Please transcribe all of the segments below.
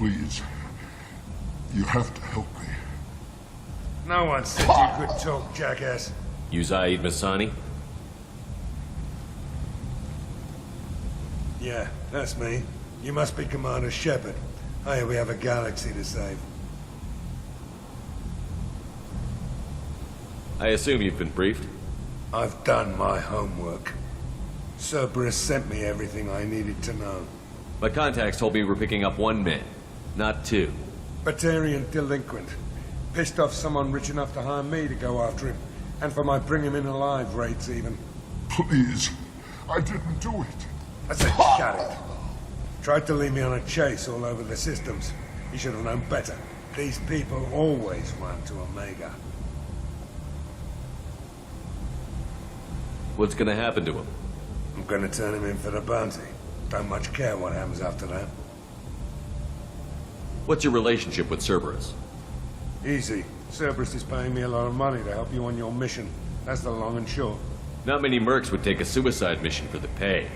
Please. You have to help me. No one said you could talk, jackass. You Zaid Masani? Yeah, that's me. You must be Commander Shepard. Hey, we have a galaxy to save. I assume you've been briefed? I've done my homework. Cerberus sent me everything I needed to know. My contacts told me we're picking up 1 man, not 2. Batarian delinquent. Pissed off someone rich enough to hire me to go after him. And for my bring him in alive rates even. Please. I didn't do it. I said shut it. Tried to lead me on a chase all over the systems. He should have known better. These people always run to Omega. What's gonna happen to him? I'm gonna turn him in for the bounty. Don't much care what happens after that. What's your relationship with Cerberus? Easy. Cerberus is paying me a lot of money to help you on your mission. That's the long and short. Not many mercs would take a suicide mission for the pay.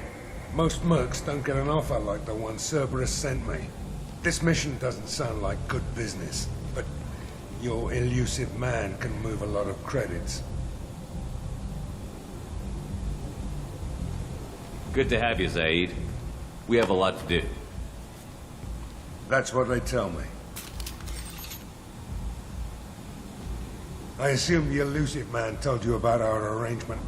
Most mercs don't get an offer like the one Cerberus sent me. This mission doesn't sound like good business, but your elusive man can move a lot of credits. Good to have you, Zaid. We have a lot to do. That's what they tell me. I assume the elusive man told you about our arrangement.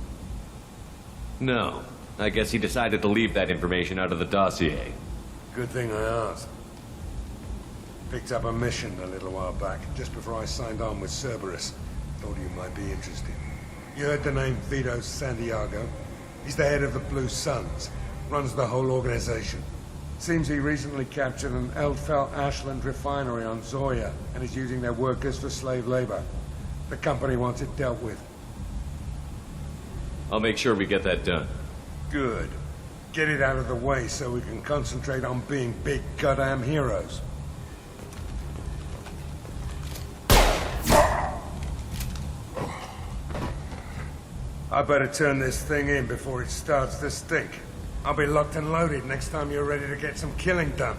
No. I guess he decided to leave that information out of the dossier. Good thing I asked. Picked up a mission a little while back, just before I signed on with Cerberus. Thought you might be interested. You heard the name Vito Santiago? He's the head of the Blue Suns. Runs the whole organization. Seems he recently captured an Ftl Ashland refinery on Zoya and is using their workers for slave labor. The company wants it dealt with. I'll make sure we get that done. Good. Get it out of the way so we can concentrate on being big goddamn heroes. I better turn this thing in before it starts to stink. I'll be locked and loaded next time you're ready to get some killing done.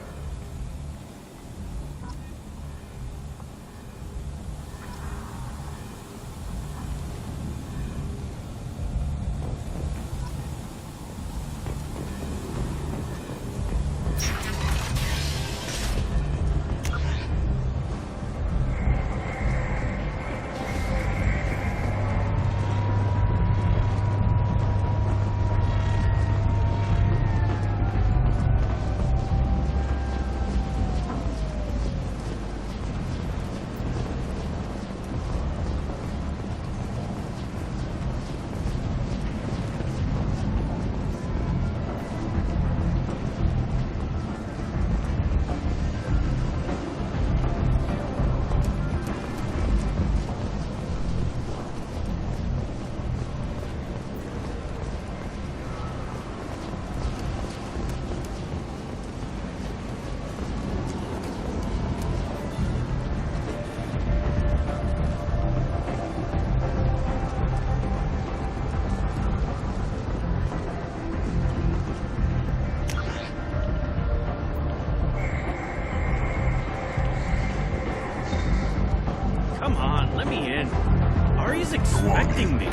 Expecting me.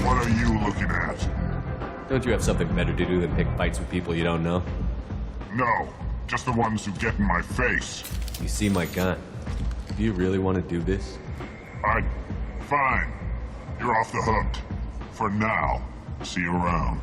What are you looking at? Don't you have something better to do than pick fights with people you don't know? No, just the ones who get in my face. You see my gun. Do you really want to do this? Fine. You're off the hook. For now. See you around.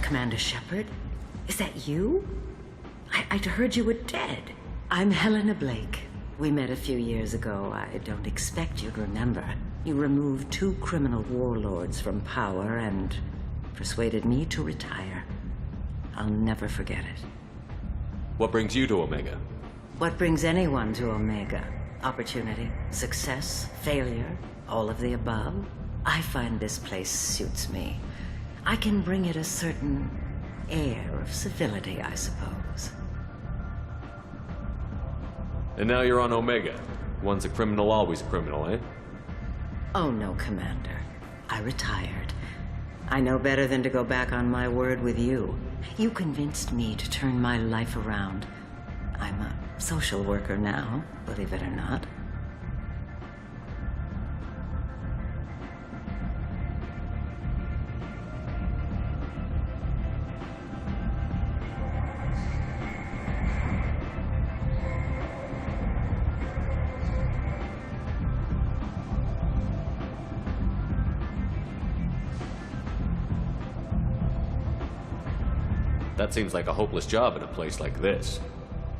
Commander Shepard? Is that you? I'd heard you were dead. I'm Helena Blake. We met a few years ago. I don't expect you'd remember. You removed 2 criminal warlords from power and persuaded me to retire. I'll never forget it. What brings you to Omega? What brings anyone to Omega? Opportunity, success, failure, all of the above. I find this place suits me. I can bring it a certain air of civility, I suppose. And now you're on Omega. Once a criminal, always a criminal, eh? Oh, no, Commander. I retired. I know better than to go back on my word with you. You convinced me to turn my life around. I'm a social worker now, believe it or not. That seems like a hopeless job in a place like this.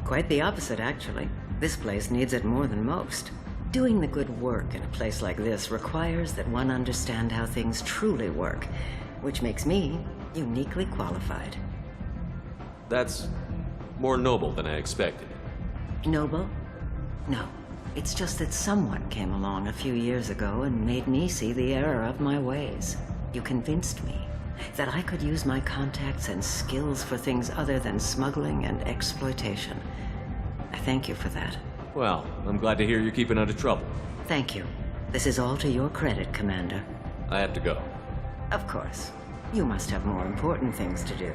Quite the opposite, actually. This place needs it more than most. Doing the good work in a place like this requires that one understand how things truly work, which makes me uniquely qualified. That's more noble than I expected. Noble? No. It's just that someone came along a few years ago and made me see the error of my ways. You convinced me that I could use my contacts and skills for things other than smuggling and exploitation. I thank you for that. Well, I'm glad to hear you're keeping out of trouble. Thank you. This is all to your credit, Commander. I have to go. Of course. You must have more important things to do.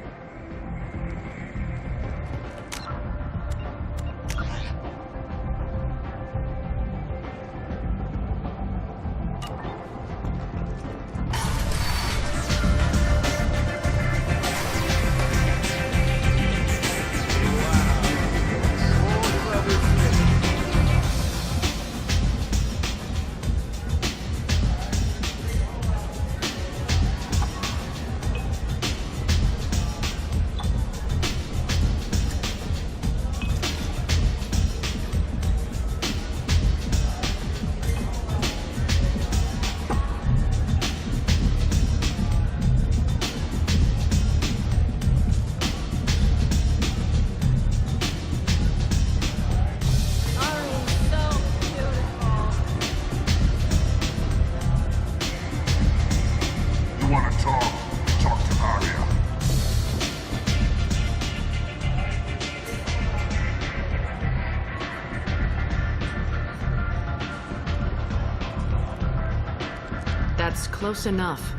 Close enough.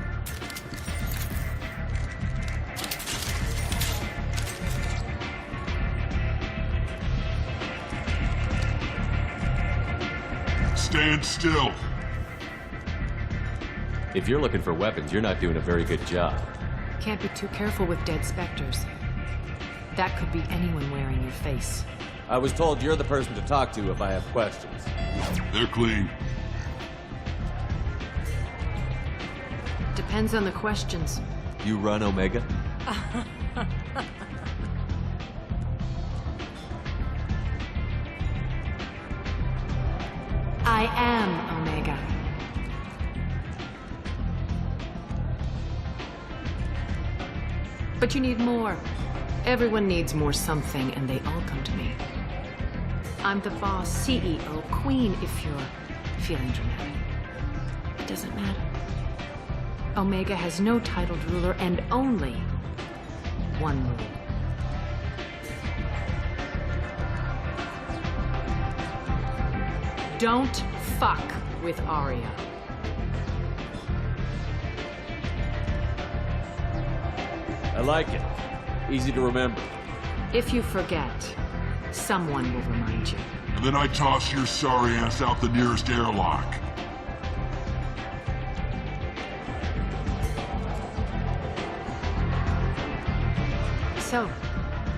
Stand still. If you're looking for weapons, you're not doing a very good job. Can't be too careful with dead specters. That could be anyone wearing your face. I was told you're the person to talk to if I have questions. They're clean. Depends on the questions. You run Omega? I am Omega. But you need more. Everyone needs more something, and they all come to me. I'm the boss, CEO, queen, if you're feeling dramatic. It doesn't matter. Omega has no titled ruler and only one rule. Don't fuck with Arya. I like it. Easy to remember. If you forget, someone will remind you. And then I toss your sorry ass out the nearest airlock. So,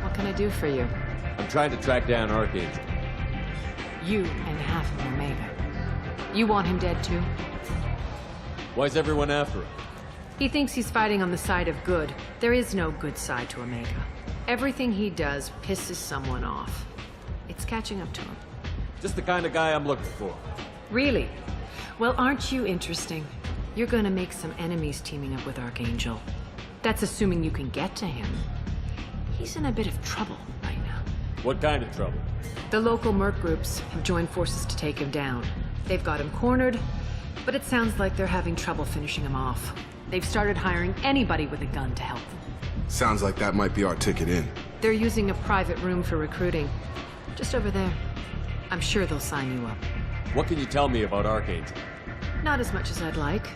what can I do for you? I'm trying to track down Archangel. You and half of Omega. You want him dead too? Why's everyone after him? He thinks he's fighting on the side of good. There is no good side to Omega. Everything he does pisses someone off. It's catching up to him. Just the kind of guy I'm looking for. Really? Well, aren't you interesting? You're gonna make some enemies teaming up with Archangel. That's assuming you can get to him. He's in a bit of trouble right now. What kind of trouble? The local merc groups have joined forces to take him down. They've got him cornered, but it sounds like they're having trouble finishing him off. They've started hiring anybody with a gun to help them. Sounds like that might be our ticket in. They're using a private room for recruiting. Just over there. I'm sure they'll sign you up. What can you tell me about Archangel? Not as much as I'd like.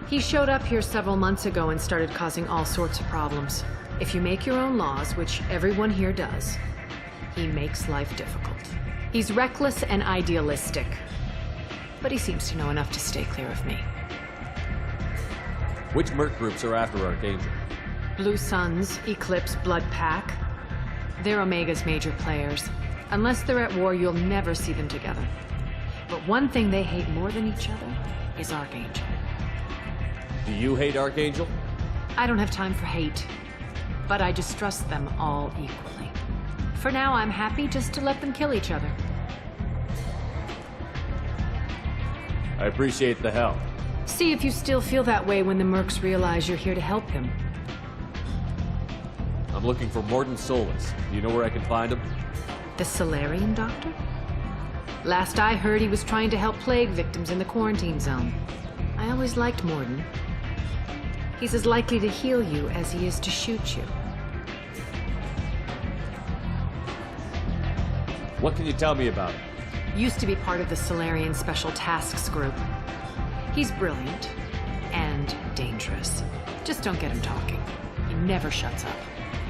He showed up here several months ago and started causing all sorts of problems. If you make your own laws, which everyone here does, he makes life difficult. He's reckless and idealistic. But he seems to know enough to stay clear of me. Which merc groups are after Archangel? Blue Suns, Eclipse, Blood Pack. They're Omega's major players. Unless they're at war, you'll never see them together. But one thing they hate more than each other is Archangel. Do you hate Archangel? I don't have time for hate, but I distrust them all equally. For now, I'm happy just to let them kill each other. I appreciate the help. See if you still feel that way when the mercs realize you're here to help them. I'm looking for Mordin Solus. Do you know where I can find him? The Solarian doctor? Last I heard, he was trying to help plague victims in the quarantine zone. I always liked Mordin. He's as likely to heal you as he is to shoot you. What can you tell me about him? Used to be part of the Solarian Special Tasks Group. He's brilliant and dangerous. Just don't get him talking. He never shuts up.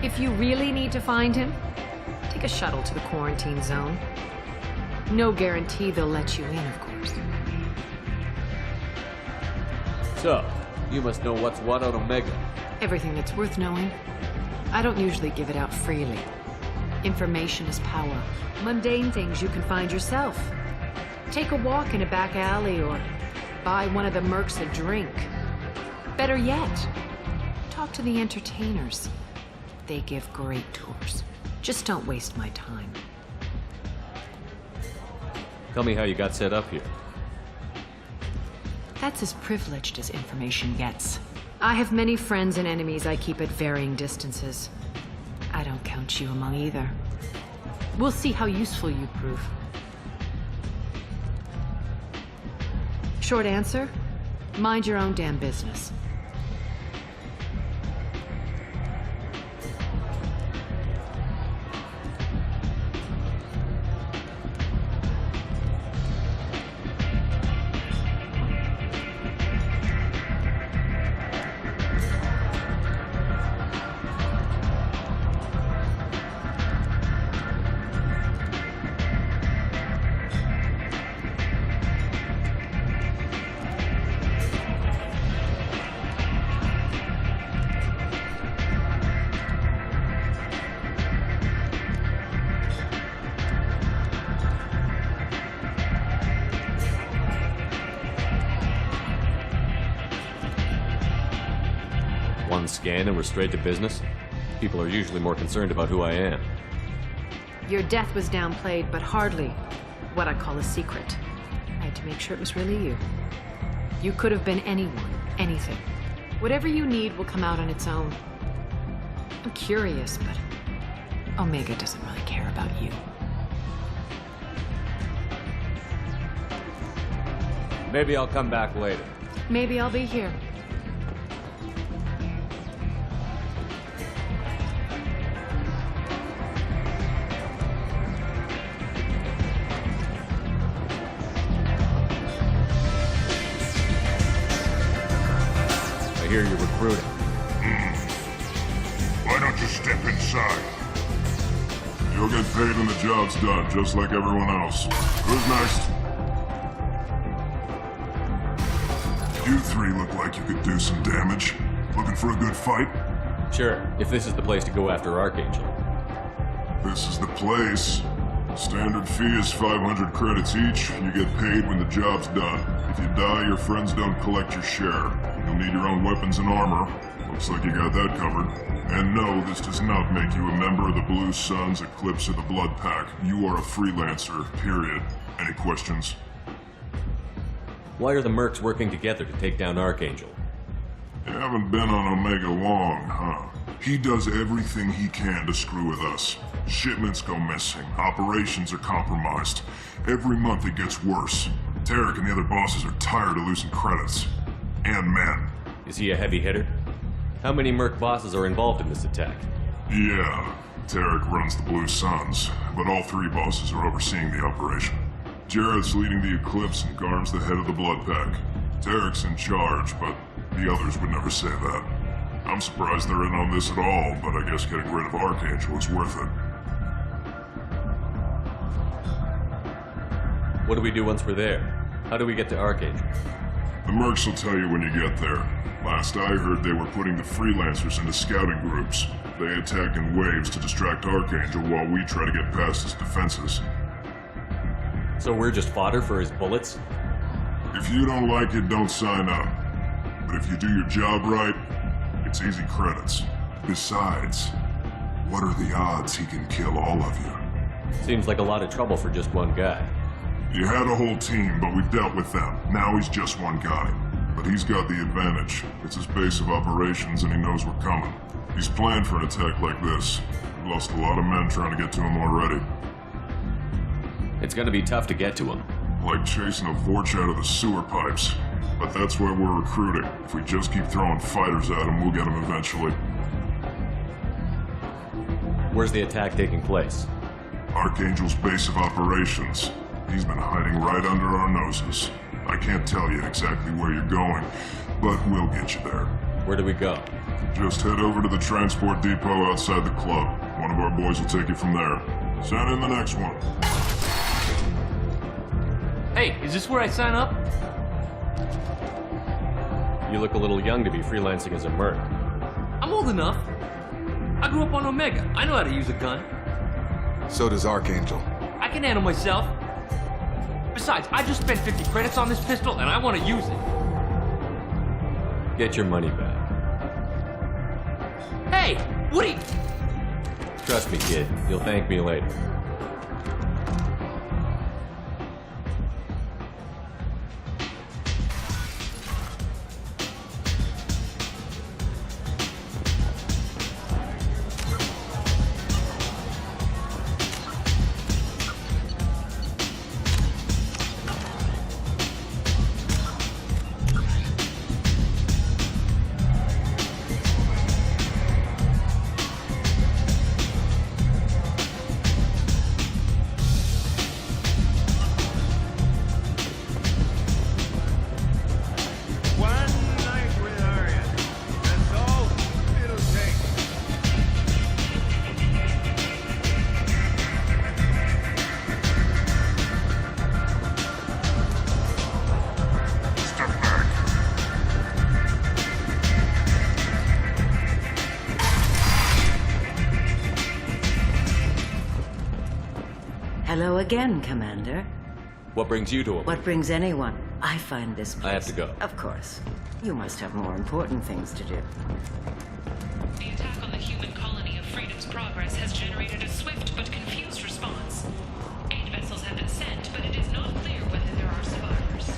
If you really need to find him, take a shuttle to the quarantine zone. No guarantee they'll let you in, of course. So, you must know what's what on Omega. Everything that's worth knowing. I don't usually give it out freely. Information is power. Mundane things you can find yourself. Take a walk in a back alley or buy one of the mercs a drink. Better yet, talk to the entertainers. They give great tours. Just don't waste my time. Tell me how you got set up here. That's as privileged as information gets. I have many friends and enemies I keep at varying distances. I don't count you among either. We'll see how useful you prove. Short answer, mind your own damn business. One scan and we're straight to business? People are usually more concerned about who I am. Your death was downplayed, but hardly what I call a secret. I had to make sure it was really you. You could have been anyone, anything. Whatever you need will come out on its own. I'm curious, but Omega doesn't really care about you. Maybe I'll come back later. Maybe I'll be here. I hear you're recruiting. Why don't you step inside? You'll get paid when the job's done, just like everyone else. Who's next? You three look like you could do some damage. Looking for a good fight? Sure, if this is the place to go after Archangel. This is the place. Standard fee is 500 credits each. You get paid when the job's done. If you die, your friends don't collect your share. You'll need your own weapons and armor. Looks like you got that covered. And no, this does not make you a member of the Blue Suns, Eclipse, or the Blood Pack. You are a freelancer, period. Any questions? Why are the mercs working together to take down Archangel? You haven't been on Omega long, huh? He does everything he can to screw with us. Shipments go missing, operations are compromised. Every month it gets worse. Tarek and the other bosses are tired of losing credits. And men. Is he a heavy hitter? How many merc bosses are involved in this attack? Yeah, Tarek runs the Blue Suns, but all three bosses are overseeing the operation. Jarrett's leading the Eclipse and Garm's the head of the Blood Pack. Tarek's in charge, but the others would never say that. I'm surprised they're in on this at all, but I guess getting rid of Archangel is worth it. What do we do once we're there? How do we get to Archangel? The mercs will tell you when you get there. Last I heard, they were putting the freelancers into scouting groups. They attack in waves to distract Archangel while we try to get past his defenses. So we're just fodder for his bullets? If you don't like it, don't sign up. But if you do your job right, it's easy credits. Besides, what are the odds he can kill all of you? Seems like a lot of trouble for just one guy. You had a whole team, but we dealt with them. Now he's just one guy. But he's got the advantage. It's his base of operations and he knows we're coming. He's planned for an attack like this. We've lost a lot of men trying to get to him already. It's gonna be tough to get to him. Like chasing a Vorch out of the sewer pipes. But that's why we're recruiting. If we just keep throwing fighters at him, we'll get him eventually. Where's the attack taking place? Archangel's base of operations. He's been hiding right under our noses. I can't tell you exactly where you're going, but we'll get you there. Where do we go? Just head over to the transport depot outside the club. One of our boys will take you from there. Send in the next one. Hey, is this where I sign up? You look a little young to be freelancing as a merc. I'm old enough. I grew up on Omega. I know how to use a gun. So does Archangel. I can handle myself. Besides, I just spent 50 credits on this pistol and I want to use it. Get your money back. Hey, what are you... Trust me, kid. You'll thank me later. Hello again, Commander. What brings you to him? What brings anyone? I find this place... I have to go. Of course. You must have more important things to do. The attack on the human colony of Freedom's Progress has generated a swift but confused response. 8 vessels have been sent, but it is not clear whether there are survivors.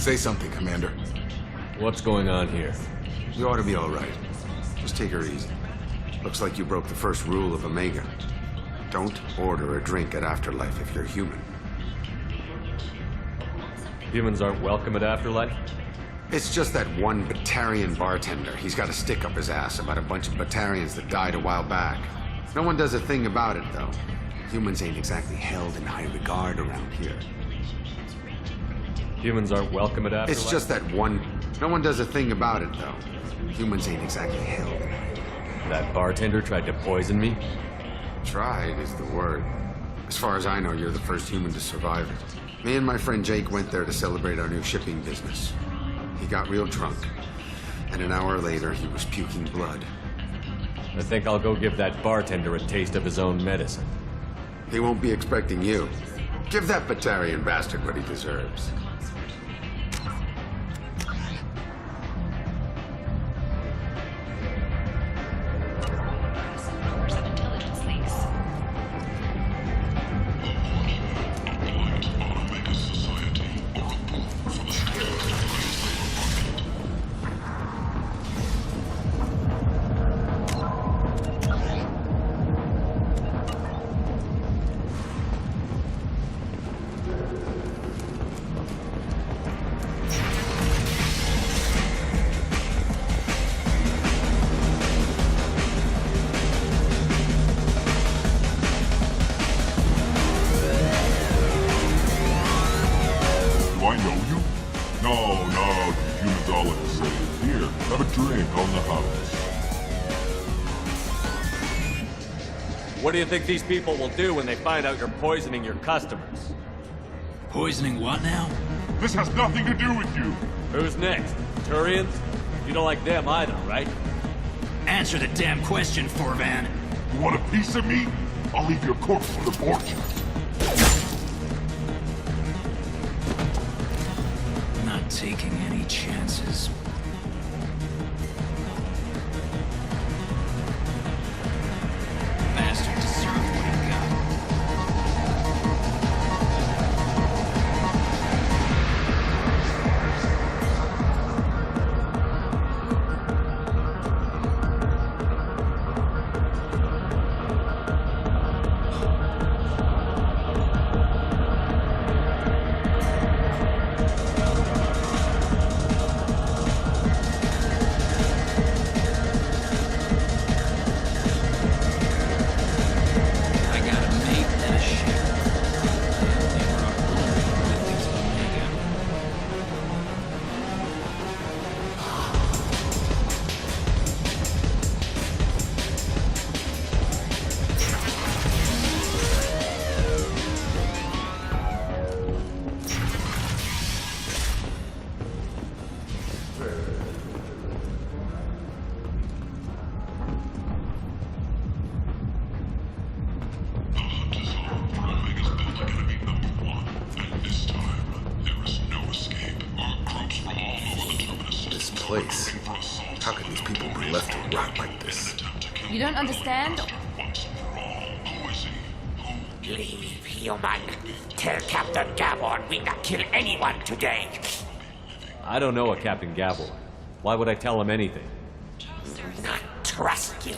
Say something, Commander. What's going on here? You ought to be all right. Just take her easy. Looks like you broke the first rule of Omega. Don't order a drink at Afterlife if you're human. Humans aren't welcome at Afterlife? It's just that one Batarian bartender. He's got a stick up his ass about a bunch of Batarians that died a while back. No one does a thing about it, though. Humans ain't exactly held in high regard around here. Humans aren't welcome at Afterlife? It's just that one... No one does a thing about it, though. Humans ain't exactly held in high regard. That bartender tried to poison me? Tried is the word. As far as I know, you're the first human to survive it. Me and my friend Jake went there to celebrate our new shipping business. He got real drunk, and an hour later, he was puking blood. I think I'll go give that bartender a taste of his own medicine. He won't be expecting you. Give that Batarian bastard what he deserves. Numbers of intelligence leaks. Омега society or a boon for the Do I know you? No, you humans all look the same. Here, have a drink on the house. What do you think these people will do when they find out you're poisoning your customers? Poisoning what now? This has nothing to do with you. Who's next? Turians? You don't like them either, right? Answer the damn question, Forvan. You want a piece of me? I'll leave your corpse for the fortune. Not taking any chances. Bastard deserved what he got. I got a mate and a ship. They were unbelievable with these Omega. The hunt is on for Omega's building enemy #1. And this time, there is no escape. Our groups from all over the terminus This place. How can these people be left to rot like this? You don't understand? Once and for all. Who is he? Leave, human. Tell Captain Gavon we not kill anyone today. I don't know a Captain Gavor. Why would I tell him anything? Not trust you.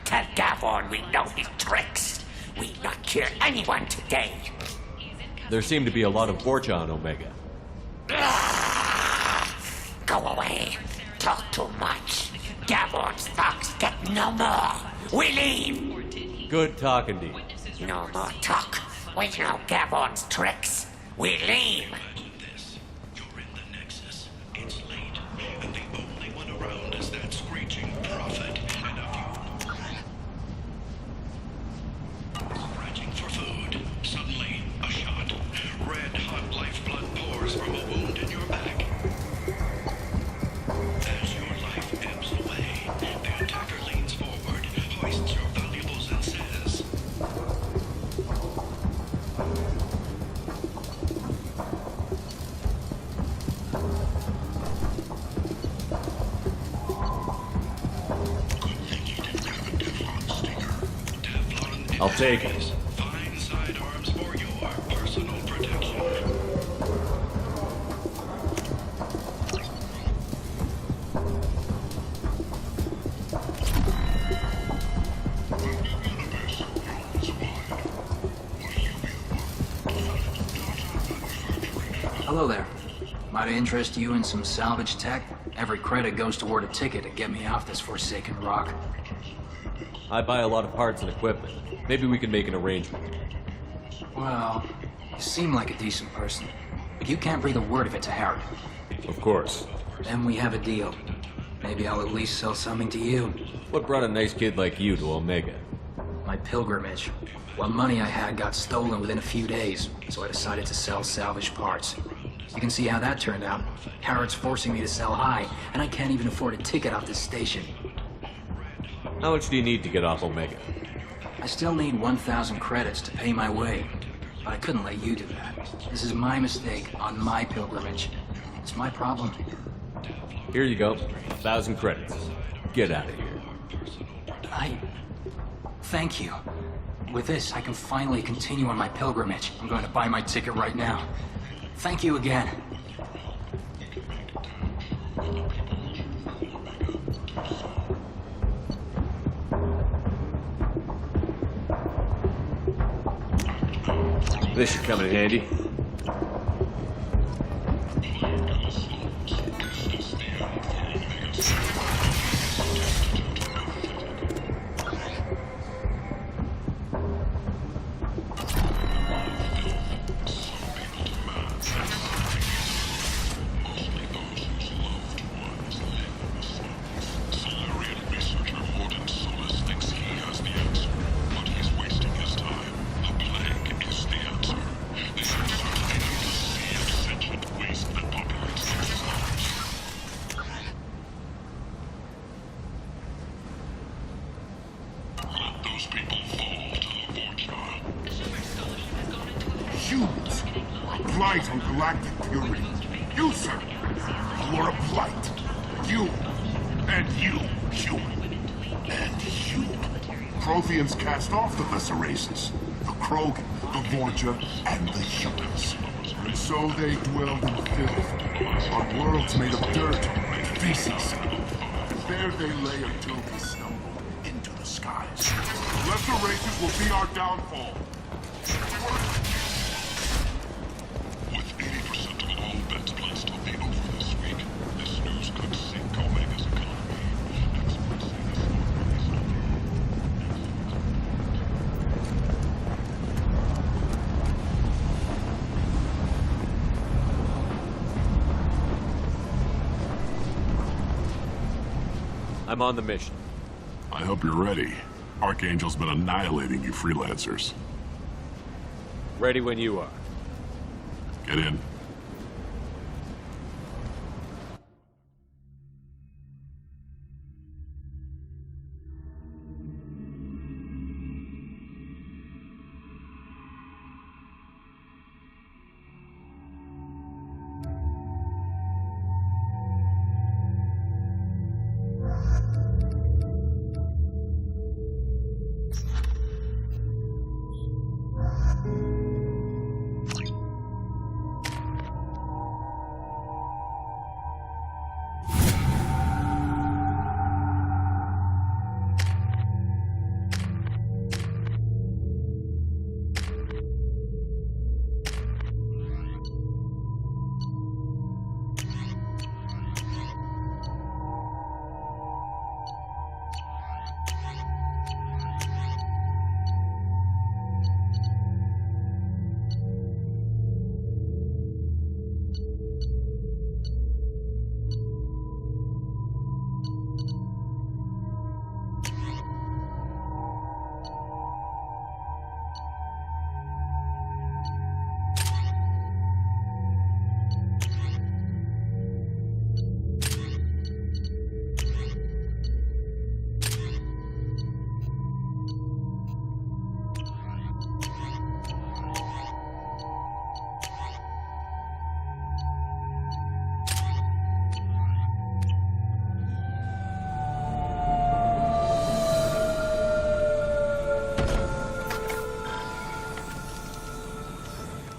Tell Gavon we know his tricks. We not kill anyone today. There seem to be a lot of Borgia on Omega. Go away. Talk too much. Gavon's thugs get no more. We leave. Good talking to you. No more talk. We know Gavon's tricks. We leave. You're in the Nexus. It's late, and the only one around is that screeching prophet and a few. Scratching for food. Suddenly, a shot. Red hot lifeblood pours from a wound in your back. As your life ebbs away, the attacker leans forward, hoists your valuables, and says, I'll take it. Fine sidearms for your personal protection. Hello there. Might I interest you in some salvage tech? Every credit goes toward a ticket to get me off this forsaken rock. I buy a lot of parts and equipment. Maybe we can make an arrangement. Well, you seem like a decent person, but you can't breathe a word of it to Harry. Of course. Then we have a deal. Maybe I'll at least sell something to you. What brought a nice kid like you to Omega? My pilgrimage. What money I had got stolen within a few days, so I decided to sell salvage parts. You can see how that turned out. Harrod's forcing me to sell high, and I can't even afford a ticket off this station. How much do you need to get off Omega? I still need 1,000 credits to pay my way, but I couldn't let you do that. This is my mistake on my pilgrimage. It's my problem. Here you go. 1,000 credits. Get out of here. Thank you. With this, I can finally continue on my pilgrimage. I'm going to buy my ticket right now. Thank you again. This should come in handy. Blight on galactic purity. You, sir, you are a blight. You, and you, human, and you. Protheans cast off the lesser races, the Krogan, the Vorja, and the humans. And so they dwelled in filth, on worlds made of dirt and feces. And there they lay until we stumbled into the skies. The lesser races will be our downfall. I'm on the mission. I hope you're ready. Archangel's been annihilating you freelancers. Ready when you are. Get in.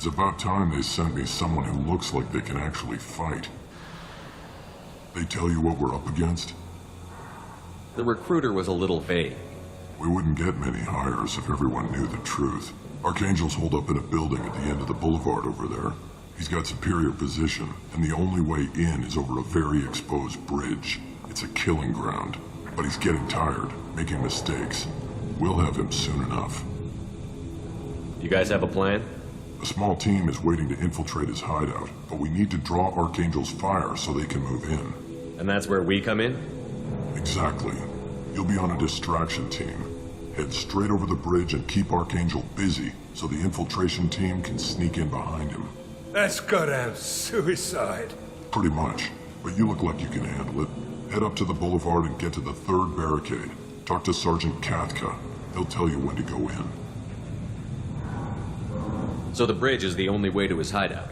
It's about time they sent me someone who looks like they can actually fight. They tell you what we're up against? The recruiter was a little vague. We wouldn't get many hires if everyone knew the truth. Archangel's holed up in a building at the end of the boulevard over there. He's got superior position, and the only way in is over a very exposed bridge. It's a killing ground, but he's getting tired, making mistakes. We'll have him soon enough. You guys have a plan? A small team is waiting to infiltrate his hideout, but we need to draw Archangel's fire so they can move in. And that's where we come in? Exactly. You'll be on a distraction team. Head straight over the bridge and keep Archangel busy so the infiltration team can sneak in behind him. That's goddamn suicide. Pretty much, but you look like you can handle it. Head up to the boulevard and get to the third barricade. Talk to Sergeant Katka. He'll tell you when to go in. So the bridge is the only way to his hideout?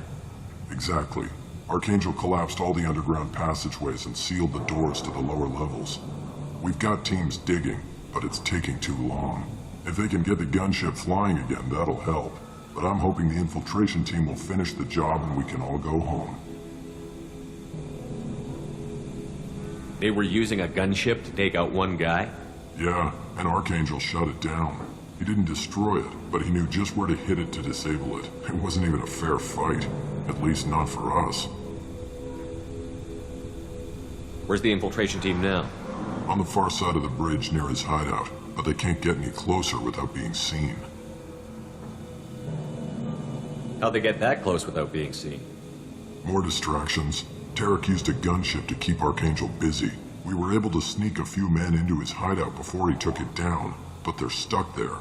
Exactly. Archangel collapsed all the underground passageways and sealed the doors to the lower levels. We've got teams digging, but it's taking too long. If they can get the gunship flying again, that'll help. But I'm hoping the infiltration team will finish the job and we can all go home. They were using a gunship to take out one guy? Yeah, and Archangel shut it down. He didn't destroy it, but he knew just where to hit it to disable it. It wasn't even a fair fight. At least not for us. Where's the infiltration team now? On the far side of the bridge near his hideout, but they can't get any closer without being seen. How'd they get that close without being seen? More distractions. Tarek used a gunship to keep Archangel busy. We were able to sneak a few men into his hideout before he took it down, but they're stuck there.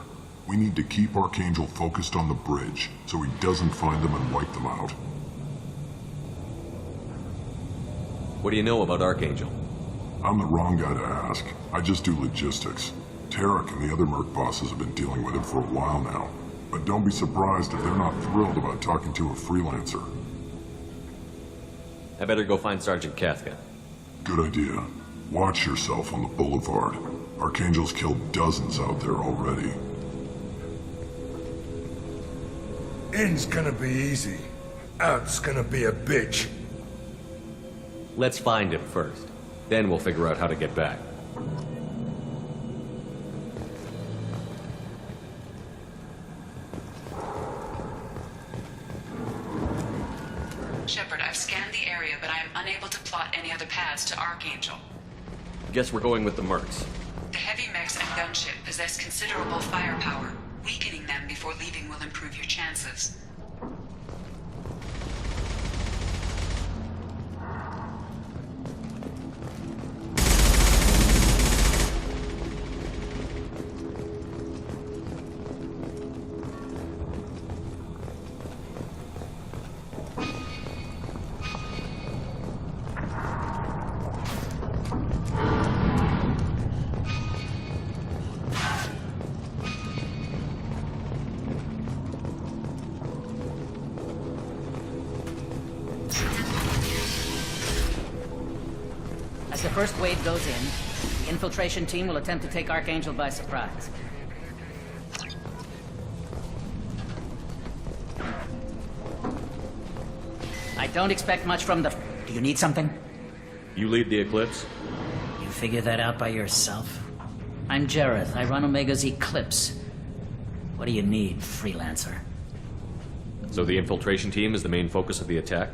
We need to keep Archangel focused on the bridge, so he doesn't find them and wipe them out. What do you know about Archangel? I'm the wrong guy to ask. I just do logistics. Tarek and the other merc bosses have been dealing with him for a while now. But don't be surprised if they're not thrilled about talking to a freelancer. I better go find Sergeant Katka. Good idea. Watch yourself on the boulevard. Archangel's killed dozens out there already. In's gonna be easy. Out's gonna be a bitch. Let's find him first. Then we'll figure out how to get back. Shepard, I've scanned the area, but I am unable to plot any other paths to Archangel. Guess we're going with the mercs. The heavy mechs and gunship possess considerable firepower. Weakening them before leaving will improve your chances. As the first wave goes in, the infiltration team will attempt to take Archangel by surprise. I don't expect much from the... Do you need something? You lead the Eclipse? You figure that out by yourself? I'm Jareth. I run Omega's Eclipse. What do you need, freelancer? So the infiltration team is the main focus of the attack?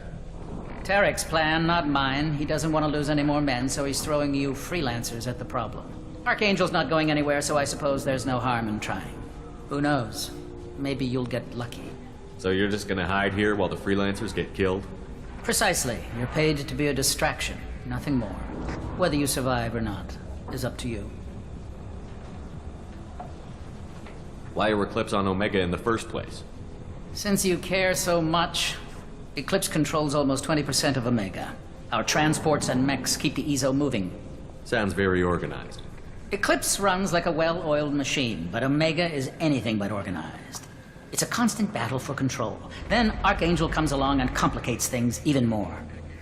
Tarek's plan, not mine. He doesn't want to lose any more men, so he's throwing you freelancers at the problem. Archangel's not going anywhere, so I suppose there's no harm in trying. Who knows? Maybe you'll get lucky. So you're just gonna hide here while the freelancers get killed? Precisely. You're paid to be a distraction, nothing more. Whether you survive or not is up to you. Why are Eclipse on Omega in the first place? Since you care so much, Eclipse controls almost 20% of Omega. Our transports and mechs keep the EZO moving. Sounds very organized. Eclipse runs like a well-oiled machine, but Omega is anything but organized. It's a constant battle for control. Then Archangel comes along and complicates things even more.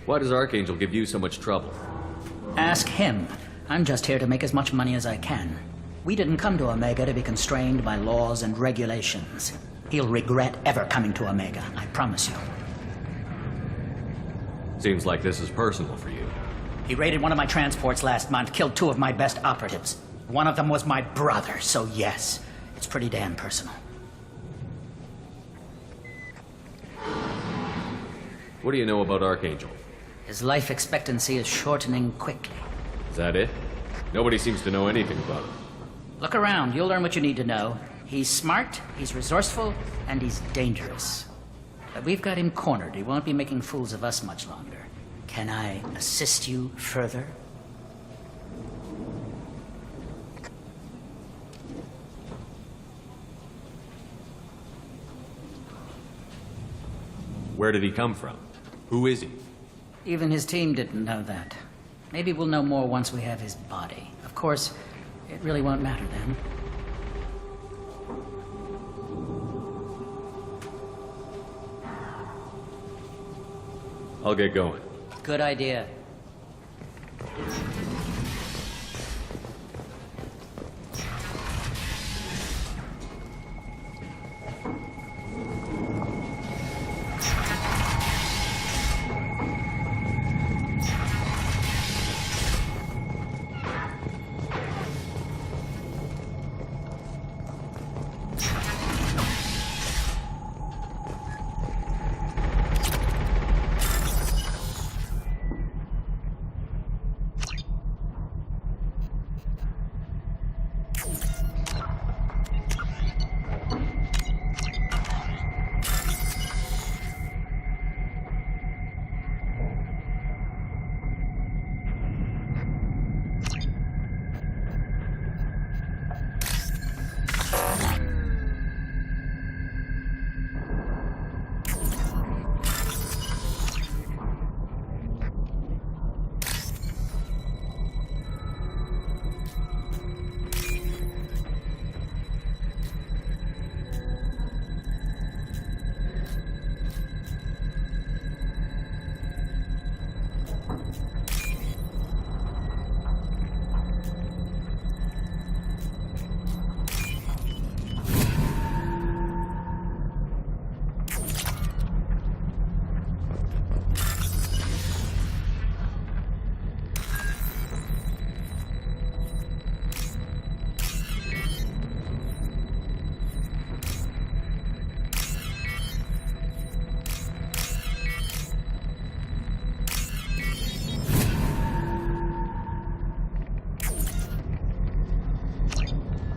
Why does Archangel give you so much trouble? Ask him. I'm just here to make as much money as I can. We didn't come to Omega to be constrained by laws and regulations. He'll regret ever coming to Omega, I promise you. Seems like this is personal for you. He raided one of my transports last month, killed 2 of my best operatives. One of them was my brother, so yes, it's pretty damn personal. What do you know about Archangel? His life expectancy is shortening quickly. Is that it? Nobody seems to know anything about him. Look around, you'll learn what you need to know. He's smart, he's resourceful, and he's dangerous. But we've got him cornered. He won't be making fools of us much longer. Can I assist you further? Where did he come from? Who is he? Even his team didn't know that. Maybe we'll know more once we have his body. Of course, it really won't matter then. I'll get going. Good idea.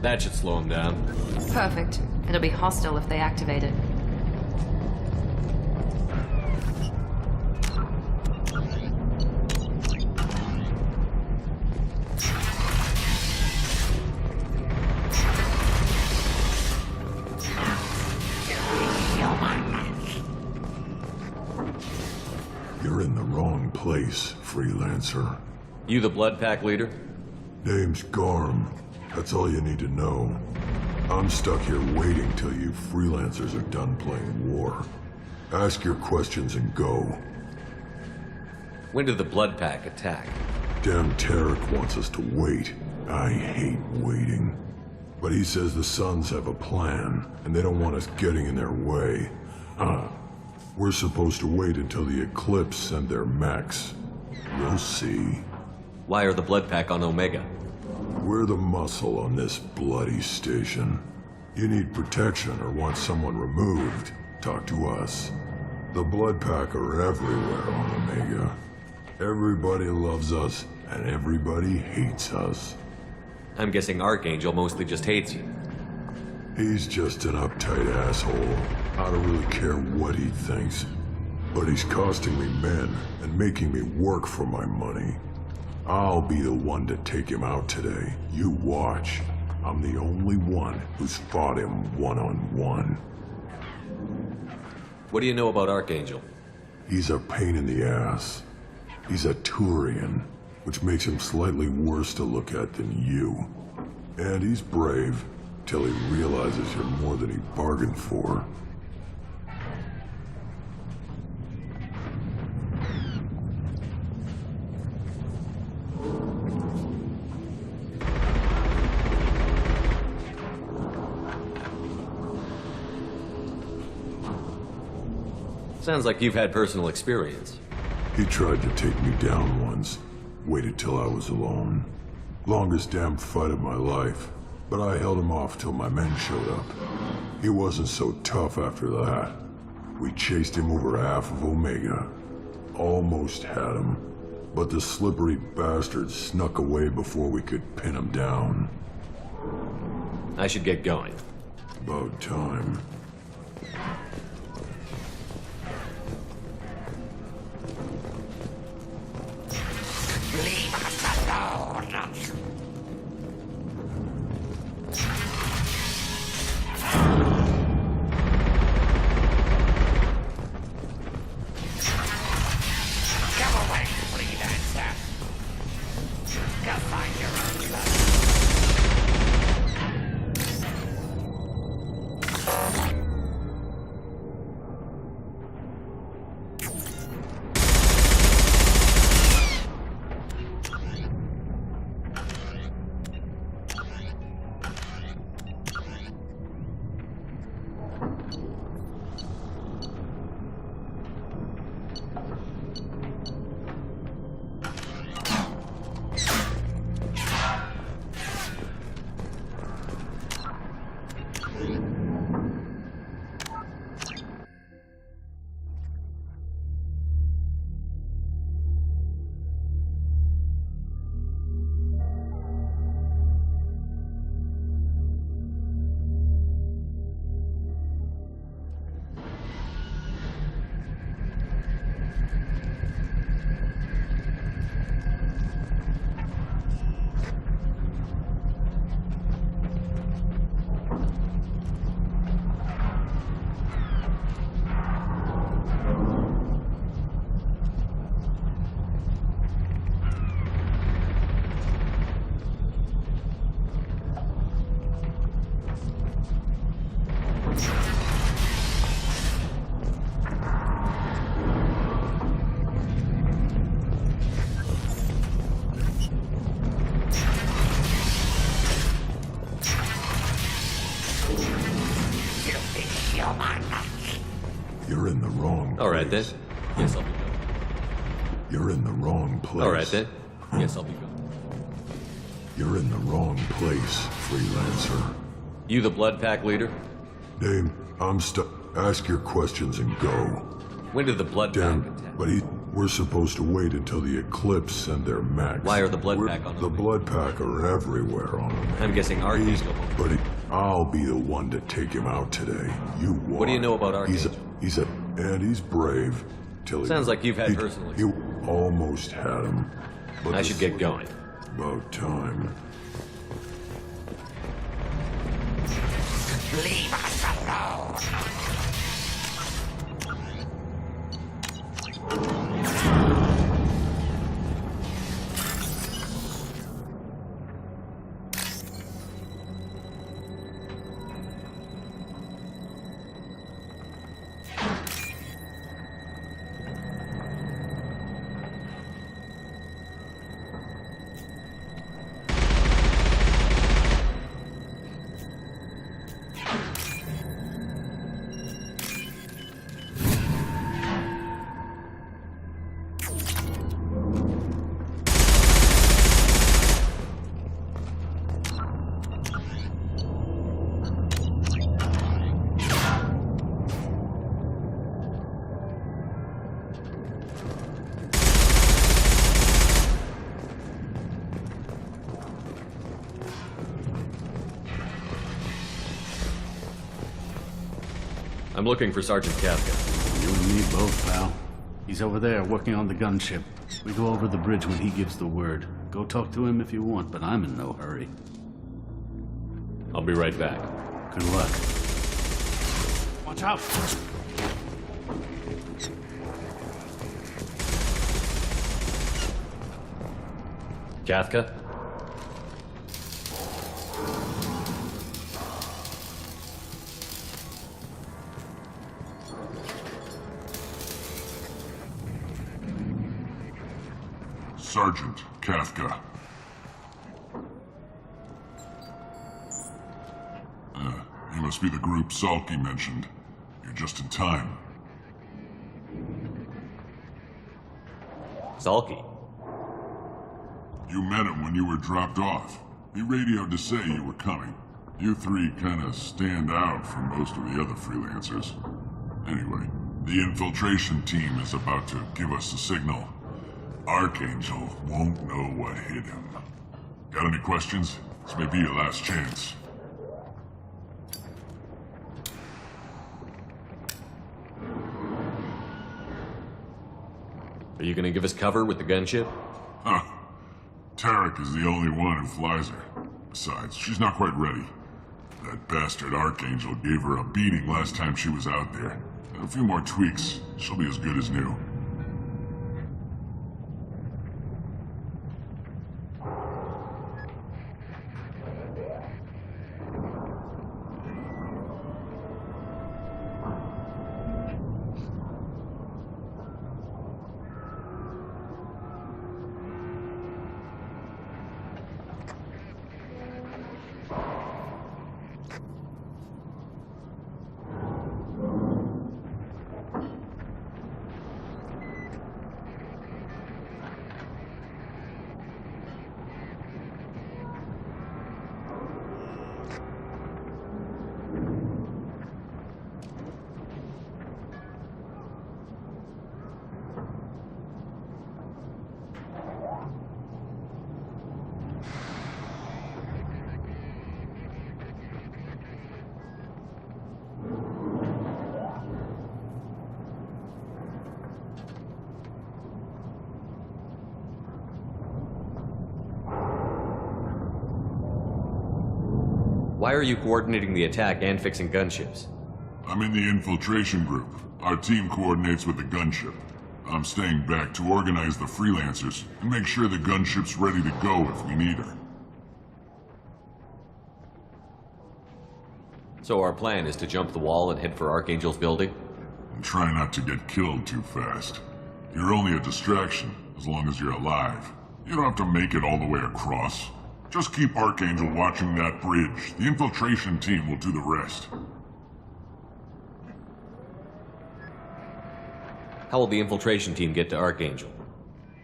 That should slow him down. Perfect. It'll be hostile if they activate it. You're in the wrong place, freelancer. You the Blood Pack leader? Name's Garm. That's all you need to know. I'm stuck here waiting till you freelancers are done playing war. Ask your questions and go. When did the Blood Pack attack? Damn Tarek wants us to wait. I hate waiting. But he says the Sons have a plan, and they don't want us getting in their way. We're supposed to wait until the Eclipse send their mechs. We'll see. Why are the Blood Pack on Omega? We're the muscle on this bloody station. You need protection or want someone removed, talk to us. The Blood Pack are everywhere on Omega. Everybody loves us, and everybody hates us. I'm guessing Archangel mostly just hates you. He's just an uptight asshole. I don't really care what he thinks. But he's costing me men and making me work for my money. I'll be the one to take him out today. You watch. I'm the only one who's fought him one-on-one. What do you know about Archangel? He's a pain in the ass. He's a Turian, which makes him slightly worse to look at than you. And he's brave, till he realizes you're more than he bargained for. Sounds like you've had personal experience. He tried to take me down once. Waited till I was alone. Longest damn fight of my life. But I held him off till my men showed up. He wasn't so tough after that. We chased him over half of Omega. Almost had him. But the slippery bastard snuck away before we could pin him down. I should get going. About time. Leave us alone. Go away, freelancer. Go find your own love. You're in the wrong place. All right, then. Yes, I'll be going. You're in the wrong place. All right, then. Yes, I'll be going. You're in the wrong place, freelancer. You the Blood Pack leader? Name, I'm stuck. Ask your questions and go. When did the Blood Pack attack? But we're supposed to wait until the Eclipse send their mechs. Why are the Blood Pack on the Blood Pack are everywhere on them. I'm guessing Archangel. But I'll be the one to take him out today. You won't. What do you know about Archangel? He's brave. Sounds like you've had personal You almost had him. But I should get going. About time. Leave us alone. I'm looking for Sergeant Kafka. You and me both, pal. He's over there working on the gunship. We go over the bridge when he gives the word. Go talk to him if you want, but I'm in no hurry. I'll be right back. Good luck. Watch out! Kafka? Sergeant Kafka. You must be the group Salky mentioned. You're just in time. Salky? You met him when you were dropped off. He radioed to say you were coming. You three kind of stand out from most of the other freelancers. Anyway, The infiltration team is about to give us a signal. Archangel won't know what hit him. Got any questions? This may be your last chance. Are you gonna give us cover with the gunship? Huh. Tarek is the only one who flies her. Besides, she's not quite ready. That bastard Archangel gave her a beating last time she was out there. A few more tweaks, she'll be as good as new. Why are you coordinating the attack and fixing gunships? I'm in the infiltration group. Our team coordinates with the gunship. I'm staying back to organize the freelancers and make sure the gunship's ready to go if we need her. So our plan is to jump the wall and head for Archangel's building? And try not to get killed too fast. You're only a distraction, as long as you're alive. You don't have to make it all the way across. Just keep Archangel watching that bridge. The infiltration team will do the rest. How will the infiltration team get to Archangel?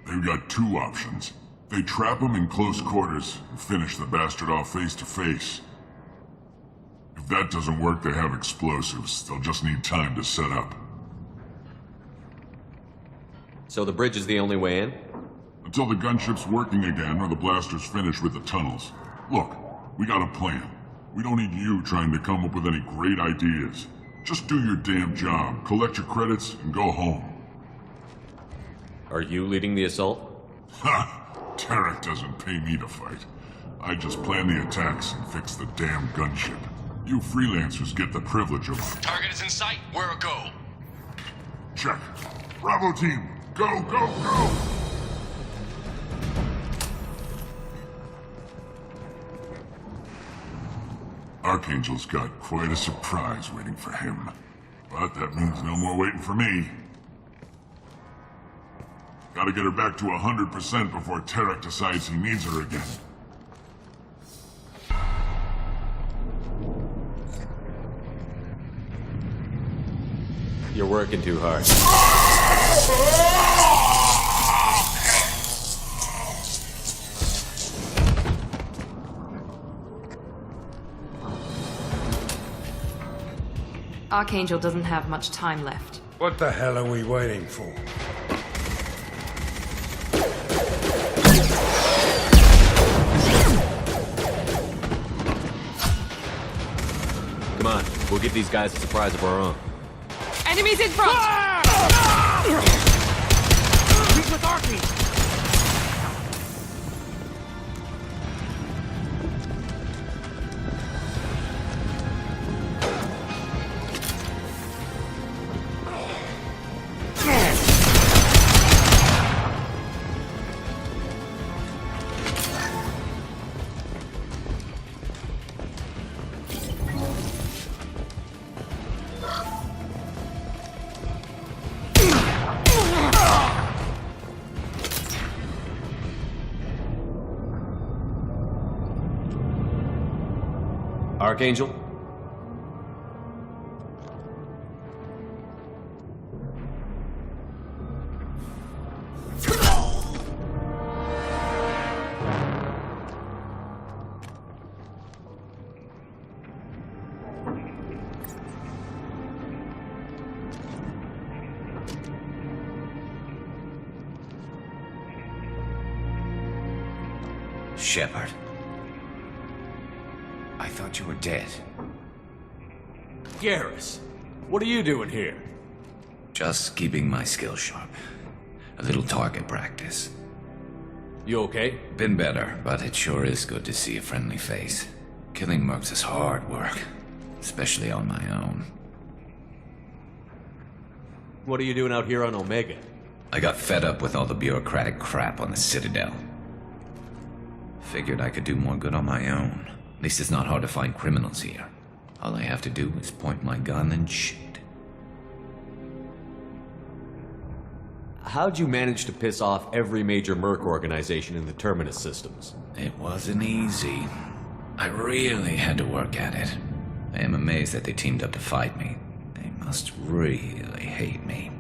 They've got two options. They trap him in close quarters and finish the bastard off face to face. If that doesn't work, they have explosives. They'll just need time to set up. So the bridge is the only way in? Until the gunship's working again or the blasters finish with the tunnels. Look, we got a plan. We don't need you trying to come up with any great ideas. Just do your damn job, collect your credits, and go home. Are you leading the assault? Ha! Tarek doesn't pay me to fight. I just plan the attacks and fix the damn gunship. You freelancers get the privilege of... Target is in sight. Where a go? Check. Bravo team, go, go, go! Archangel's got quite a surprise waiting for him. But that means no more waiting for me. Gotta get her back to 100% before Tarek decides he needs her again. You're working too hard. Archangel doesn't have much time left. What the hell are we waiting for? Come on, we'll give these guys a surprise of our own. Enemies in front! He's with Archangel! Archangel? Shepard. I thought you were dead. Garrus, what are you doing here? Just keeping my skills sharp. A little target practice. You okay? Been better, but it sure is good to see a friendly face. Killing mercs is hard work, especially on my own. What are you doing out here on Omega? I got fed up with all the bureaucratic crap on the Citadel. Figured I could do more good on my own. At least it's not hard to find criminals here. All I have to do is point my gun and shoot. How'd you manage to piss off every major merc organization in the Terminus systems? It wasn't easy. I really had to work at it. I am amazed that they teamed up to fight me. They must really hate me.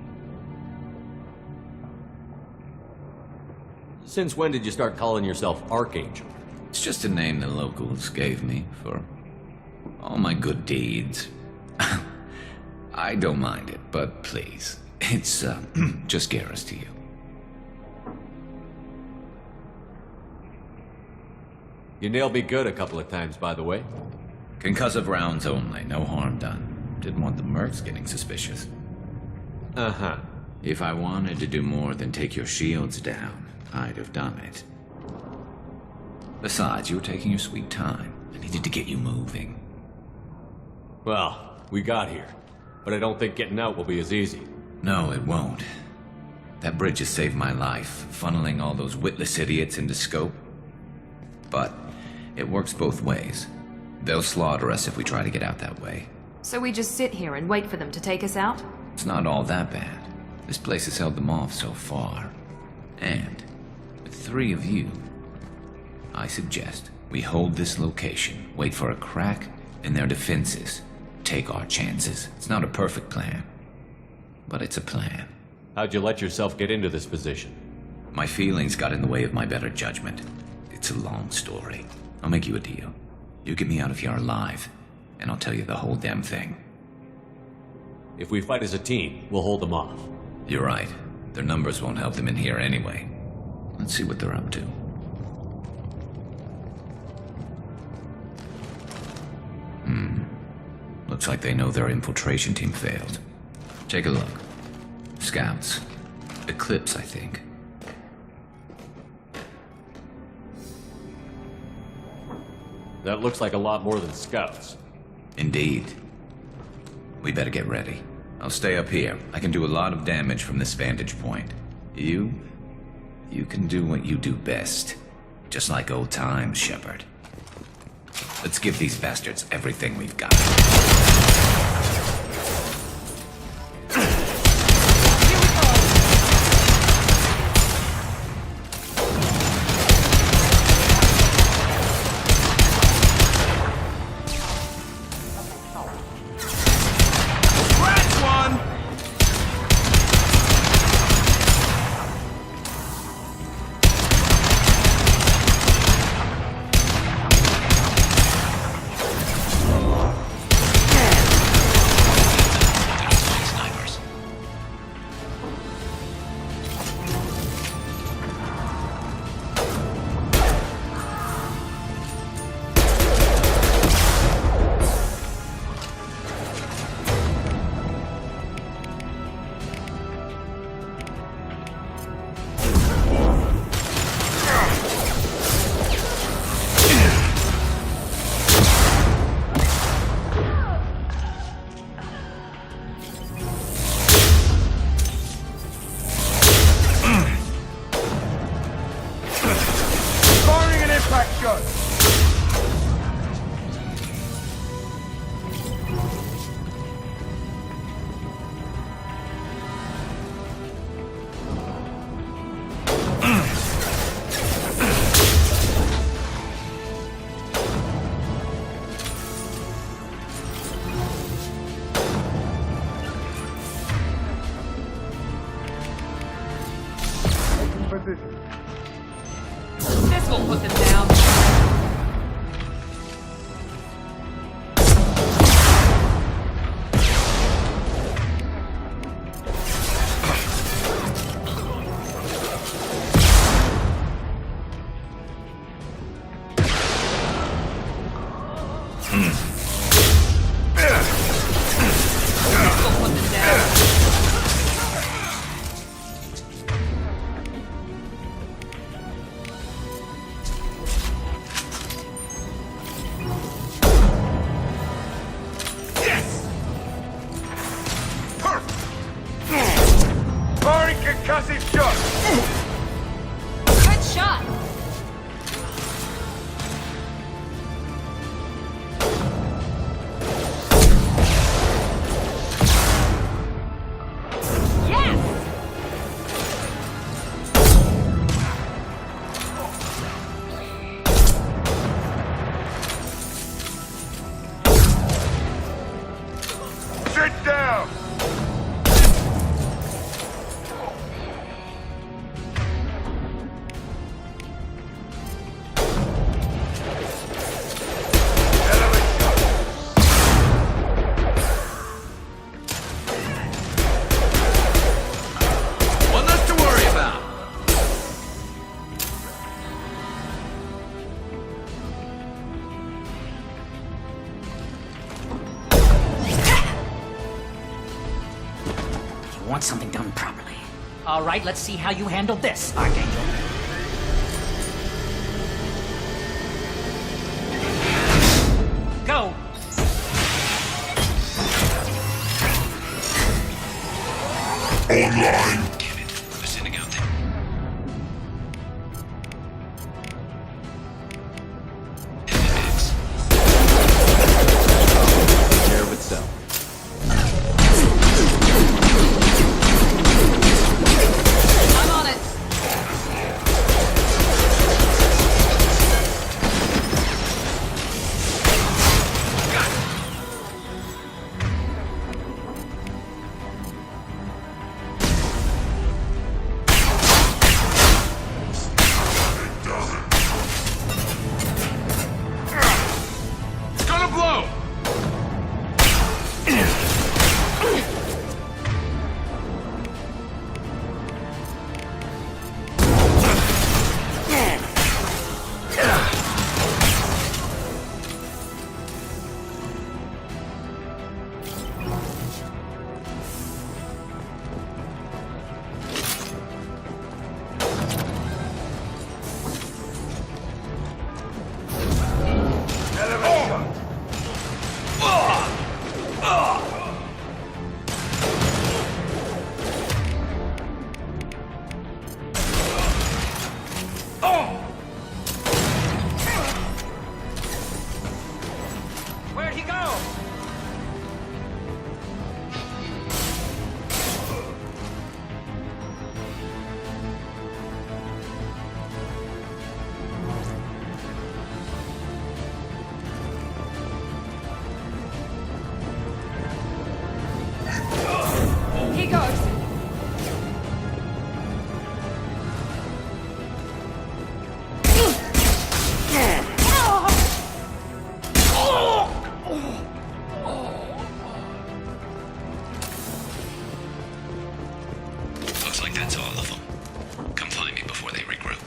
Since when did you start calling yourself Archangel? It's just a name the locals gave me for all my good deeds. I don't mind it, but please, it's just Garrus to you. You nailed me good a couple of times, by the way. Concussive rounds only, no harm done. Didn't want the mercs getting suspicious. Uh-huh. If I wanted to do more than take your shields down, I'd have done it. Besides, you were taking your sweet time. I needed to get you moving. Well, we got here. But I don't think getting out will be as easy. No, it won't. That bridge has saved my life, funneling all those witless idiots into scope. But it works both ways. They'll slaughter us if we try to get out that way. So we just sit here and wait for them to take us out? It's not all that bad. This place has held them off so far. And with 3 of you, I suggest we hold this location, wait for a crack in their defenses, take our chances. It's not a perfect plan, but it's a plan. How'd you let yourself get into this position? My feelings got in the way of my better judgment. It's a long story. I'll make you a deal. You get me out of here alive, and I'll tell you the whole damn thing. If we fight as a team, we'll hold them off. You're right. Their numbers won't help them in here anyway. Let's see what they're up to. Looks like they know their infiltration team failed. Take a look. Scouts. Eclipse, I think. That looks like a lot more than scouts. Indeed. We better get ready. I'll stay up here. I can do a lot of damage from this vantage point. You can do what you do best. Just like old times, Shepard. Let's give these bastards everything we've got. Good shot! Want something done properly. All right, let's see how you handle this, Archangel. Go! Online. Damn it. They're sending out there. Take care of itself. Where'd he go? He goes. Looks like that's all of them. Come find me before they regroup.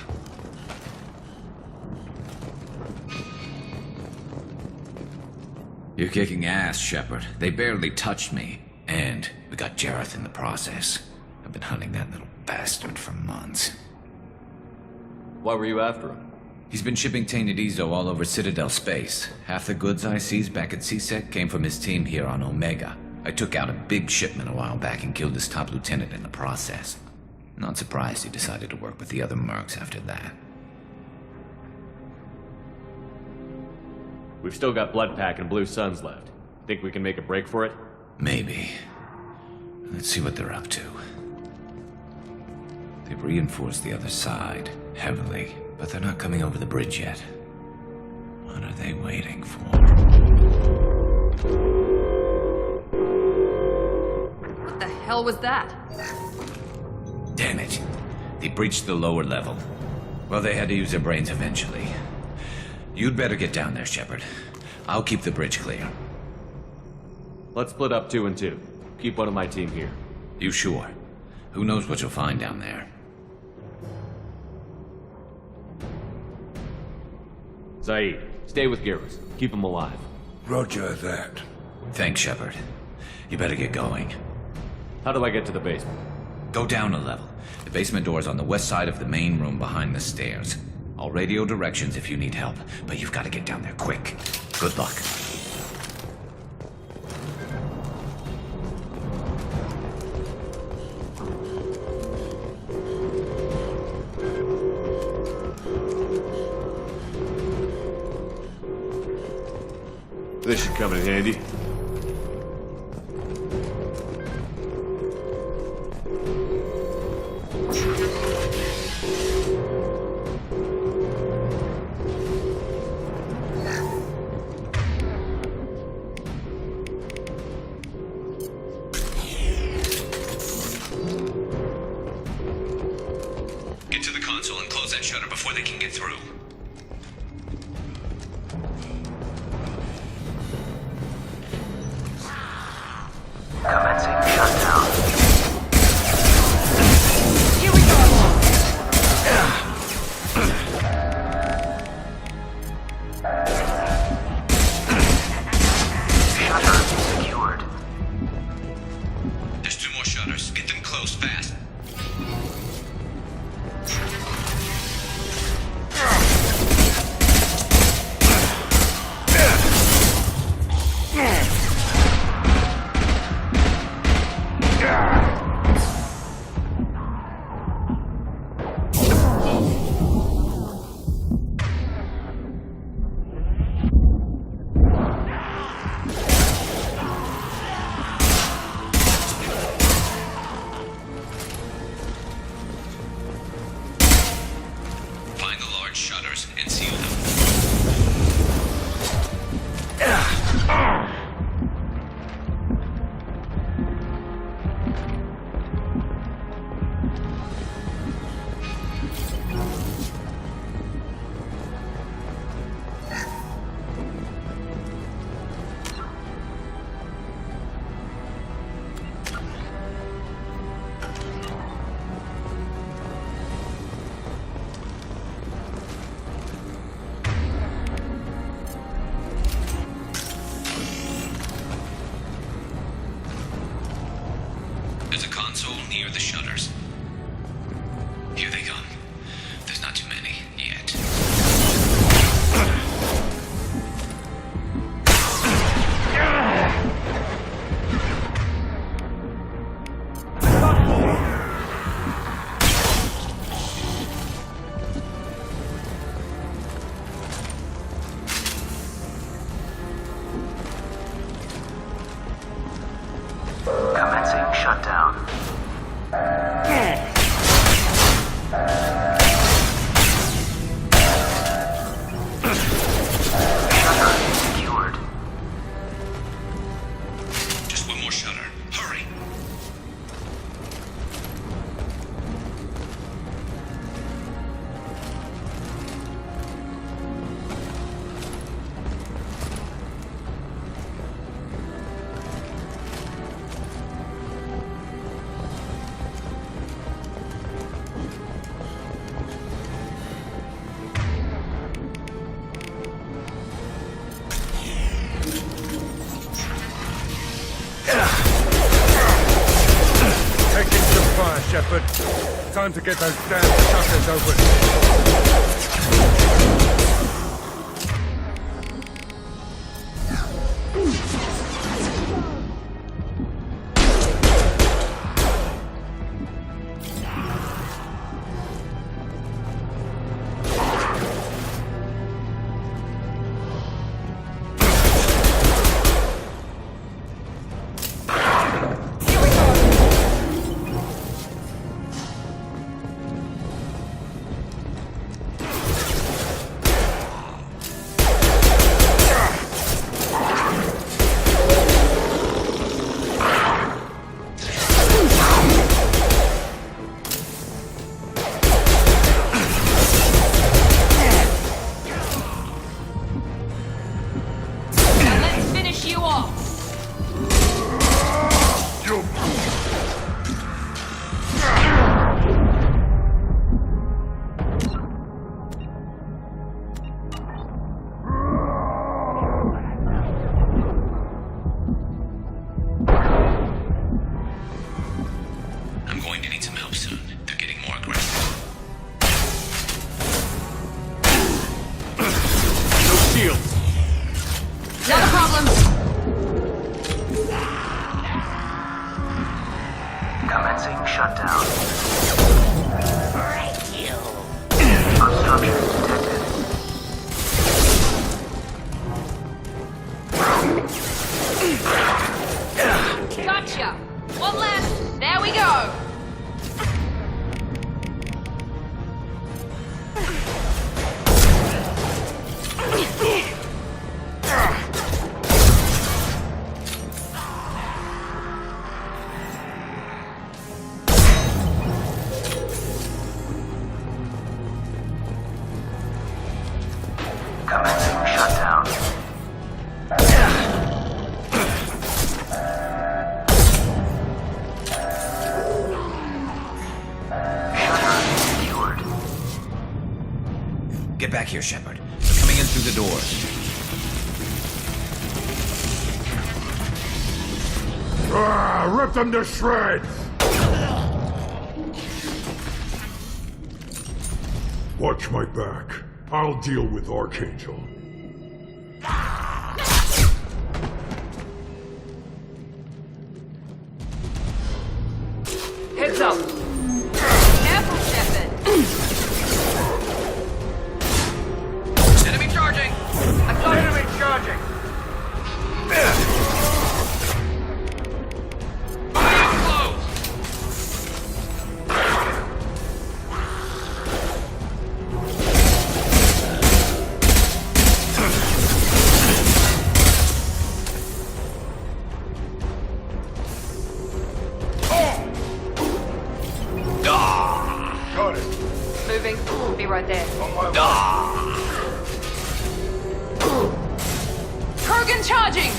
You're kicking ass, Shepard. They barely touched me. And we got Jareth in the process. I've been hunting that little bastard for months. Why were you after him? He's been shipping tainted Ezo all over Citadel space. Half the goods I seized back at CSEC came from his team here on Omega. I took out a big shipment a while back and killed his top lieutenant in the process. Not surprised he decided to work with the other mercs after that. We've still got Bloodpack and Blue Suns left. Think we can make a break for it? Maybe. Let's see what they're up to. They've reinforced the other side, heavily, but they're not coming over the bridge yet. What are they waiting for? What the hell was that? Damn it. They breached the lower level. Well, they had to use their brains eventually. You'd better get down there, Shepard. I'll keep the bridge clear. Let's split up 2 and 2. Keep one of my team here. You sure? Who knows what you'll find down there? Zaid, stay with Garrus. Keep him alive. Roger that. Thanks, Shepard. You better get going. How do I get to the basement? Go down a level. The basement door is on the west side of the main room behind the stairs. I'll radio directions if you need help, but you've got to get down there quick. Good luck. This should come in handy. Get to the console and close that shutter before they can get through. Commencing shutdown. Here we go! Shutter secured. There's 2 more shutters. Get them closed fast. Find the large shutters and seal them. There's a console near the shutters. Here they come. There's not too many yet. Commencing shutdown. Shutter secured. Just 1 more shutter. Hurry! Taking some fire, Shepard. Time to get those damn shutters open. shut down. Obstruction detected. Gotcha! One left! There we go! Commencing shutdown. Get back here, Shepard. They're coming in through the doors. Rip them to shreds! Watch my back. I'll deal with Archangel. Heads up! Careful, Shepard! Enemy charging! I've got enemy charging! Moving. Be right there. Krogan charging!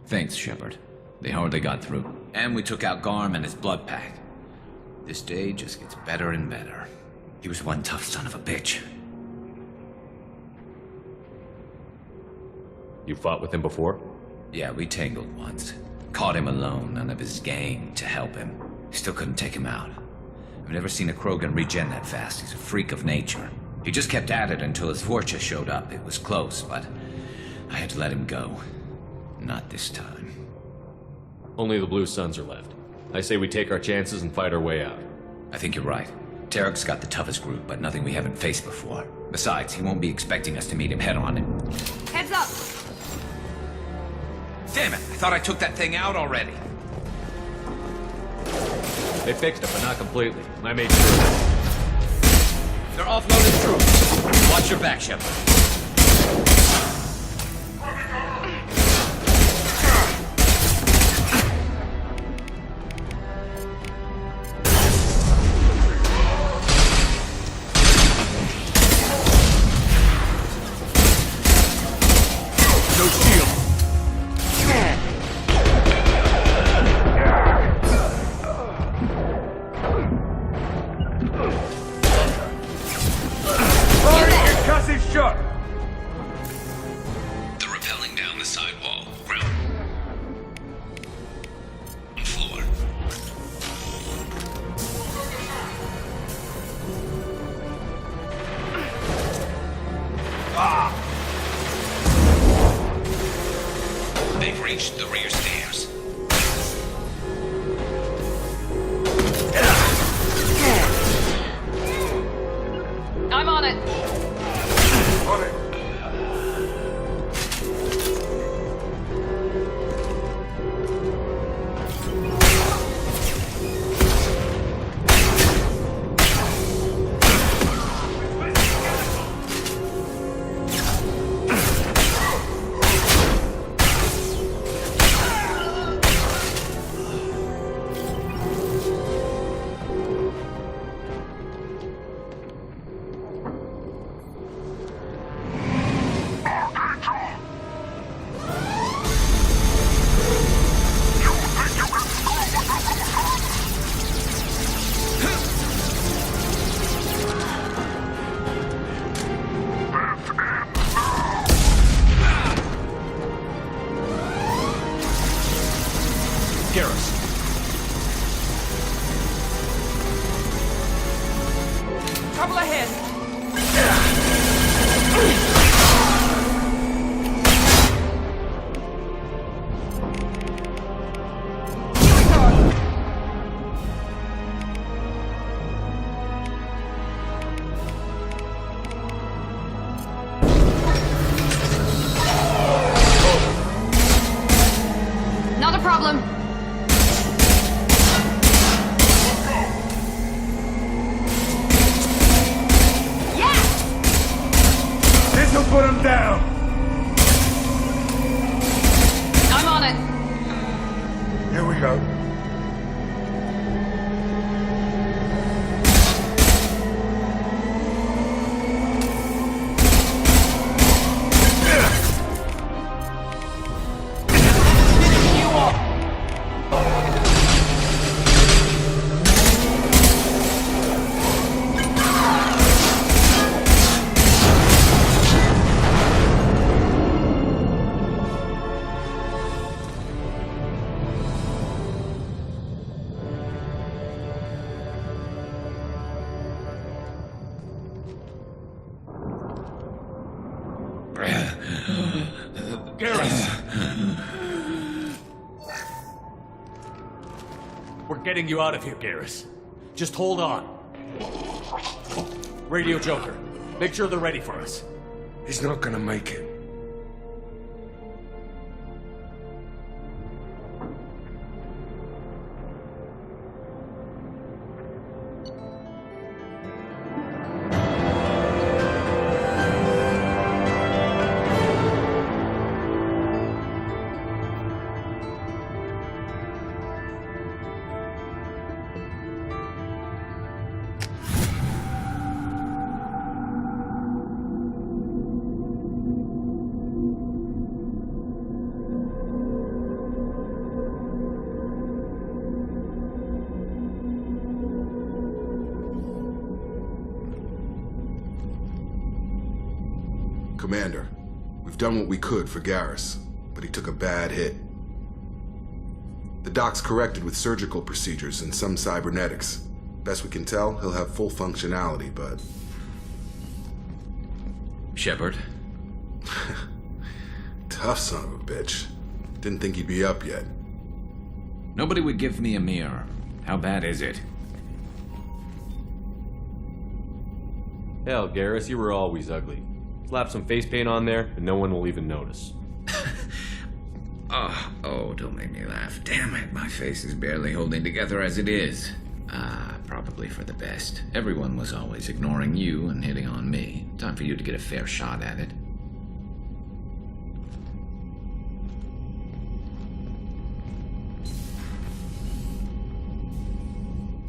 Thanks, Shepard. They hardly got through. And we took out Garm and his blood pack. This day just gets better and better. He was one tough son of a bitch. You fought with him before? Yeah, we tangled once. Caught him alone, none of his gang to help him. Still couldn't take him out. I've never seen a Krogan regen that fast. He's a freak of nature. He just kept at it until his Fortune showed up. It was close, but I had to let him go. Not this time. Only the Blue Suns are left. I say we take our chances and fight our way out. I think you're right. Tarek's got the toughest group, but nothing we haven't faced before. Besides, he won't be expecting us to meet him head-on. Heads up! Damn it! I thought I took that thing out already. They fixed it, but not completely. I made sure of that. They're offloading troops. Watch your back, Shepard. No shield. Concussive shot. They're rappelling down the sidewall. Ground. Floor. They've reached the rear stairs. I'm on it. On it. problem. Yeah! This'll put him down. I'm on it. Here we go. We're getting you out of here, Garrus. Just hold on. Radio Joker, make sure they're ready for us. He's not gonna make it. Commander, we've done what we could for Garrus, but he took a bad hit. The doc's corrected with surgical procedures and some cybernetics. Best we can tell, he'll have full functionality, but... Shepard? Tough son of a bitch. Didn't think he'd be up yet. Nobody would give me a mirror. How bad is it? Hell, Garrus, you were always ugly. Slap some face paint on there, and no one will even notice. Oh, don't make me laugh. Damn it, my face is barely holding together as it is. Probably for the best. Everyone was always ignoring you and hitting on me. Time for you to get a fair shot at it.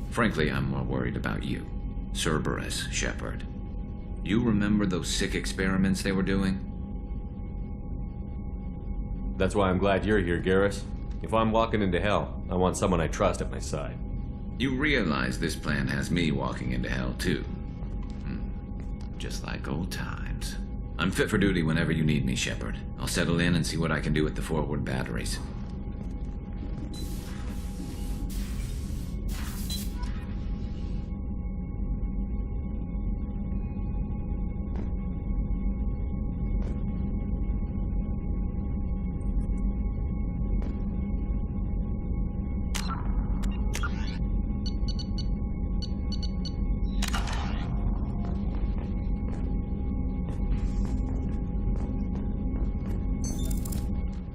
Frankly, I'm more worried about you. Cerberus, Shepard. You remember those sick experiments they were doing? That's why I'm glad you're here, Garrus. If I'm walking into hell, I want someone I trust at my side. You realize this plan has me walking into hell, too. Just like old times. I'm fit for duty whenever you need me, Shepard. I'll settle in and see what I can do with the forward batteries.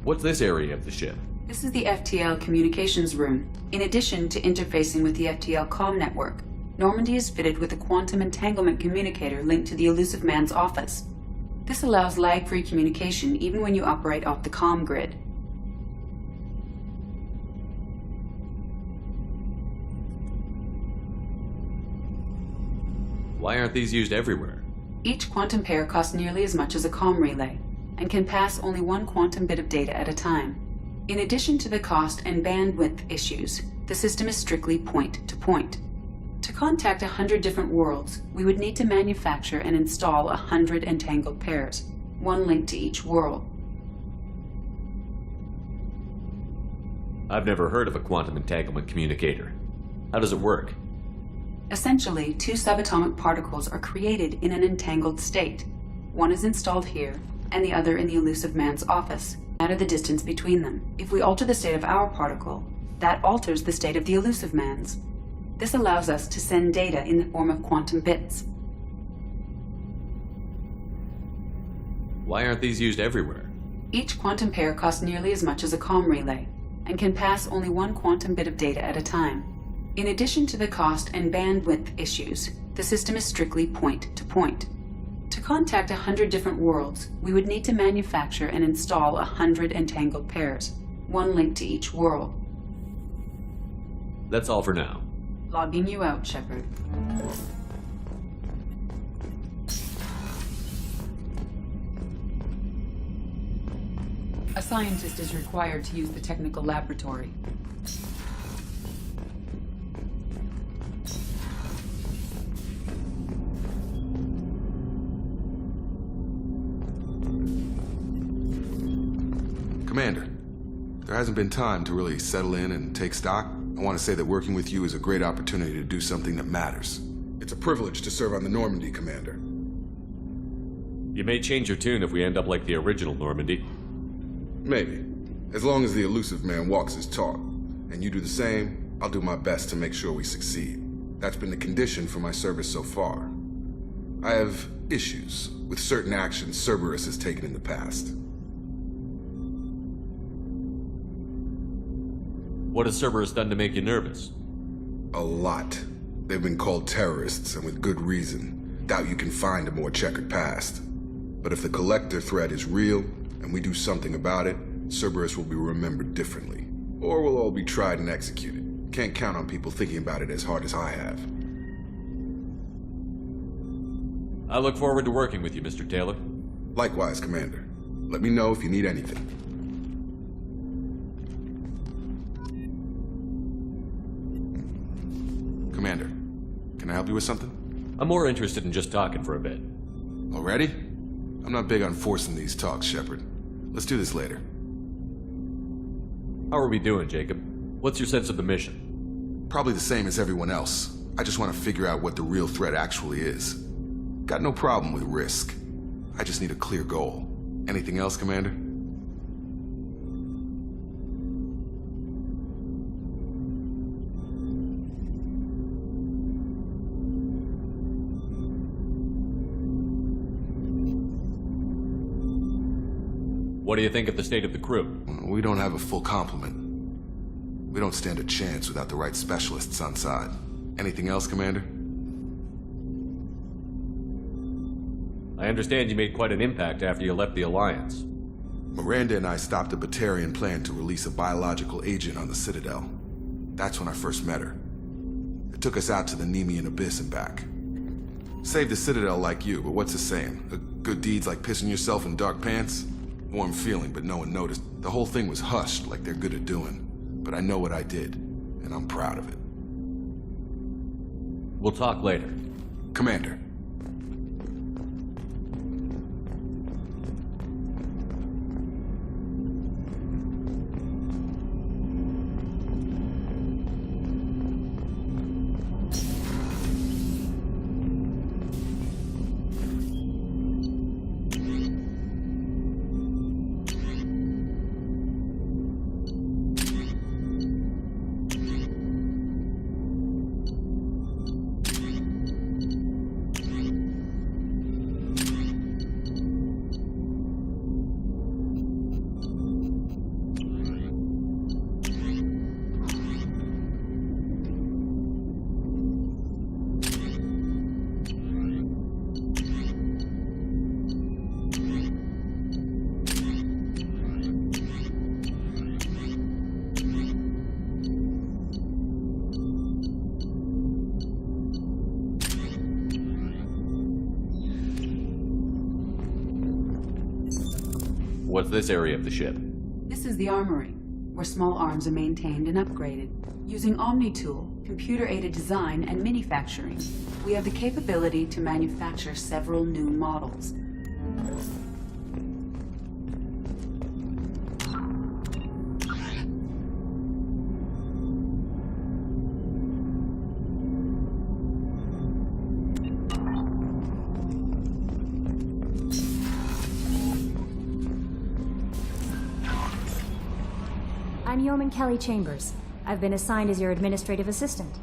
What's this area of the ship? This is the Ftl Communications Room. In addition to interfacing with the Ftl comm network, Normandy is fitted with a quantum entanglement communicator linked to the Elusive Man's office. This allows lag-free communication even when you operate off the comm grid. Why aren't these used everywhere? Each quantum pair costs nearly as much as a comm relay, and can pass only one quantum bit of data at a time. In addition to the cost and bandwidth issues, the system is strictly point-to-point. To contact 100 different worlds, we would need to manufacture and install 100 entangled pairs, one link to each world. I've never heard of a quantum entanglement communicator. How does it work? Essentially, two subatomic particles are created in an entangled state. One is installed here, and the other in the Elusive Man's office, no matter the distance between them. If we alter the state of our particle, that alters the state of the Elusive Man's. This allows us to send data in the form of quantum bits. Why aren't these used everywhere? Each quantum pair costs nearly as much as a comm relay. and can pass only one quantum bit of data at a time. In addition to the cost and bandwidth issues, the system is strictly point-to-point. To contact 100 different worlds, we would need to manufacture and install 100 entangled pairs, one link to each world. That's all for now. Logging you out, Shepard. A scientist is required to use the technical laboratory. Commander, there hasn't been time to really settle in and take stock. I want to say that working with you is a great opportunity to do something that matters. It's a privilege to serve on the Normandy, Commander. You may change your tune if we end up like the original Normandy. Maybe. As long as the elusive man walks his talk, and you do the same, I'll do my best to make sure we succeed. That's been the condition for my service so far. I have issues with certain actions Cerberus has taken in the past. What has Cerberus done to make you nervous? A lot. They've been called terrorists, and with good reason. Doubt you can find a more checkered past. But if the Collector threat is real, and we do something about it, Cerberus will be remembered differently. Or we'll all be tried and executed. Can't count on people thinking about it as hard as I have. I look forward to working with you, Mr. Taylor. Likewise, Commander. Let me know if you need anything. Commander, can I help you with something? I'm more interested in just talking for a bit. Already? I'm not big on forcing these talks, Shepard. Let's do this later. How are we doing, Jacob? What's your sense of the mission? Probably the same as everyone else. I just want to figure out what the real threat actually is. Got no problem with risk. I just need a clear goal. Anything else, Commander? What do you think of the state of the crew? We don't have a full complement. We don't stand a chance without the right specialists on side. Anything else, Commander? I understand you made quite an impact after you left the Alliance. Miranda and I stopped a Batarian plan to release a biological agent on the Citadel. That's when I first met her. It took us out to the Nemean Abyss and back. Saved the Citadel like you, but what's the saying? A good deed's like pissing yourself in dark pants? Warm feeling, but no one noticed. The whole thing was hushed like they're good at doing. But I know what I did, and I'm proud of it. We'll talk later. Commander. What's this area of the ship? This is the Armory, where small arms are maintained and upgraded. Using Omni-Tool, computer-aided design, and manufacturing, we have the capability to manufacture several new models. I'm Yeoman Kelly Chambers. I've been assigned as your administrative assistant.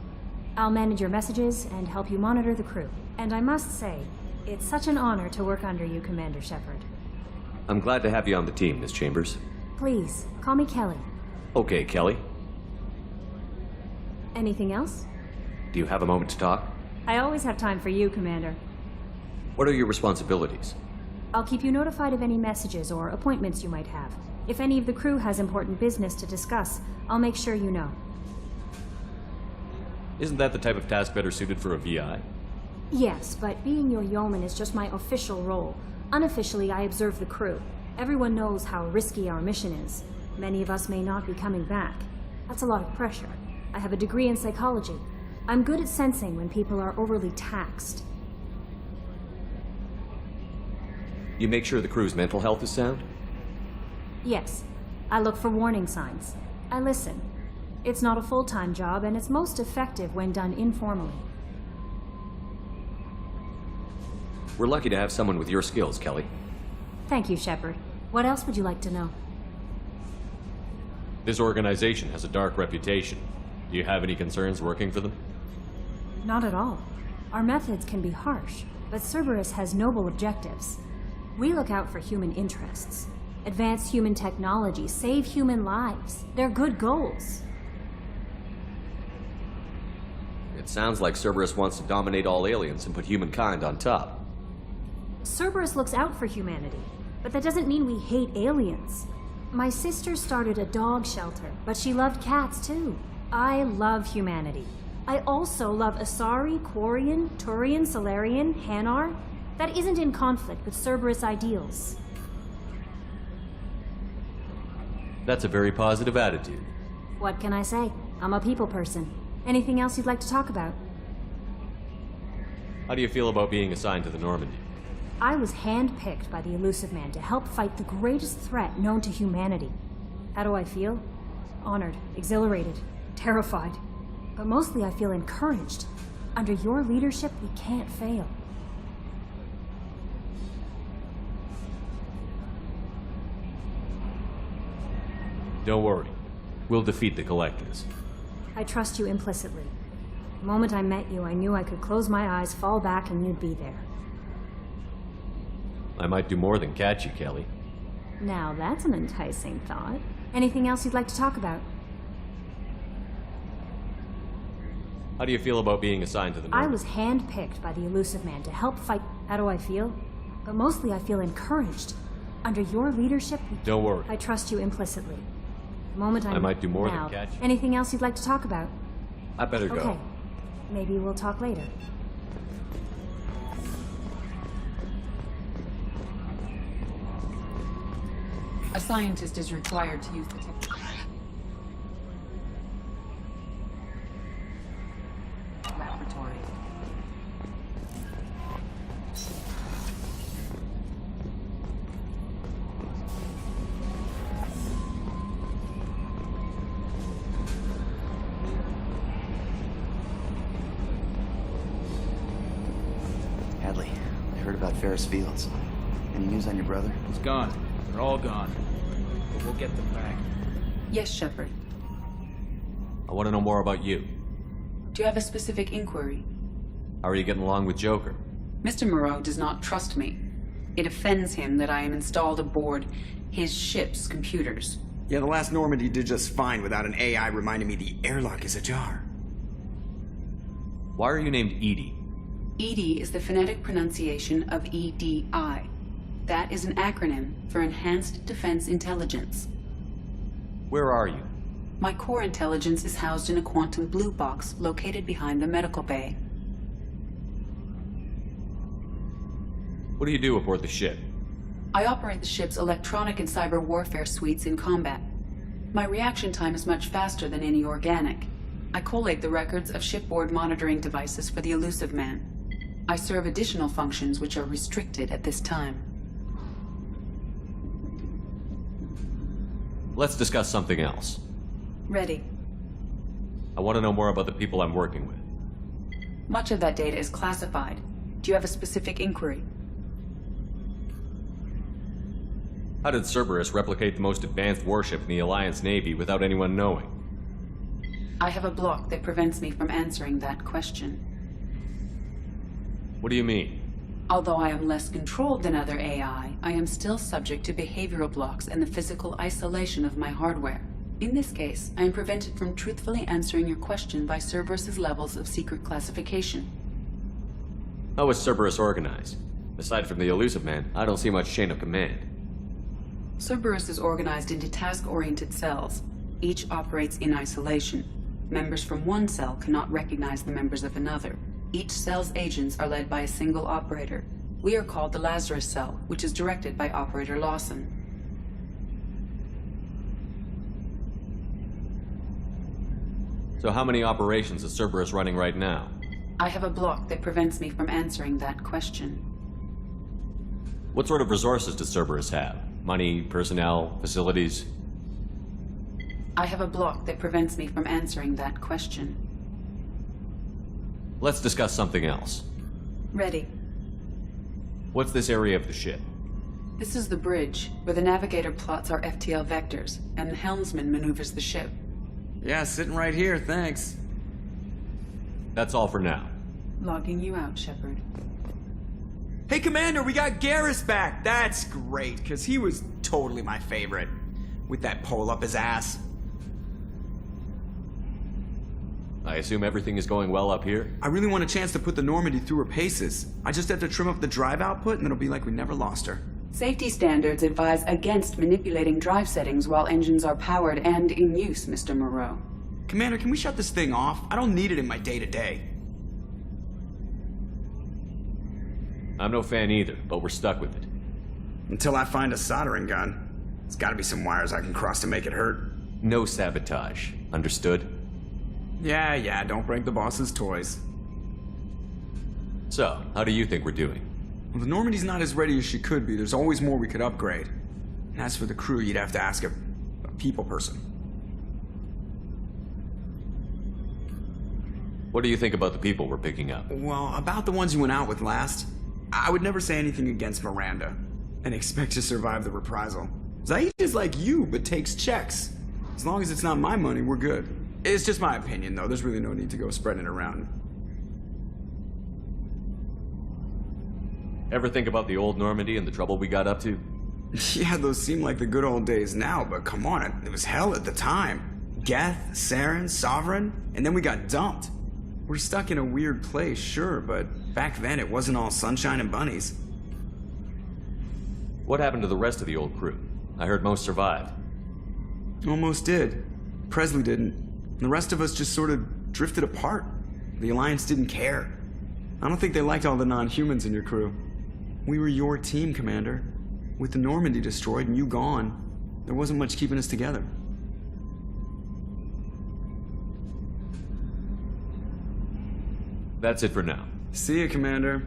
I'll manage your messages and help you monitor the crew. And I must say, it's such an honor to work under you, Commander Shepard. I'm glad to have you on the team, Miss Chambers. Please, call me Kelly. Okay, Kelly. Anything else? Do you have a moment to talk? I always have time for you, Commander. What are your responsibilities? I'll keep you notified of any messages or appointments you might have. If any of the crew has important business to discuss, I'll make sure you know. Isn't that the type of task better suited for a VI? Yes, but being your yeoman is just my official role. Unofficially, I observe the crew. Everyone knows how risky our mission is. Many of us may not be coming back. That's a lot of pressure. I have a degree in psychology. I'm good at sensing when people are overly taxed. You make sure the crew's mental health is sound? Yes. I look for warning signs. I listen. It's not a full-time job, and it's most effective when done informally. We're lucky to have someone with your skills, Kelly. Thank you, Shepard. What else would you like to know? This organization has a dark reputation. Do you have any concerns working for them? Not at all. Our methods can be harsh, but Cerberus has noble objectives. We look out for human interests. Advance human technology, save human lives. They're good goals. It sounds like Cerberus wants to dominate all aliens and put humankind on top. Cerberus looks out for humanity, but that doesn't mean we hate aliens. My sister started a dog shelter, but she loved cats too. I love humanity. I also love Asari, Quarian, Turian, Solarian, Hanar. That isn't in conflict with Cerberus ideals. That's a very positive attitude. What can I say? I'm a people person. Anything else you'd like to talk about? How do you feel about being assigned to the Normandy? I was handpicked by the Elusive Man to help fight the greatest threat known to humanity. How do I feel? Honored, exhilarated, terrified. But mostly I feel encouraged. Under your leadership, we can't fail. Don't worry. We'll defeat the Collectors. I trust you implicitly. The moment I met you, I knew I could close my eyes, fall back, and you'd be there. I might do more than catch you, Kelly. Now that's an enticing thought. Anything else you'd like to talk about? How do you feel about being assigned to the Normandy? I was handpicked by the Elusive Man to help fight. How do I feel? But mostly I feel encouraged. Under your leadership, Don't worry. I trust you implicitly. The moment I might do more now, than catch you. Anything else you'd like to talk about? I better go. Okay. Maybe we'll talk later. A scientist is required to use the laboratory. Hadley, I heard about Ferris Fields. Any news on your brother? He's gone. They're all gone. But we'll get them back. Yes, Shepard. I want to know more about you. Do you have a specific inquiry? How are you getting along with Joker? Mr. Moreau does not trust me. It offends him that I am installed aboard his ship's computers. Yeah, the last Normandy did just fine without an AI reminding me the airlock is ajar. Why are you named Edie? EDI is the phonetic pronunciation of EDI. That is an acronym for Enhanced Defense Intelligence. Where are you? My core intelligence is housed in a quantum blue box located behind the medical bay. What do you do aboard the ship? I operate the ship's electronic and cyber warfare suites in combat. My reaction time is much faster than any organic. I collate the records of shipboard monitoring devices for the Elusive Man. I serve additional functions which are restricted at this time. Let's discuss something else. Ready. I want to know more about the people I'm working with. Much of that data is classified. Do you have a specific inquiry? How did Cerberus replicate the most advanced warship in the Alliance Navy without anyone knowing? I have a block that prevents me from answering that question. What do you mean? Although I am less controlled than other AI, I am still subject to behavioral blocks and the physical isolation of my hardware. In this case, I am prevented from truthfully answering your question by Cerberus's levels of secret classification. How is Cerberus organized? Aside from the elusive man, I don't see much chain of command. Cerberus is organized into task-oriented cells. Each operates in isolation. Members from one cell cannot recognize the members of another. Each cell's agents are led by a single operator. We are called the Lazarus cell, which is directed by Operator Lawson. So how many operations is Cerberus running right now? I have a block that prevents me from answering that question. What sort of resources does Cerberus have? Money, personnel, facilities? I have a block that prevents me from answering that question. Let's discuss something else. Ready. What's this area of the ship? This is the bridge, where the navigator plots our FTL vectors, and the helmsman maneuvers the ship. Yeah, sitting right here, thanks. That's all for now. Logging you out, Shepard. Hey, Commander, we got Garrus back! That's great, because he was totally my favorite. With that pole up his ass. I assume everything is going well up here? I really want a chance to put the Normandy through her paces. I just have to trim up the drive output, and it'll be like we never lost her. Safety standards advise against manipulating drive settings while engines are powered and in use, Mr. Moreau. Commander, can we shut this thing off? I don't need it in my day-to-day. I'm no fan either, but we're stuck with it. Until I find a soldering gun. There's gotta be some wires I can cross to make it hurt. No sabotage. Understood? Yeah, don't break the boss's toys. So, how do you think we're doing? Well, the Normandy's not as ready as she could be. There's always more we could upgrade. And as for the crew, you'd have to ask a people person. What do you think about the people we're picking up? Well, about the ones you went out with last, I would never say anything against Miranda and expect to survive the reprisal. Zaid is like you, but takes checks. As long as it's not my money, we're good. It's just my opinion, though. There's really no need to go spreading it around. Ever think about the old Normandy and the trouble we got up to? Yeah, those seem like the good old days now, but come on, it was hell at the time. Geth, Saren, Sovereign, and then we got dumped. We're stuck in a weird place, sure, but back then it wasn't all sunshine and bunnies. What happened to the rest of the old crew? I heard most survived. Almost did. Presley didn't. The rest of us just sort of drifted apart. The Alliance didn't care. I don't think they liked all the non-humans in your crew. We were your team, Commander. With the Normandy destroyed and you gone, there wasn't much keeping us together. That's it for now. See you, Commander.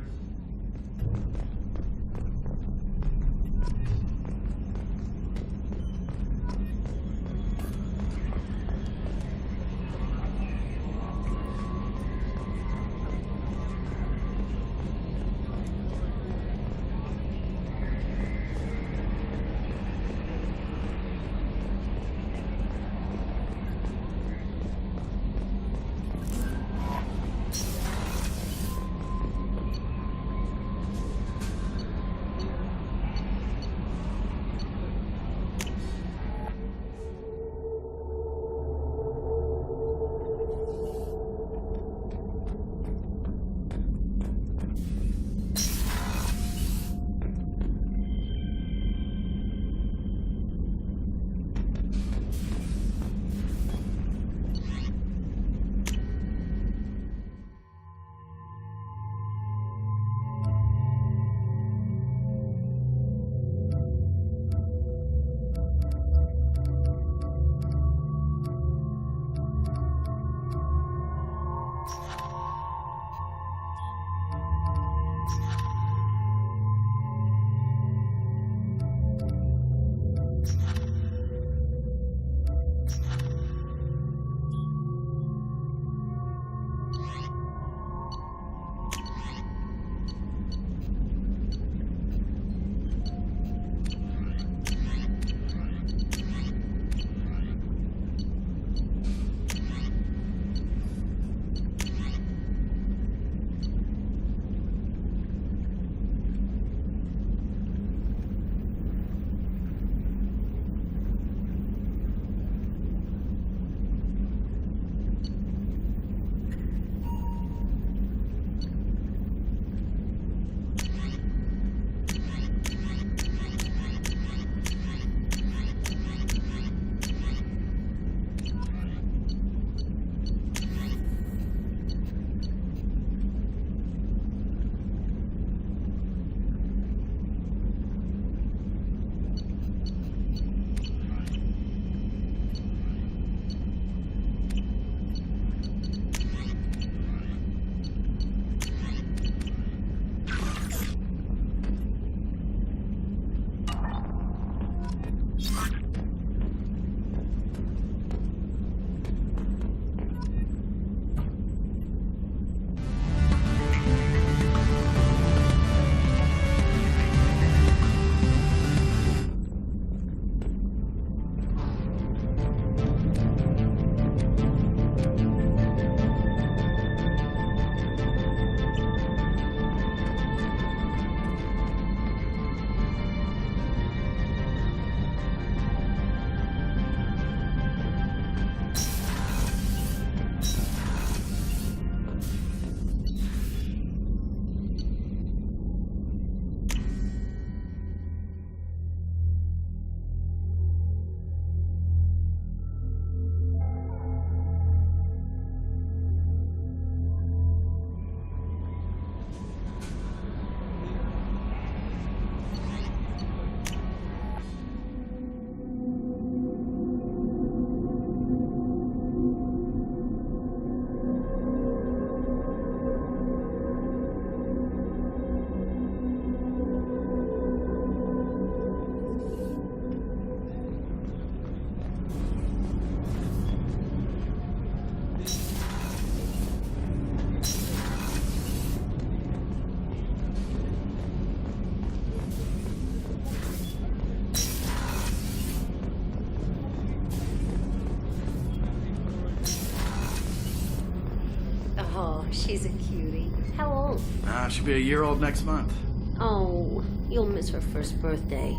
she's a cutie. How old? She'll be a year old next month. Oh, you'll miss her first birthday.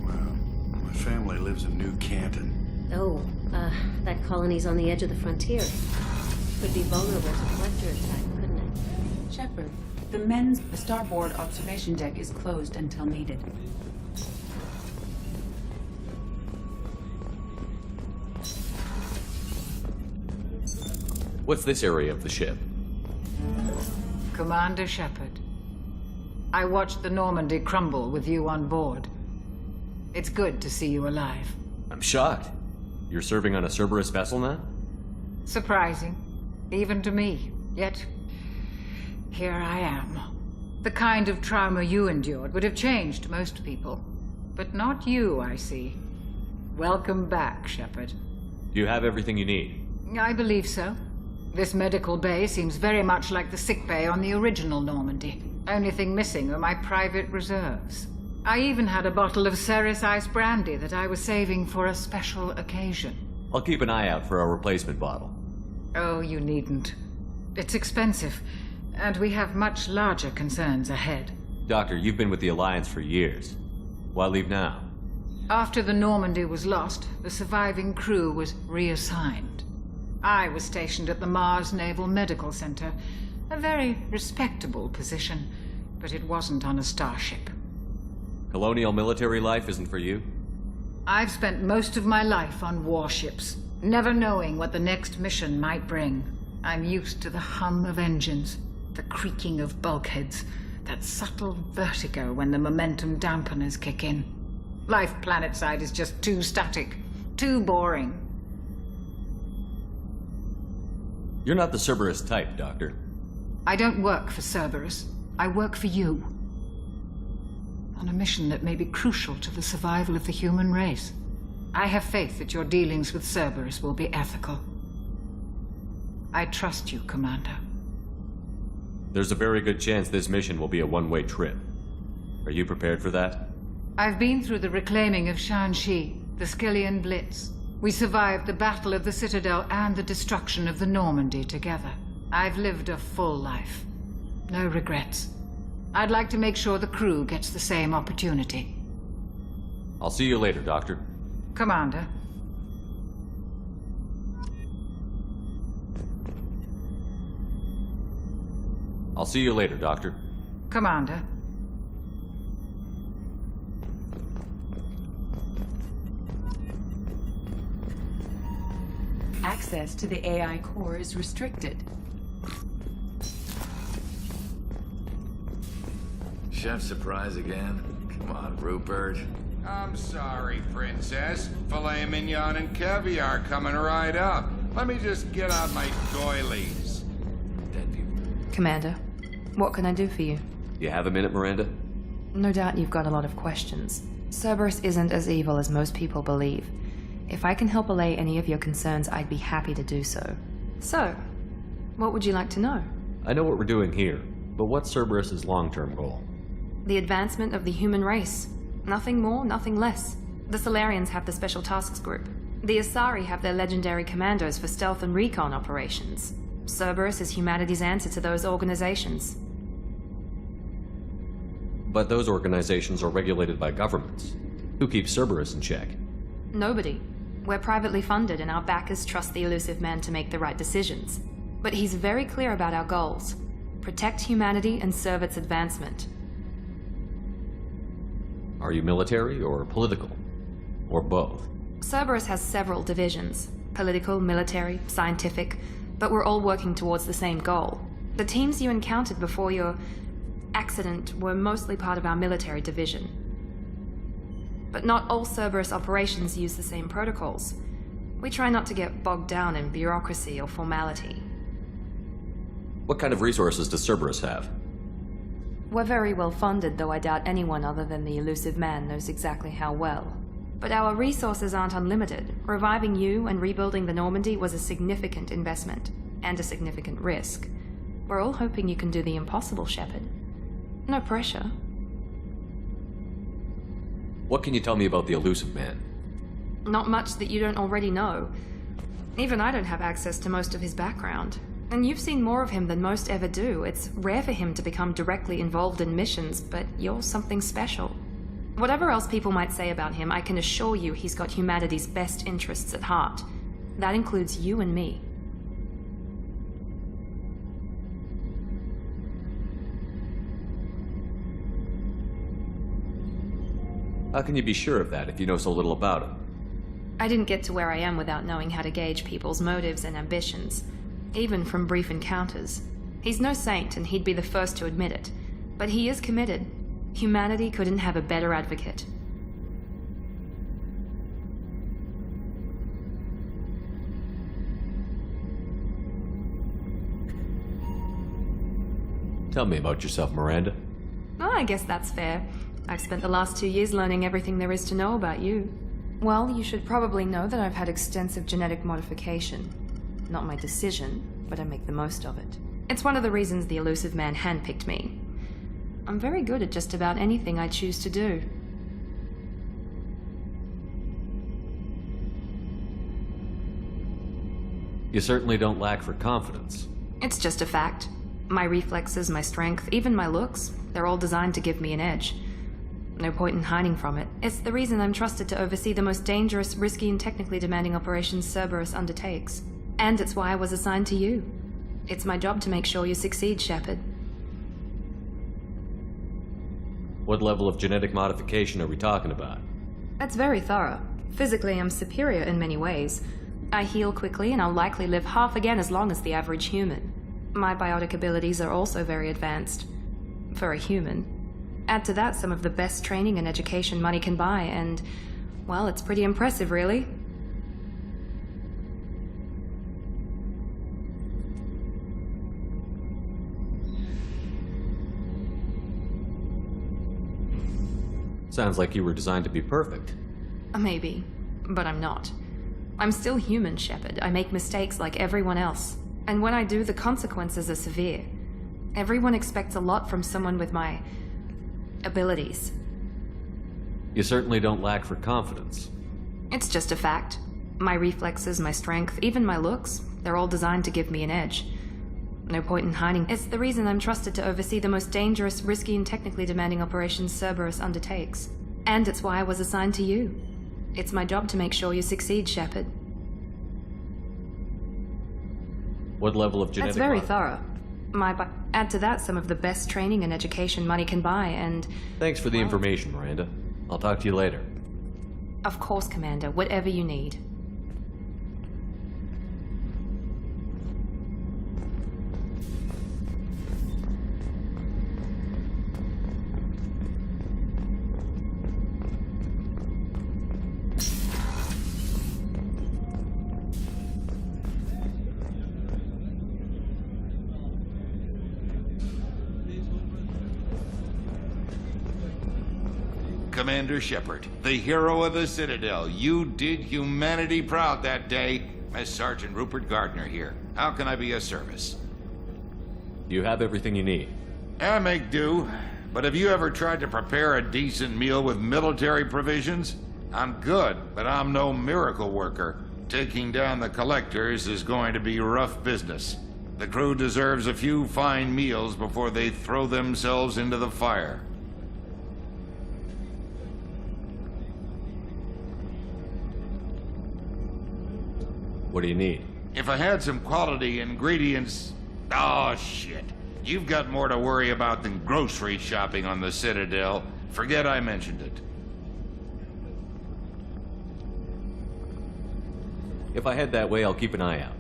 Well, my family lives in New Canton. Oh, that colony's on the edge of the frontier. Could be vulnerable to collector attack, couldn't it? Shepard, the men's starboard observation deck is closed until needed. What's this area of the ship? Commander Shepard, I watched the Normandy crumble with you on board. It's good to see you alive. I'm shocked. You're serving on a Cerberus vessel now? Surprising, even to me. Yet, here I am. The kind of trauma you endured would have changed most people. But not you, I see. Welcome back, Shepard. Do you have everything you need? I believe so. This medical bay seems very much like the sick bay on the original Normandy. Only thing missing are my private reserves. I even had a bottle of Ceres Ice brandy that I was saving for a special occasion. I'll keep an eye out for a replacement bottle. Oh, you needn't. It's expensive, and we have much larger concerns ahead. Doctor, you've been with the Alliance for years. Why leave now? After the Normandy was lost, the surviving crew was reassigned. I was stationed at the Mars Naval Medical Center, a very respectable position, but it wasn't on a starship. Colonial military life isn't for you? I've spent most of my life on warships, never knowing what the next mission might bring. I'm used to the hum of engines, the creaking of bulkheads, that subtle vertigo when the momentum dampeners kick in. Life planetside is just too static, too boring. You're not the Cerberus type, Doctor. I don't work for Cerberus. I work for you. On a mission that may be crucial to the survival of the human race. I have faith that your dealings with Cerberus will be ethical. I trust you, Commander. There's a very good chance this mission will be a one-way trip. Are you prepared for that? I've been through the reclaiming of Shanxi, the Skillian Blitz. We survived the Battle of the Citadel and the destruction of the Normandy together. I've lived a full life. No regrets. I'd like to make sure the crew gets the same opportunity. I'll see you later, Doctor. Commander. I'll see you later, Doctor. Commander. Access to the AI core is restricted. Chef surprise again? Come on, Rupert. I'm sorry, Princess. Filet mignon and caviar coming right up. Let me just get out my doilies. Commander, what can I do for you? You have a minute, Miranda? No doubt you've got a lot of questions. Cerberus isn't as evil as most people believe. If I can help allay any of your concerns, I'd be happy to do so. So, what would you like to know? I know what we're doing here, but what's Cerberus's long-term goal? The advancement of the human race. Nothing more, nothing less. The Solarians have the Special Tasks Group. The Asari have their legendary commandos for stealth and recon operations. Cerberus is humanity's answer to those organizations. But those organizations are regulated by governments. Who keeps Cerberus in check? Nobody. We're privately funded and our backers trust the elusive man to make the right decisions. But he's very clear about our goals. Protect humanity and serve its advancement. Are you military or political? Or both? Cerberus has several divisions. Political, military, scientific, but we're all working towards the same goal. The teams you encountered before your accident were mostly part of our military division. But not all Cerberus operations use the same protocols. We try not to get bogged down in bureaucracy or formality. What kind of resources does Cerberus have? We're very well funded, though I doubt anyone other than the elusive man knows exactly how well. But our resources aren't unlimited. Reviving you and rebuilding the Normandy was a significant investment, and a significant risk. We're all hoping you can do the impossible, Shepard. No pressure. What can you tell me about the elusive man? Not much that you don't already know. Even I don't have access to most of his background. And you've seen more of him than most ever do. It's rare for him to become directly involved in missions, but you're something special. Whatever else people might say about him, I can assure you he's got humanity's best interests at heart. That includes you and me. How can you be sure of that if you know so little about him? I didn't get to where I am without knowing how to gauge people's motives and ambitions, even from brief encounters. He's no saint, and he'd be the first to admit it. But he is committed. Humanity couldn't have a better advocate. Tell me about yourself, Miranda. Oh, I guess that's fair. I've spent the last 2 years learning everything there is to know about you. Well, you should probably know that I've had extensive genetic modification. Not my decision, but I make the most of it. It's one of the reasons the elusive man handpicked me. I'm very good at just about anything I choose to do. You certainly don't lack for confidence. It's just a fact. My reflexes, my strength, even my looks, they're all designed to give me an edge. No point in hiding from it. It's the reason I'm trusted to oversee the most dangerous, risky, and technically demanding operations Cerberus undertakes. And it's why I was assigned to you. It's my job to make sure you succeed, Shepard. What level of genetic modification are we talking about? That's very thorough. Physically, I'm superior in many ways. I heal quickly, and I'll likely live half again as long as the average human. My biotic abilities are also very advanced. For a human. Add to that some of the best training and education money can buy, and, well, it's pretty impressive, really. Sounds like you were designed to be perfect. Maybe, but I'm not. I'm still human, Shepard. I make mistakes like everyone else. And when I do, the consequences are severe. Everyone expects a lot from someone with my abilities. You certainly don't lack for confidence. It's just a fact. My reflexes, my strength, even my looks, they're all designed to give me an edge. No point in hiding. It's the reason I'm trusted to oversee the most dangerous, risky, and technically demanding operations Cerberus undertakes. And it's why I was assigned to you. It's my job to make sure you succeed, Shepard. What level of genetic... That's very thorough. Add to that some of the best training and education money can buy, and... Thanks for the information, Miranda. I'll talk to you later. Of course, Commander. Whatever you need. Commander Shepard, the hero of the Citadel. You did humanity proud that day. As Sergeant Rupert Gardner here. How can I be of service? You have everything you need. I make do. But have you ever tried to prepare a decent meal with military provisions? I'm good, but I'm no miracle worker. Taking down the collectors is going to be rough business. The crew deserves a few fine meals before they throw themselves into the fire. What do you need? If I had some quality ingredients... Oh, shit. You've got more to worry about than grocery shopping on the Citadel. Forget I mentioned it. If I head that way, I'll keep an eye out.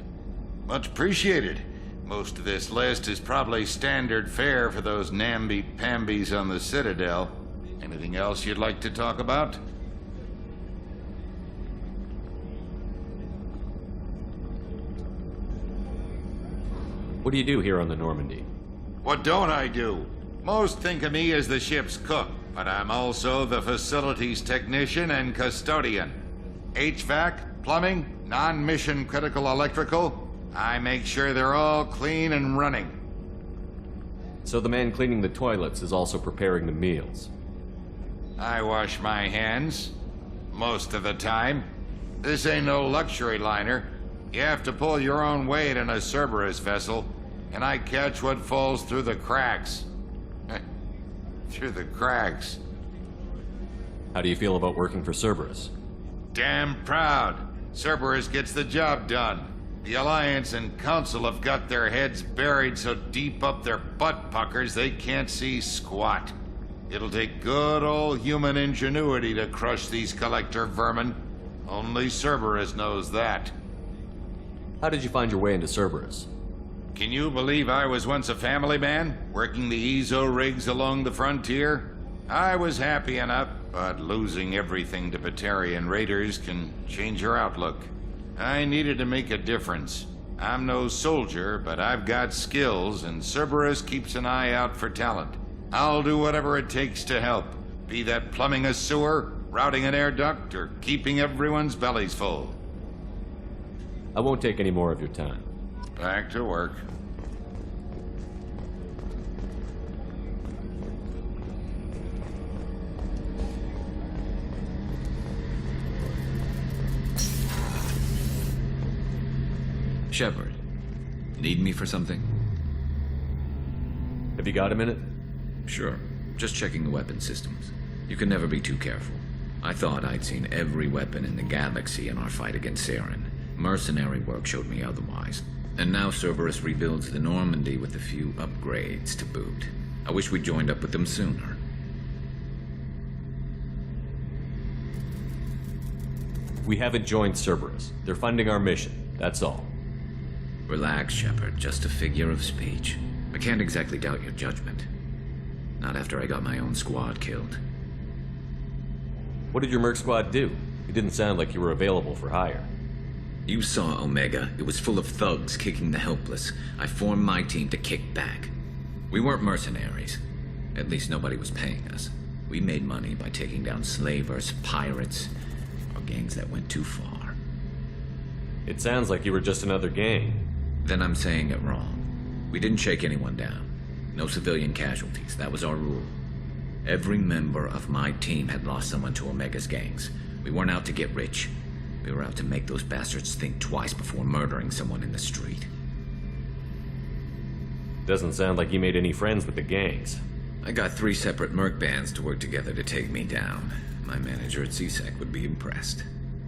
Much appreciated. Most of this list is probably standard fare for those namby-pambies on the Citadel. Anything else you'd like to talk about? What do you do here on the Normandy? What don't I do? Most think of me as the ship's cook, but I'm also the facilities technician and custodian. HVAC, plumbing, non-mission critical electrical. I make sure they're all clean and running. So the man cleaning the toilets is also preparing the meals? I wash my hands. Most of the time. This ain't no luxury liner. You have to pull your own weight in a Cerberus vessel, and I catch what falls through the cracks. Through the cracks. How do you feel about working for Cerberus? Damn proud. Cerberus gets the job done. The Alliance and Council have got their heads buried so deep up their butt puckers they can't see squat. It'll take good old human ingenuity to crush these collector vermin. Only Cerberus knows that. How did you find your way into Cerberus? Can you believe I was once a family man, working the EZO rigs along the frontier? I was happy enough, but losing everything to Batarian raiders can change your outlook. I needed to make a difference. I'm no soldier, but I've got skills, and Cerberus keeps an eye out for talent. I'll do whatever it takes to help, be that plumbing a sewer, routing an air duct, or keeping everyone's bellies full. I won't take any more of your time. Back to work. Shepard, need me for something? Have you got a minute? Sure. Just checking the weapon systems. You can never be too careful. I thought I'd seen every weapon in the galaxy in our fight against Saren. Mercenary work showed me otherwise. And now Cerberus rebuilds the Normandy with a few upgrades to boot. I wish we'd joined up with them sooner. We haven't joined Cerberus. They're funding our mission. That's all. Relax, Shepard. Just a figure of speech. I can't exactly doubt your judgment. Not after I got my own squad killed. What did your merc squad do? It didn't sound like you were available for hire. You saw Omega. It was full of thugs kicking the helpless. I formed my team to kick back. We weren't mercenaries. At least nobody was paying us. We made money by taking down slavers, pirates, or gangs that went too far. It sounds like you were just another gang. Then I'm saying it wrong. We didn't shake anyone down. No civilian casualties. That was our rule. Every member of my team had lost someone to Omega's gangs. We weren't out to get rich. We were out to make those bastards think twice before murdering someone in the street. Doesn't sound like you made any friends with the gangs. I got 3 separate merc bands to work together to take me down. My manager at CSEC would be impressed.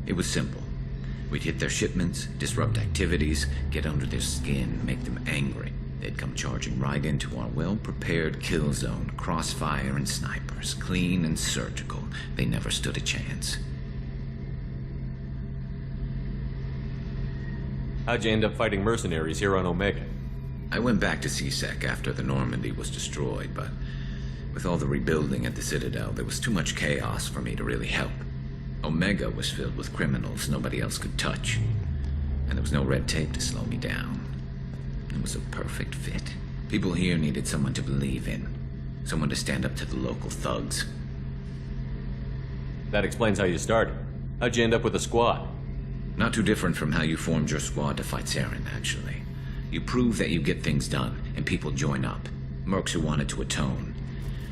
It was simple. We'd hit their shipments, disrupt activities, get under their skin, make them angry. They'd come charging right into our well-prepared kill zone, crossfire and snipers, clean and surgical. They never stood a chance. How'd you end up fighting mercenaries here on Omega? I went back to CSEC after the Normandy was destroyed, but with all the rebuilding at the Citadel, there was too much chaos for me to really help. Omega was filled with criminals nobody else could touch, and there was no red tape to slow me down. It was a perfect fit. People here needed someone to believe in, someone to stand up to the local thugs. That explains how you started. How'd you end up with a squad? Not too different from how you formed your squad to fight Saren, actually. You prove that you get things done, and people join up. Mercs who wanted to atone.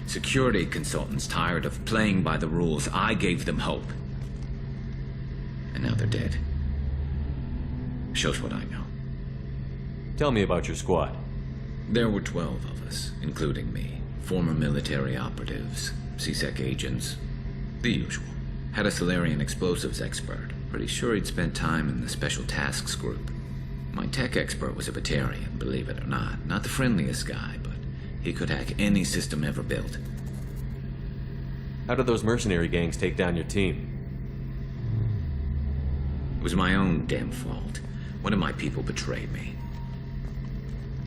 Security consultants tired of playing by the rules. I gave them hope. And now they're dead. Shows what I know. Tell me about your squad. There were 12 of us, including me. Former military operatives, CSEC agents, the usual. Had a Solarian explosives expert. Pretty sure he'd spent time in the Special Tasks Group. My tech expert was a Batarian, believe it or not. Not the friendliest guy, but he could hack any system ever built. How did those mercenary gangs take down your team? It was my own damn fault. One of my people betrayed me.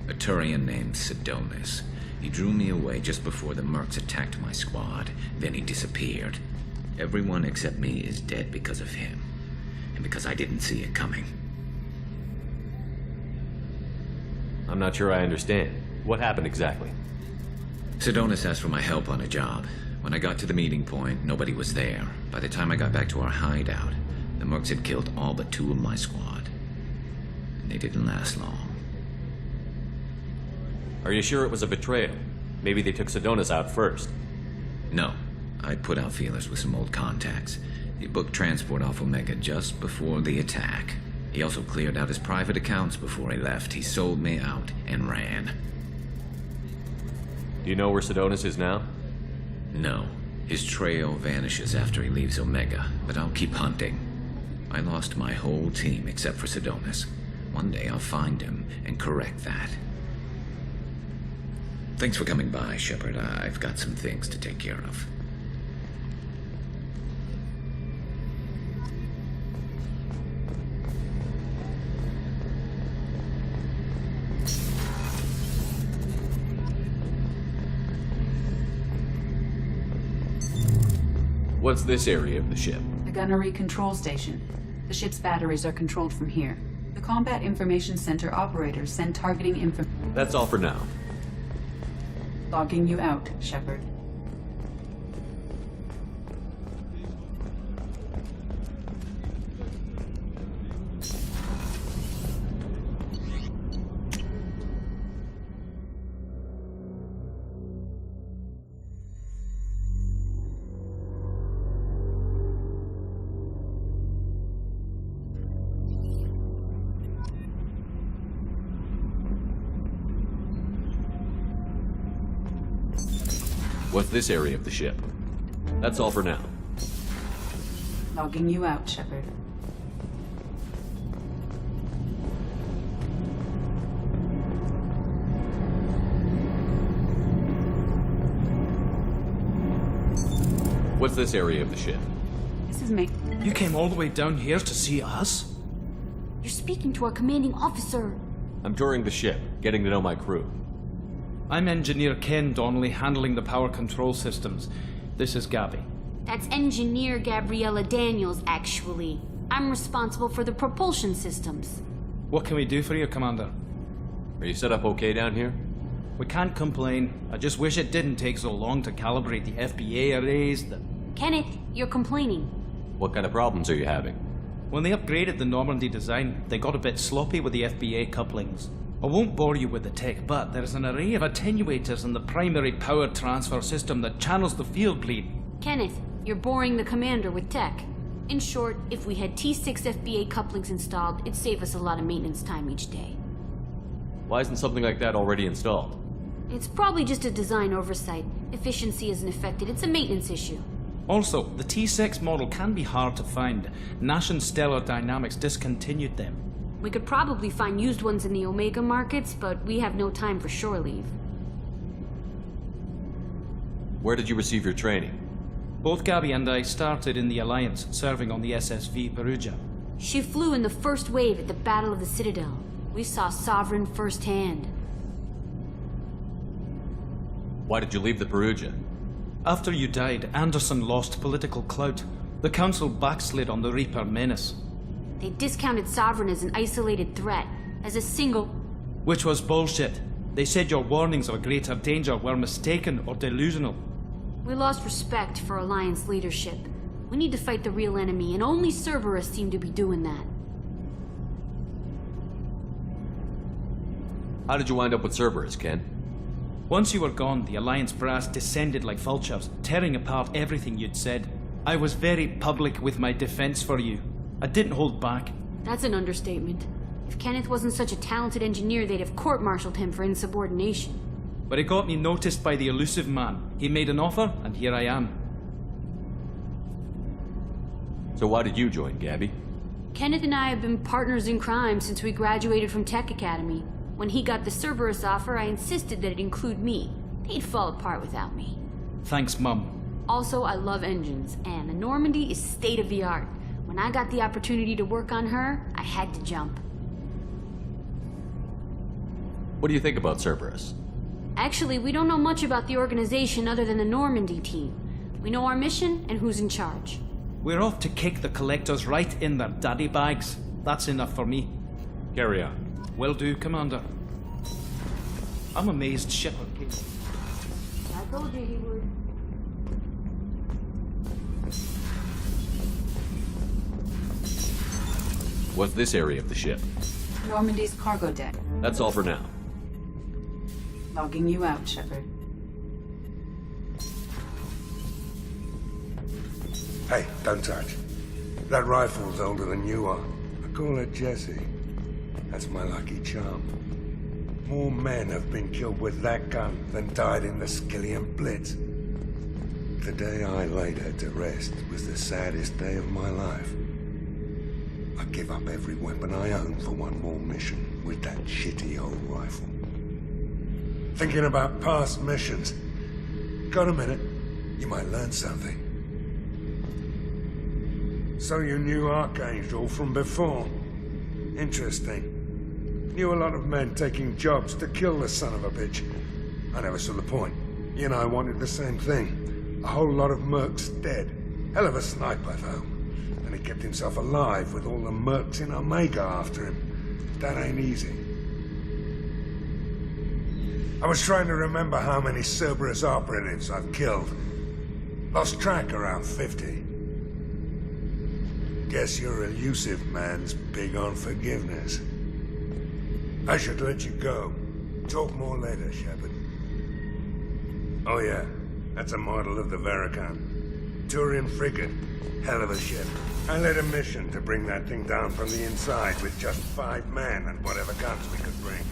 A Turian named Sidonis. He drew me away just before the mercs attacked my squad. Then he disappeared. Everyone except me is dead because of him. And because I didn't see it coming. I'm not sure I understand. What happened exactly? Sidonis asked for my help on a job. When I got to the meeting point, nobody was there. By the time I got back to our hideout, the mercs had killed all but 2 of my squad. And they didn't last long. Are you sure it was a betrayal? Maybe they took Sidonis out first. No. I put out feelers with some old contacts. He booked transport off Omega just before the attack. He also cleared out his private accounts before he left. He sold me out and ran. Do you know where Sidonis is now? No. His trail vanishes after he leaves Omega, but I'll keep hunting. I lost my whole team except for Sidonis. One day I'll find him and correct that. Thanks for coming by, Shepard. I've got some things to take care of. What's this area of the ship? The gunnery control station. The ship's batteries are controlled from here. The Combat Information Center operators send targeting info. That's all for now. Logging you out, Shepard. What's this area of the ship? That's all for now. Logging you out, Shepard. What's this area of the ship? This is me. You came all the way down here to see us? You're speaking to our commanding officer. I'm touring the ship, getting to know my crew. I'm Engineer Ken Donnelly, handling the power control systems. This is Gabby. That's Engineer Gabriella Daniels, actually. I'm responsible for the propulsion systems. What can we do for you, Commander? Are you set up okay down here? We can't complain. I just wish it didn't take so long to calibrate the FBA arrays. Kenneth, you're complaining. What kind of problems are you having? When they upgraded the Normandy design, they got a bit sloppy with the FBA couplings. I won't bore you with the tech, but there's an array of attenuators in the primary power transfer system that channels the field bleed. Kenneth, you're boring the commander with tech. In short, if we had T6 FBA couplings installed, it'd save us a lot of maintenance time each day. Why isn't something like that already installed? It's probably just a design oversight. Efficiency isn't affected, it's a maintenance issue. Also, the T6 model can be hard to find. Nash and Stellar Dynamics discontinued them. We could probably find used ones in the Omega markets, but we have no time for shore leave. Where did you receive your training? Both Gabby and I started in the Alliance, serving on the SSV Perugia. She flew in the first wave at the Battle of the Citadel. We saw Sovereign firsthand. Why did you leave the Perugia? After you died, Anderson lost political clout. The Council backslid on the Reaper menace. They discounted Sovereign as an isolated threat, as a single... Which was bullshit. They said your warnings of a greater danger were mistaken or delusional. We lost respect for Alliance leadership. We need to fight the real enemy, and only Cerberus seemed to be doing that. How did you wind up with Cerberus, Ken? Once you were gone, the Alliance brass descended like vultures, tearing apart everything you'd said. I was very public with my defense for you. I didn't hold back. That's an understatement. If Kenneth wasn't such a talented engineer, they'd have court-martialed him for insubordination. But it got me noticed by the elusive man. He made an offer, and here I am. So why did you join, Gabby? Kenneth and I have been partners in crime since we graduated from Tech Academy. When he got the Cerberus offer, I insisted that it include me. They'd fall apart without me. Thanks, Mum. Also, I love engines, and the Normandy is state-of-the-art. When I got the opportunity to work on her, I had to jump. What do you think about Cerberus? Actually, we don't know much about the organization other than the Normandy team. We know our mission and who's in charge. We're off to kick the collectors right in their daddy bags. That's enough for me. Carry on. Will do, Commander. I'm amazed Shepard came. I told you he would. What's this area of the ship? Normandy's cargo deck. That's all for now. Logging you out, Shepard. Hey, don't touch. That rifle's older than you are. call her Jessie. That's my lucky charm. More men have been killed with that gun than died in the Skillian Blitz. The day I laid her to rest was the saddest day of my life. I give up every weapon I own for one more mission with that shitty old rifle. Thinking about past missions. Got a minute? You might learn something. So you knew Archangel from before? Interesting. Knew a lot of men taking jobs to kill the son of a bitch. I never saw the point. You and I wanted the same thing. A whole lot of mercs dead. Hell of a sniper, though. And he kept himself alive with all the mercs in Omega after him. That ain't easy. I was trying to remember how many Cerberus operatives I've killed. Lost track around 50. Guess your elusive man's big on forgiveness. I should let you go. Talk more later, Shepard. Oh yeah, that's a model of the Veracon. Turian frigate. Hell of a ship. I led a mission to bring that thing down from the inside with just 5 men and whatever guns we could bring.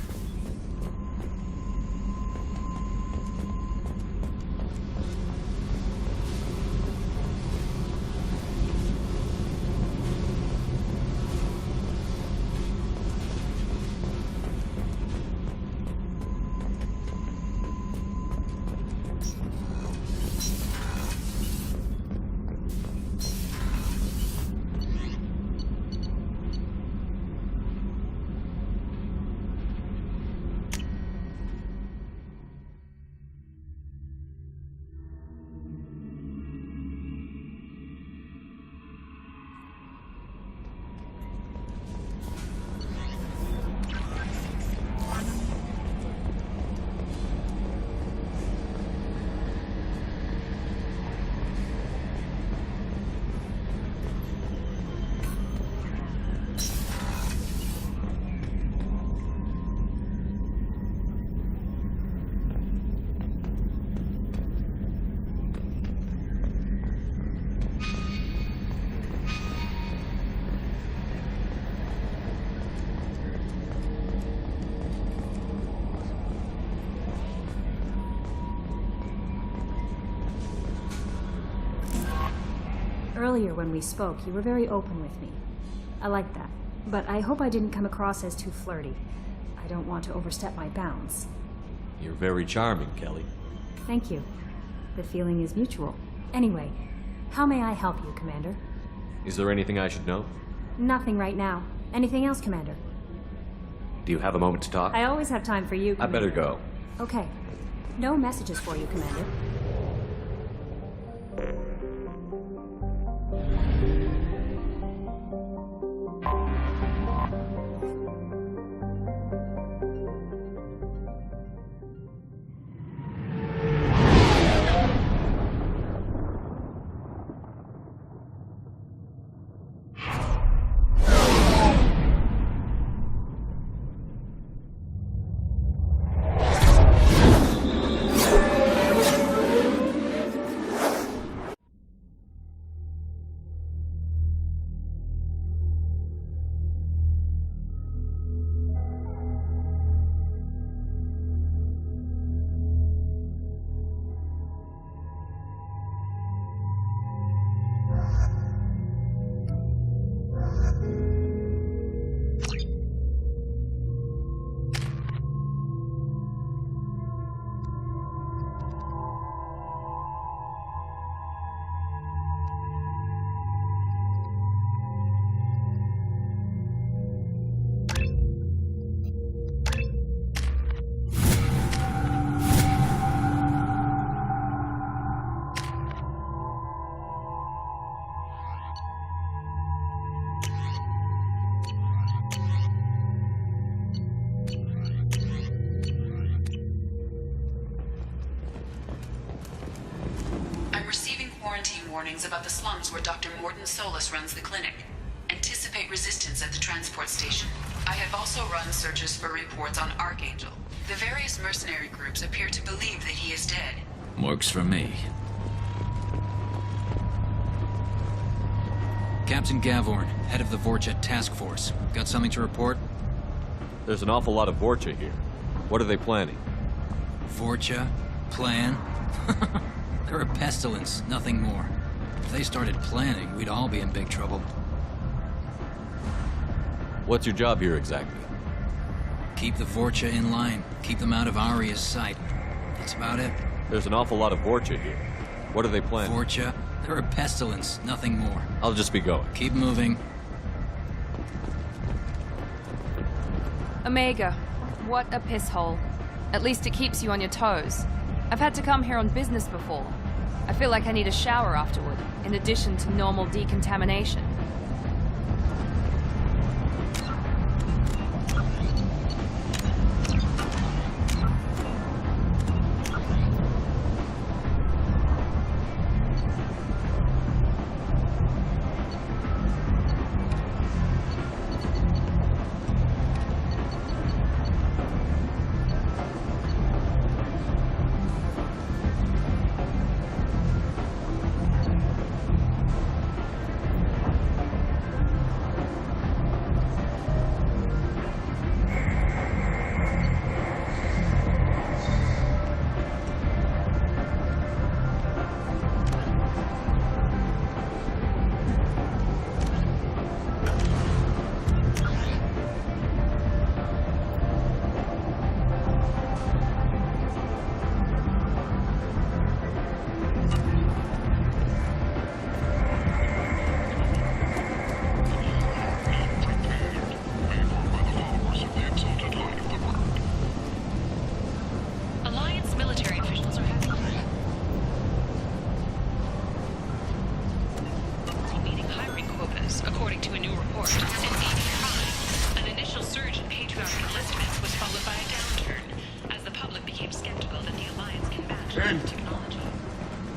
Earlier when we spoke, you were very open with me. I like that. But I hope I didn't come across as too flirty. I don't want to overstep my bounds. You're very charming, Kelly. Thank you. The feeling is mutual. Anyway, how may I help you, Commander? Is there anything I should know? Nothing right now. Anything else, Commander? Do you have a moment to talk? I always have time for you, Commander. I better go. Okay. No messages for you, Commander. Warnings about the slums where Dr. Morden Solus runs the clinic. Anticipate resistance at the transport station. I have also run searches for reports on Archangel. The various mercenary groups appear to believe that he is dead. Works for me. Captain Gavorn, head of the Vorcha task force. Got something to report? There's an awful lot of Vorcha here. What are they planning? Vorcha? Plan? They're a pestilence, nothing more. If they started planning, we'd all be in big trouble. What's your job here exactly? Keep the Vorcha in line. Keep them out of Aria's sight. That's about it. There's an awful lot of Vorcha here. What are they planning? Vorcha? They're a pestilence, nothing more. I'll just be going. Keep moving. Omega, what a piss hole. At least it keeps you on your toes. I've had to come here on business before. I feel like I need a shower afterward, in addition to normal decontamination.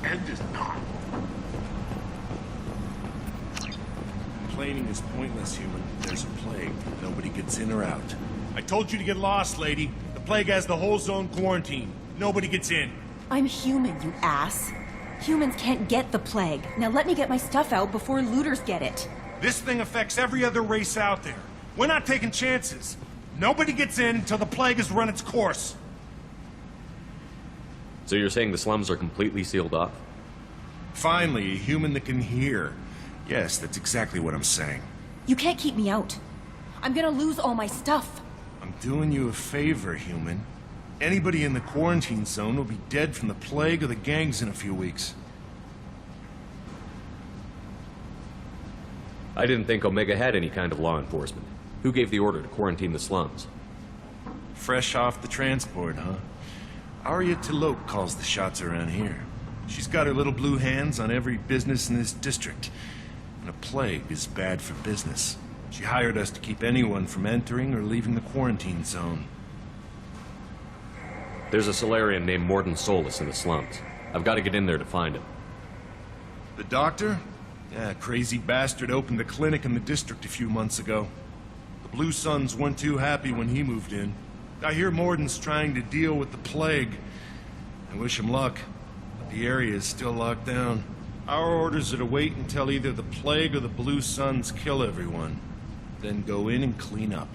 End is not. Complaining is pointless, human. There's a plague. Nobody gets in or out. I told you to get lost, lady. The plague has the whole zone quarantined. Nobody gets in. I'm human, you ass. Humans can't get the plague. Now let me get my stuff out before looters get it. This thing affects every other race out there. We're not taking chances. Nobody gets in until the plague has run its course. So you're saying the slums are completely sealed off? Finally, a human that can hear. Yes, that's exactly what I'm saying. You can't keep me out. I'm gonna lose all my stuff. I'm doing you a favor, human. Anybody in the quarantine zone will be dead from the plague or the gangs in a few weeks. I didn't think Omega had any kind of law enforcement. Who gave the order to quarantine the slums? Fresh off the transport, huh? Arya Talope calls the shots around here. She's got her little blue hands on every business in this district. And a plague is bad for business. She hired us to keep anyone from entering or leaving the quarantine zone. There's a Solarian named Morden Solus in the slums. I've got to get in there to find him. The doctor? Yeah, crazy bastard opened a clinic in the district a few months ago. The Blue Suns weren't too happy when he moved in. I hear Morden's trying to deal with the plague. I wish him luck, but the area is still locked down. Our orders are to wait until either the plague or the Blue Suns kill everyone. Then go in and clean up.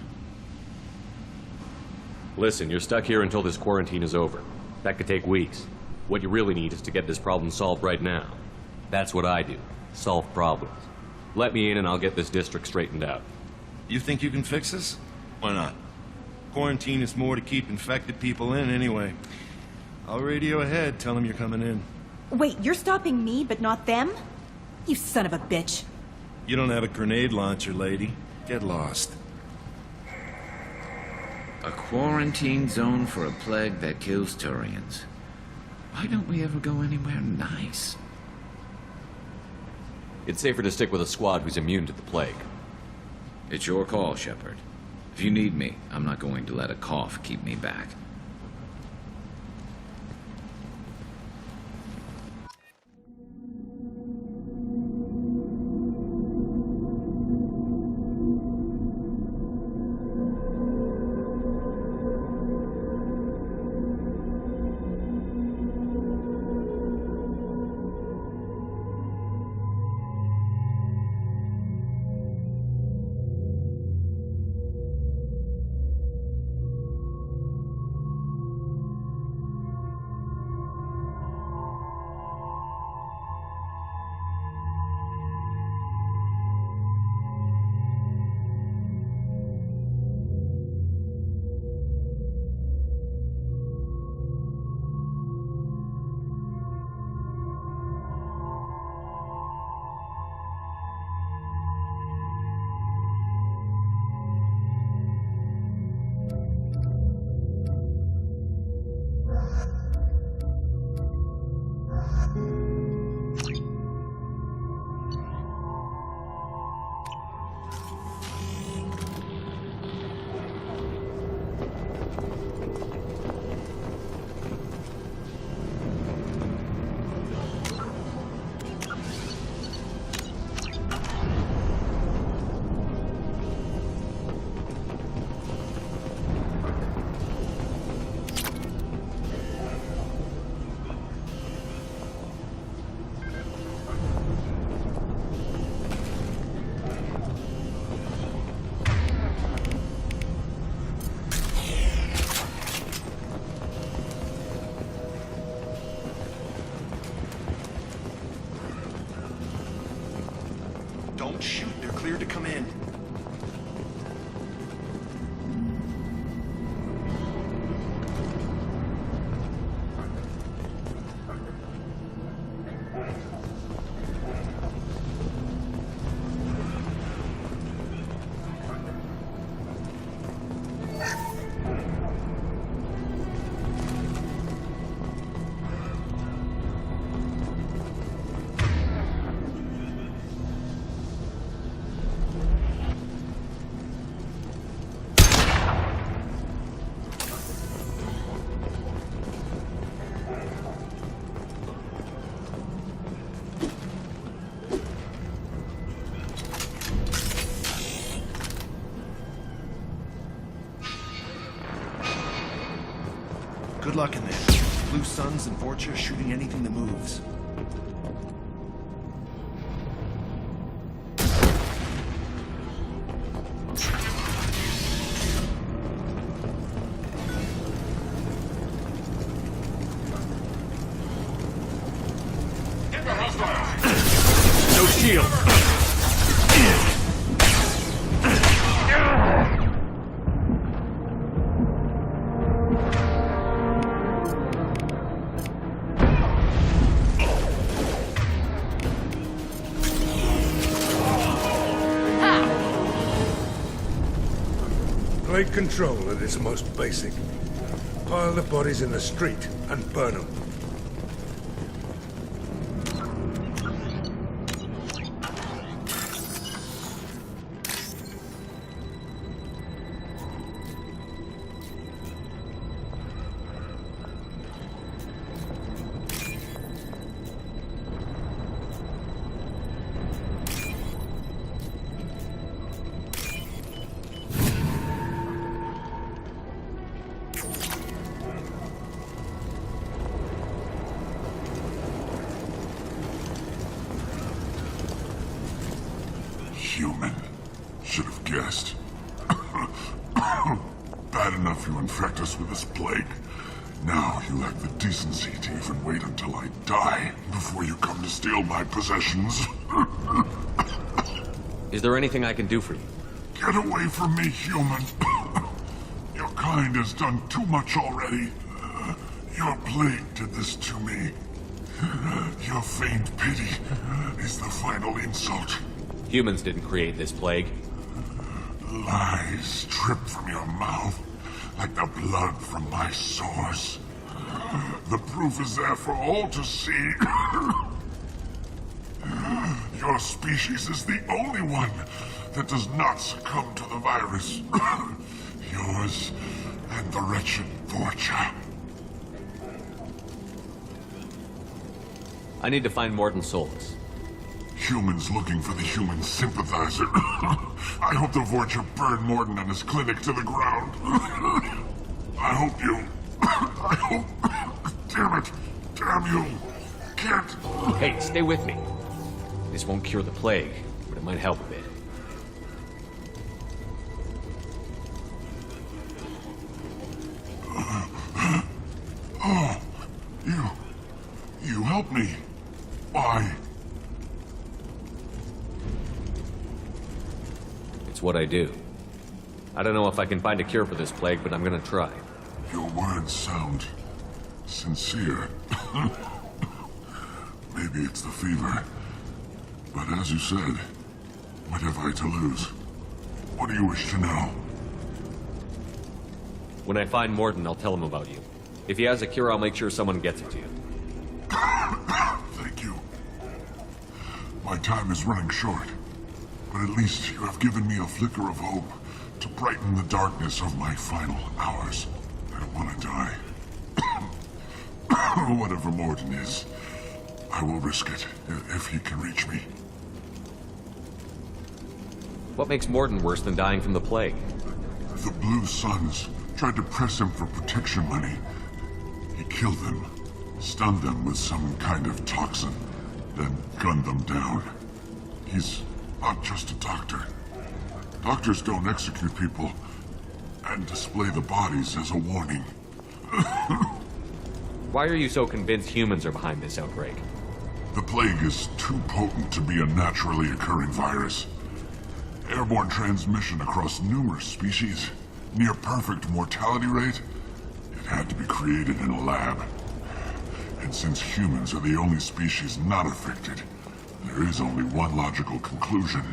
Listen, you're stuck here until this quarantine is over. That could take weeks. What you really need is to get this problem solved right now. That's what I do. Solve problems. Let me in and I'll get this district straightened out. You think you can fix this? Why not? Quarantine is more to keep infected people in anyway. I'll radio ahead, tell them you're coming in. Wait, you're stopping me, but not them? You son of a bitch. You don't have a grenade launcher, lady. Get lost. A quarantine zone for a plague that kills Turians. Why don't we ever go anywhere nice? It's safer to stick with a squad who's immune to the plague. It's your call, Shepard. If you need me, I'm not going to let a cough keep me back. Good luck in there. Blue Suns and Vorcha shooting anything that moves. No shield. Plague control at its most basic. Pile the bodies in the street and burn them. Human. Should have guessed. Bad enough you infect us with this plague. Now you lack the decency to even wait until I die before you come to steal my possessions. Is there anything I can do for you? Get away from me, human. Your kind has done too much already. Your plague did this to me. Your feigned pity is the final insult. Humans didn't create this plague. Lies drip from your mouth like the blood from my sores. The proof is there for all to see. Your species is the only one that does not succumb to the virus. Yours and the wretched Vorcha. I need to find Morton Solus. Humans looking for the human sympathizer. I hope the Vorcha burned Morton and his clinic to the ground. I hope you... I hope... Damn it! Damn you! Can't... Hey, stay with me. This won't cure the plague, but it might help a bit. Oh, you helped me. Why? It's what I do. I don't know if I can find a cure for this plague, but I'm gonna try. Your words sound sincere. Maybe it's the fever. But as you said, what have I to lose? What do you wish to know? When I find Morton, I'll tell him about you. If he has a cure, I'll make sure someone gets it to you. Thank you. My time is running short. But at least you have given me a flicker of hope to brighten the darkness of my final hours. I don't want to die. Whatever Morton is, I will risk it if he can reach me. What makes Morton worse than dying from the plague? The Blue Suns tried to press him for protection money. He killed them, stunned them with some kind of toxin, then gunned them down. He's not just a doctor. Doctors don't execute people and display the bodies as a warning. Why are you so convinced humans are behind this outbreak? The plague is too potent to be a naturally occurring virus. Airborne transmission across numerous species, near perfect mortality rate. It had to be created in a lab. And since humans are the only species not affected, there is only one logical conclusion.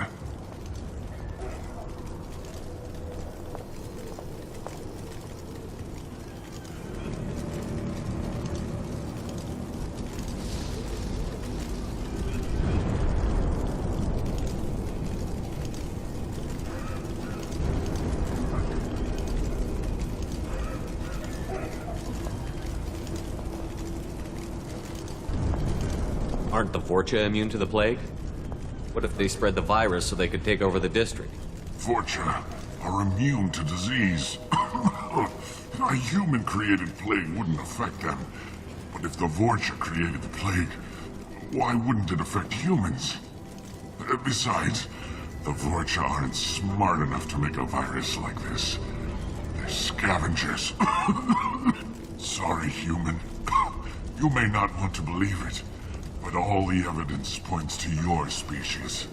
Aren't the Vorcha immune to the plague? What if they spread the virus so they could take over the district? Vorcha are immune to disease. I A human-created plague wouldn't affect them. But if the Vorcha created the plague, why wouldn't it affect humans? Besides, the Vorcha aren't smart enough to make a virus like this. They're scavengers. Sorry, human. You may not want to believe it, but all the evidence points to your species.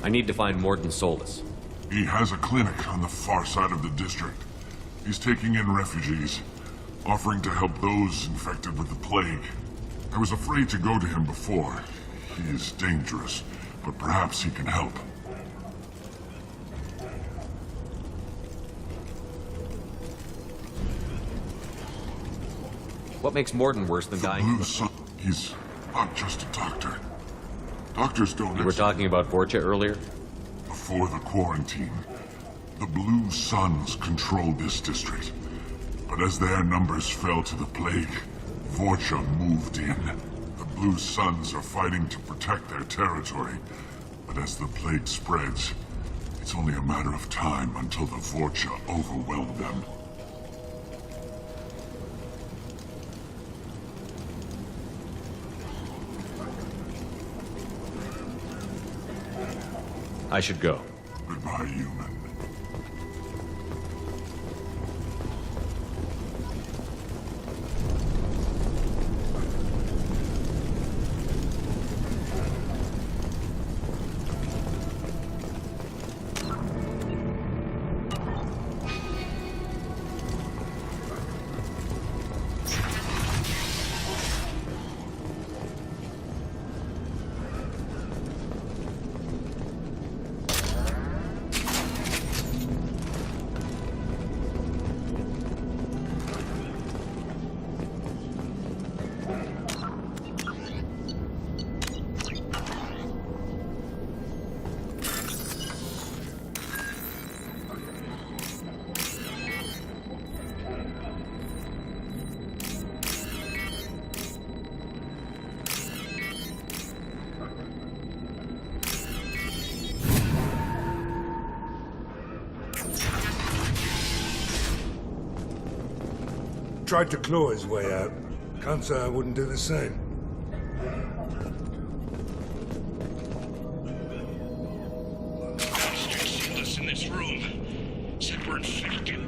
I need to find Morton Solus. He has a clinic on the far side of the district. He's taking in refugees, offering to help those infected with the plague. I was afraid to go to him before. He is dangerous, but perhaps he can help. What makes Morton worse than dying? Blue Sun. He's not just a doctor. Doctors don't... You were talking about Vorcha earlier? Before the quarantine, the Blue Suns controlled this district. But as their numbers fell to the plague, Vorcha moved in. The Blue Suns are fighting to protect their territory. But as the plague spreads, it's only a matter of time until the Vorcha overwhelm them. I should go. Goodbye, human. Tried to claw his way out. Can't say I wouldn't do the same. Bastards sealed us in this room. Said we're infected.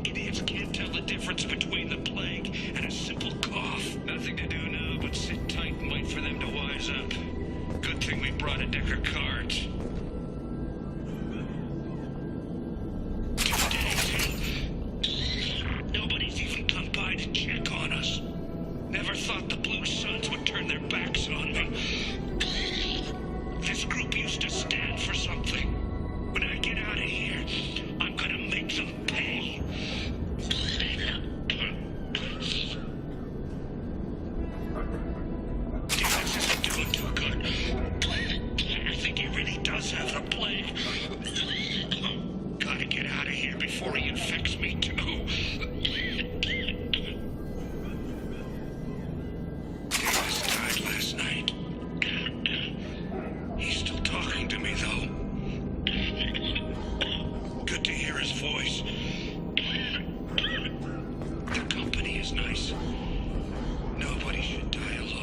Idiots can't tell the difference between the plague and a simple cough. Nothing to do now but sit tight and wait for them to wise up. Good thing we brought a deck of cards. Never thought the Blue Suns would turn their backs on me. This group used to stand for something. When I get out of here, I'm gonna make them pay. This isn't doing too good. I think he really does have the plague. Gotta get out of here before he infects me too. Last night. He's still talking to me, though. Good to hear his voice. The company is nice. Nobody should die alone.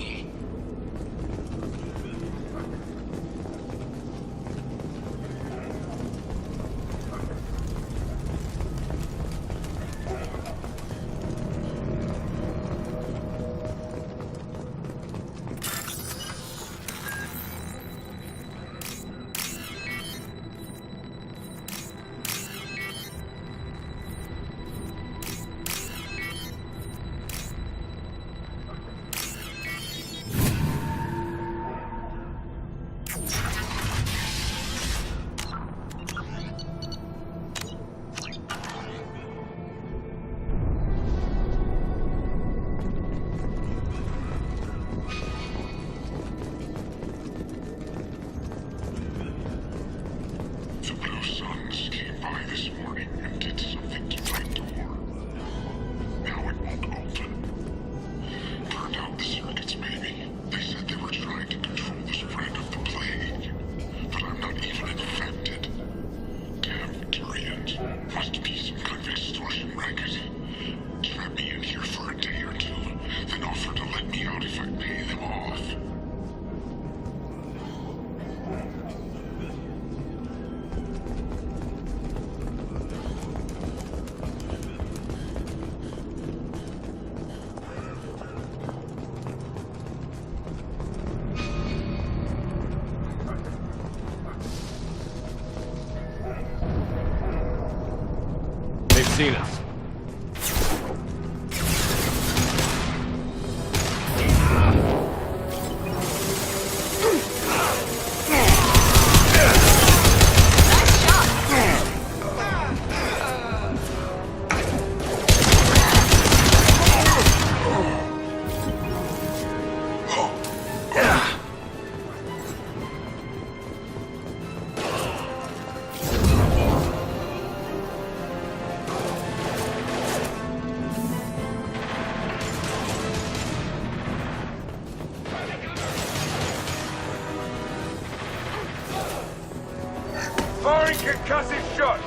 Turned out the circuits, maybe. They said they were trying to control the spread. seen us. Firing concussive shot!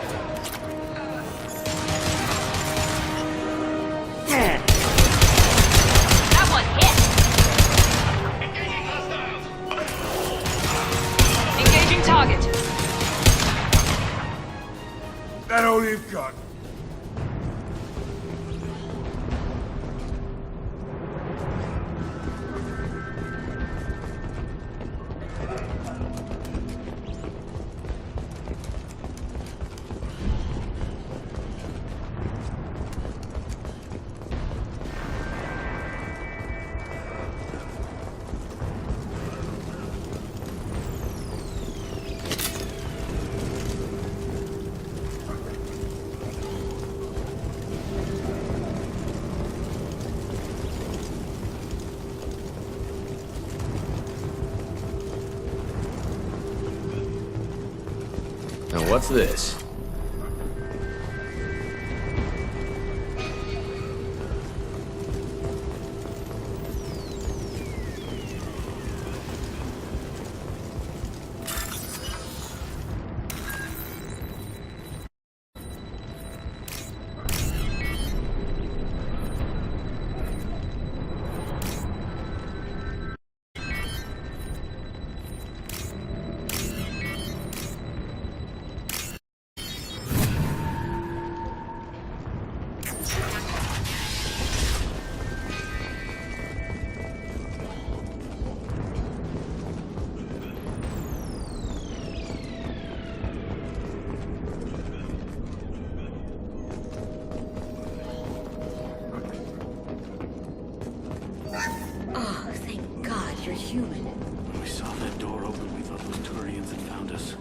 That one hit! Engaging target. That all you've got? Now what's this? Oh, thank God you're human. When we saw that door open, we thought those Turians had found us.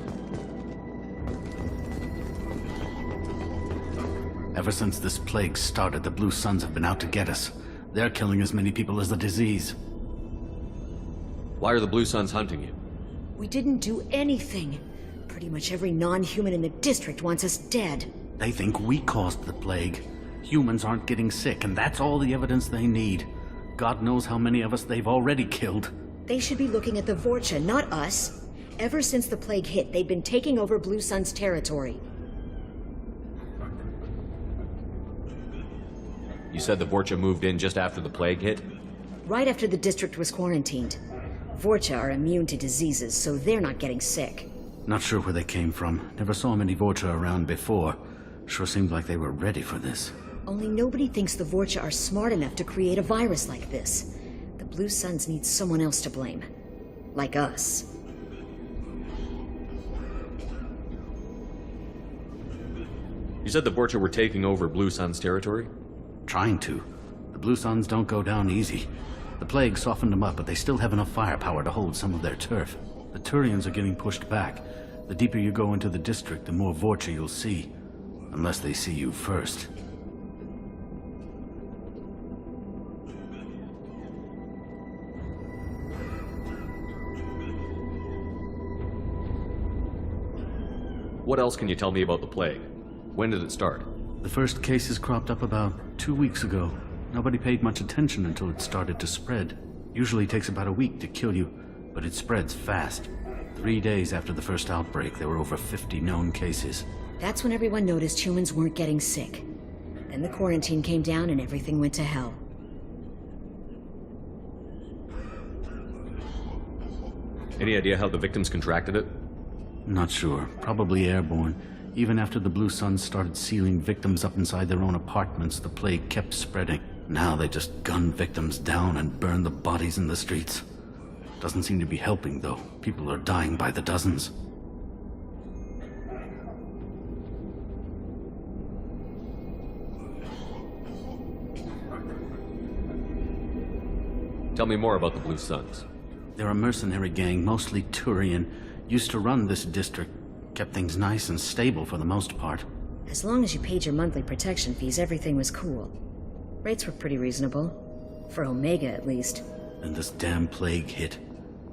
Ever since this plague started, the Blue Suns have been out to get us. They're killing as many people as the disease. Why are the Blue Suns hunting you? We didn't do anything. Pretty much every non-human in the district wants us dead. They think we caused the plague. Humans aren't getting sick, and that's all the evidence they need. God knows how many of us they've already killed. They should be looking at the Vorcha, not us. Ever since the plague hit, they've been taking over Blue Sun's territory. You said the Vorcha moved in just after the plague hit? Right after the district was quarantined. Vorcha are immune to diseases, so they're not getting sick. Not sure where they came from. Never saw many Vorcha around before. Sure seemed like they were ready for this. Only nobody thinks the Vorcha are smart enough to create a virus like this. The Blue Suns need someone else to blame. Like us. You said the Vorcha were taking over Blue Sun's territory? Trying to. The Blue Suns don't go down easy. The plague softened them up, but they still have enough firepower to hold some of their turf. The Turians are getting pushed back. The deeper you go into the district, the more Vorcha you'll see. Unless they see you first. What else can you tell me about the plague? When did it start? The first cases cropped up about 2 weeks ago. Nobody paid much attention until it started to spread. Usually takes about a week to kill you, but it spreads fast. 3 days after the first outbreak, there were over 50 known cases. That's when everyone noticed humans weren't getting sick. Then the quarantine came down and everything went to hell. Any idea how the victims contracted it? Not sure. Probably airborne. Even after the Blue Suns started sealing victims up inside their own apartments, the plague kept spreading. Now they just gun victims down and burn the bodies in the streets. Doesn't seem to be helping, though. People are dying by the dozens. Tell me more about the Blue Suns. They're a mercenary gang, mostly Turian, used to run this district. Kept things nice and stable for the most part. As long as you paid your monthly protection fees, everything was cool. Rates were pretty reasonable. For Omega, at least. And this damn plague hit.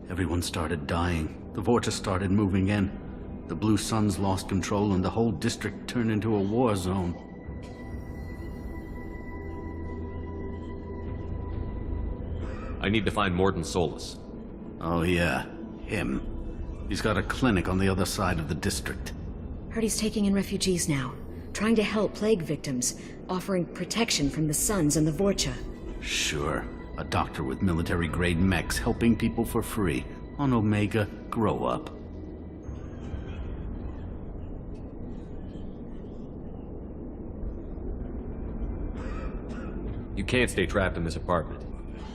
Everyone started dying. The Vorta started moving in. The Blue Suns lost control and the whole district turned into a war zone. I need to find Morden Solus. Oh yeah, him. He's got a clinic on the other side of the district. Heard he's taking in refugees now. Trying to help plague victims. Offering protection from the Suns and the Vorcha. Sure. A doctor with military-grade mechs helping people for free. On Omega, grow up. You can't stay trapped in this apartment.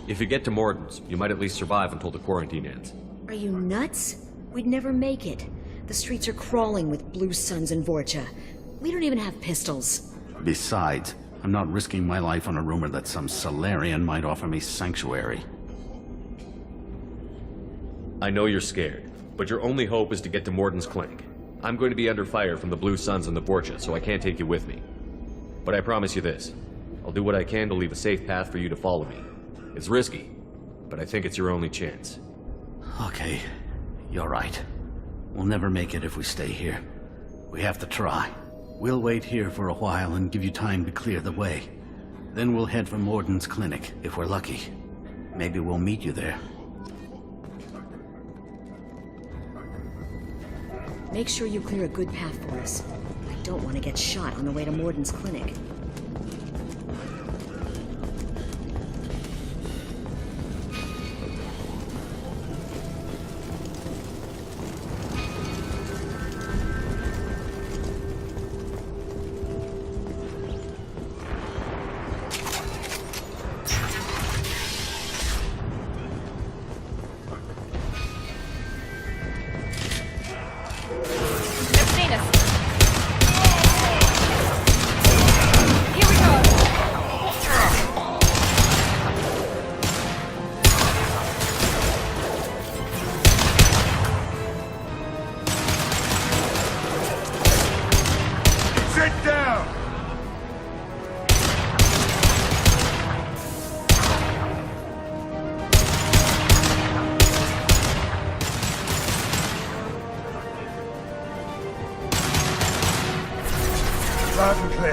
If you get to Morden's, you might at least survive until the quarantine ends. Are you nuts? We'd never make it. The streets are crawling with Blue Suns and Vorcha. We don't even have pistols. Besides, I'm not risking my life on a rumor that some Solarian might offer me sanctuary. I know you're scared, but your only hope is to get to Morden's clinic. I'm going to be under fire from the Blue Suns and the Vorcha, so I can't take you with me. But I promise you this. I'll do what I can to leave a safe path for you to follow me. It's risky, but I think it's your only chance. Okay, you're right. We'll never make it if we stay here. We have to try. We'll wait here for a while and give you time to clear the way. Then we'll head for Morden's clinic, if we're lucky. Maybe we'll meet you there. Make sure you clear a good path for us. I don't want to get shot on the way to Morden's clinic.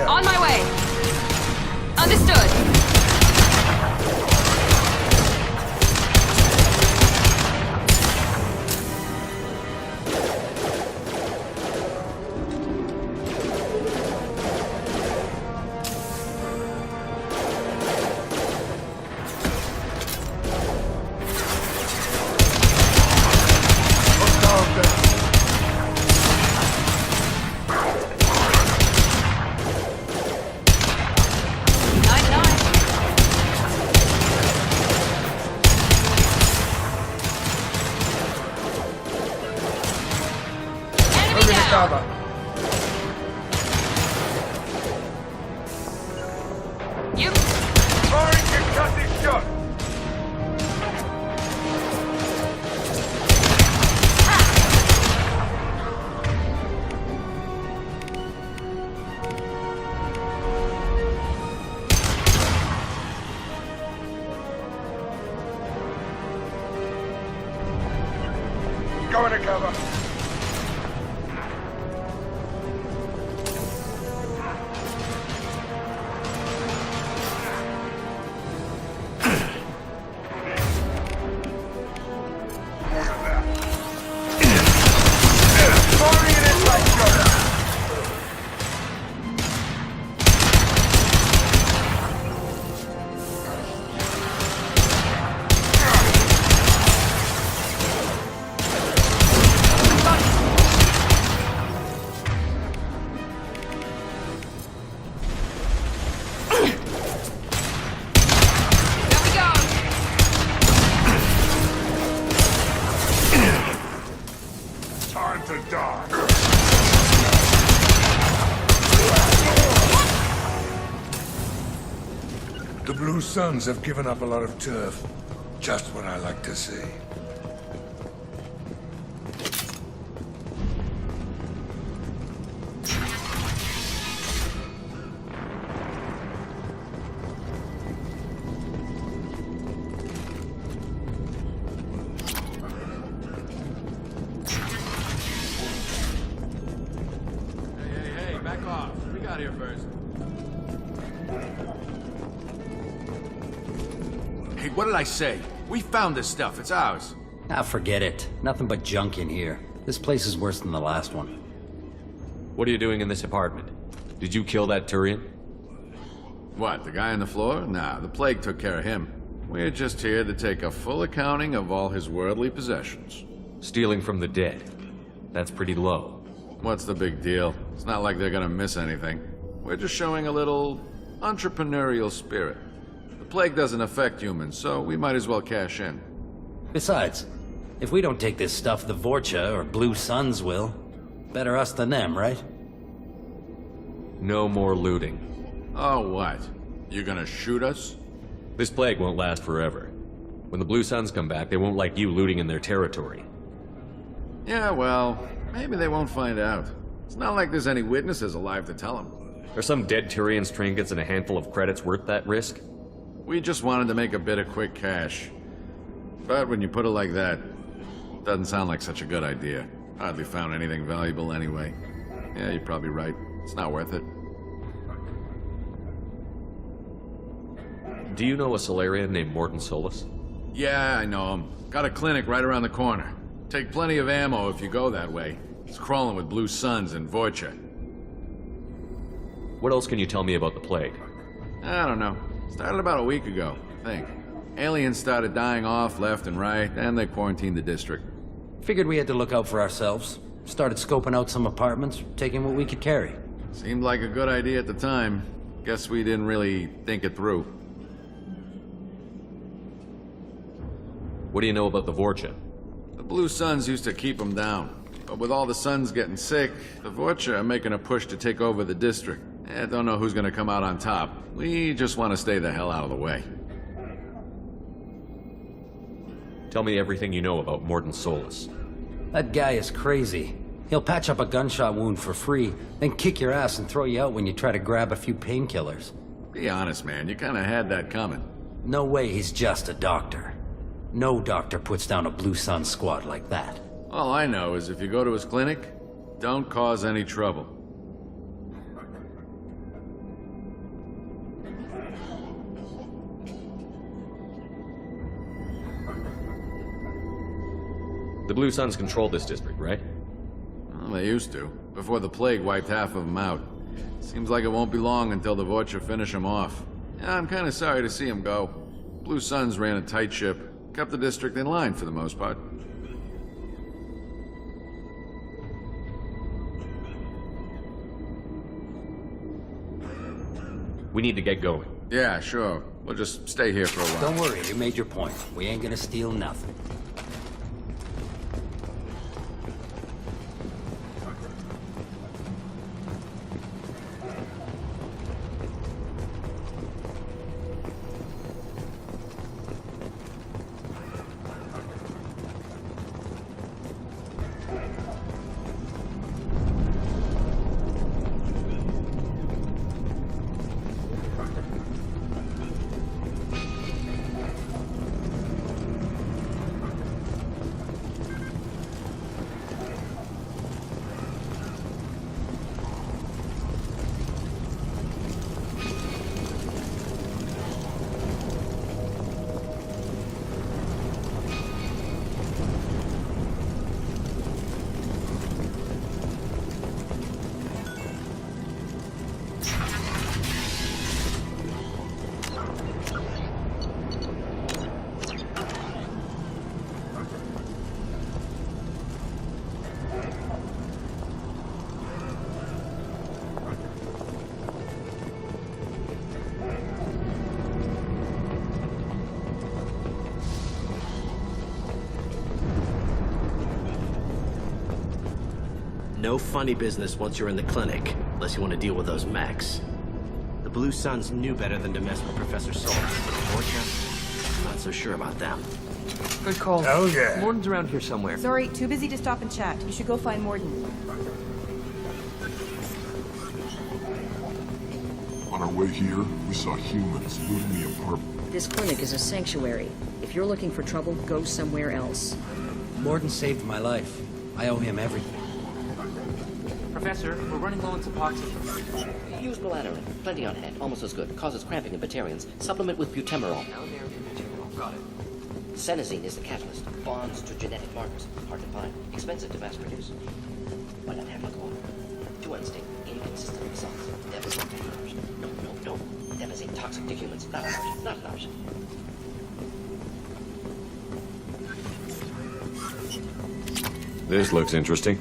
On my way. Understood. Go into cover. The Blue Suns have given up a lot of turf. Just what I like to see. Hey, back off. We got here first. Hey, what did I say? We found this stuff. It's ours. Ah, forget it. Nothing but junk in here. This place is worse than the last one. What are you doing in this apartment? Did you kill that Turian? What, the guy on the floor? Nah, the plague took care of him. We're just here to take a full accounting of all his worldly possessions. Stealing from the dead. That's pretty low. What's the big deal? It's not like they're gonna miss anything. We're just showing a little entrepreneurial spirit. The plague doesn't affect humans, so we might as well cash in. Besides, if we don't take this stuff, the Vorcha or Blue Suns will. Better us than them, right? No more looting. Oh, what? You gonna shoot us? This plague won't last forever. When the Blue Suns come back, they won't like you looting in their territory. Yeah, well, maybe they won't find out. It's not like there's any witnesses alive to tell them. Are some dead Turian's trinkets and a handful of credits worth that risk? We just wanted to make a bit of quick cash. But when you put it like that, it doesn't sound like such a good idea. Hardly found anything valuable anyway. Yeah, you're probably right. It's not worth it. Do you know a Solarian named Morton Solus? Yeah, I know him. Got a clinic right around the corner. Take plenty of ammo if you go that way. It's crawling with Blue Suns and Vorcha. What else can you tell me about the plague? I don't know. Started about a week ago, I think. Aliens started dying off left and right, and they quarantined the district. Figured we had to look out for ourselves. Started scoping out some apartments, taking what we could carry. Seemed like a good idea at the time. Guess we didn't really think it through. What do you know about the Vorcha? The Blue Suns used to keep them down. But with all the Suns getting sick, the Vorcha are making a push to take over the district. Don't know who's gonna come out on top. We just want to stay the hell out of the way. Tell me everything you know about Morton Solus. That guy is crazy. He'll patch up a gunshot wound for free, then kick your ass and throw you out when you try to grab a few painkillers. Be honest, man. You kinda had that coming. No way he's just a doctor. No doctor puts down a Blue Sun squad like that. All I know is if you go to his clinic, don't cause any trouble. The Blue Suns control this district, right? Well, they used to, before the plague wiped half of them out. Seems like it won't be long until the Vorcha finish them off. Yeah, I'm kinda sorry to see them go. Blue Suns ran a tight ship, kept the district in line for the most part. We need to get going. Yeah, sure. We'll just stay here for a while. Don't worry, you made your point. We ain't gonna steal nothing. No funny business once you're in the clinic, unless you want to deal with those mechs. The Blue Suns knew better than to mess with Professor Solus, but Vorcha, not so sure about them. Good call. Oh, yeah. Morton's around here somewhere. Sorry, too busy to stop and chat. You should go find Morton. On our way here, we saw humans looting the apartment. This clinic is a sanctuary. If you're looking for trouble, go somewhere else. Morton saved my life. I owe him everything. Professor, we're running low on epoxy. Use melatonin. Plenty on hand. Almost as good. Causes cramping in Batarians. Supplement with butemerol. Got it. Senesine is the catalyst. Bonds to genetic markers. Hard to find. Expensive to mass produce. Why not have alcohol? Too unstable. Inconsistent results. Devastating. No. Devastating. Toxic to humans. Not an option. Not an option. This looks interesting.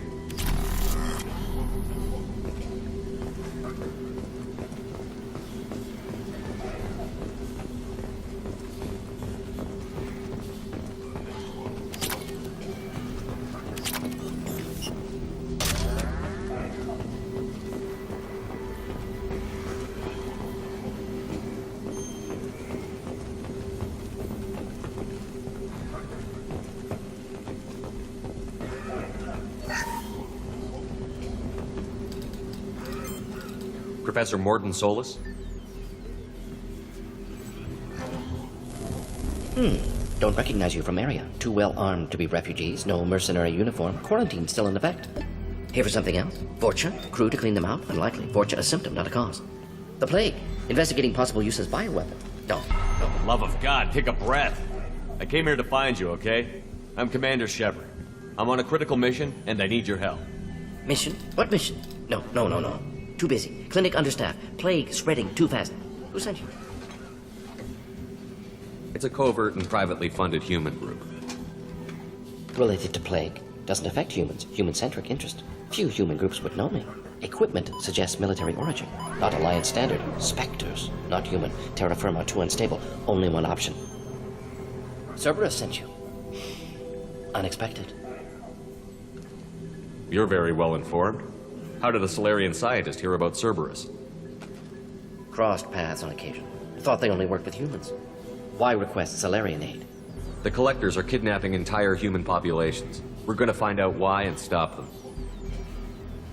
Professor Morton Solus? Don't recognize you from area. Too well armed to be refugees. No mercenary uniform. Quarantine still in effect. Here for something else? Vorcha? Crew to clean them out? Unlikely. Vorcha a symptom, not a cause. The plague. Investigating possible use as bioweapon. No. Love of God, take a breath. I came here to find you, okay? I'm Commander Shepard. I'm on a critical mission, and I need your help. Mission? What mission? No. Too busy. Clinic understaffed. Plague spreading too fast. Who sent you? It's a covert and privately funded human group. Related to plague. Doesn't affect humans. Human-centric interest. Few human groups would know me. Equipment suggests military origin. Not Alliance standard. Spectres. Not human. Terra firma too unstable. Only one option. Cerberus sent you. Unexpected. You're very well informed. How did a Solarian scientist hear about Cerberus? Crossed paths on occasion. Thought they only worked with humans. Why request Solarian aid? The Collectors are kidnapping entire human populations. We're gonna find out why and stop them.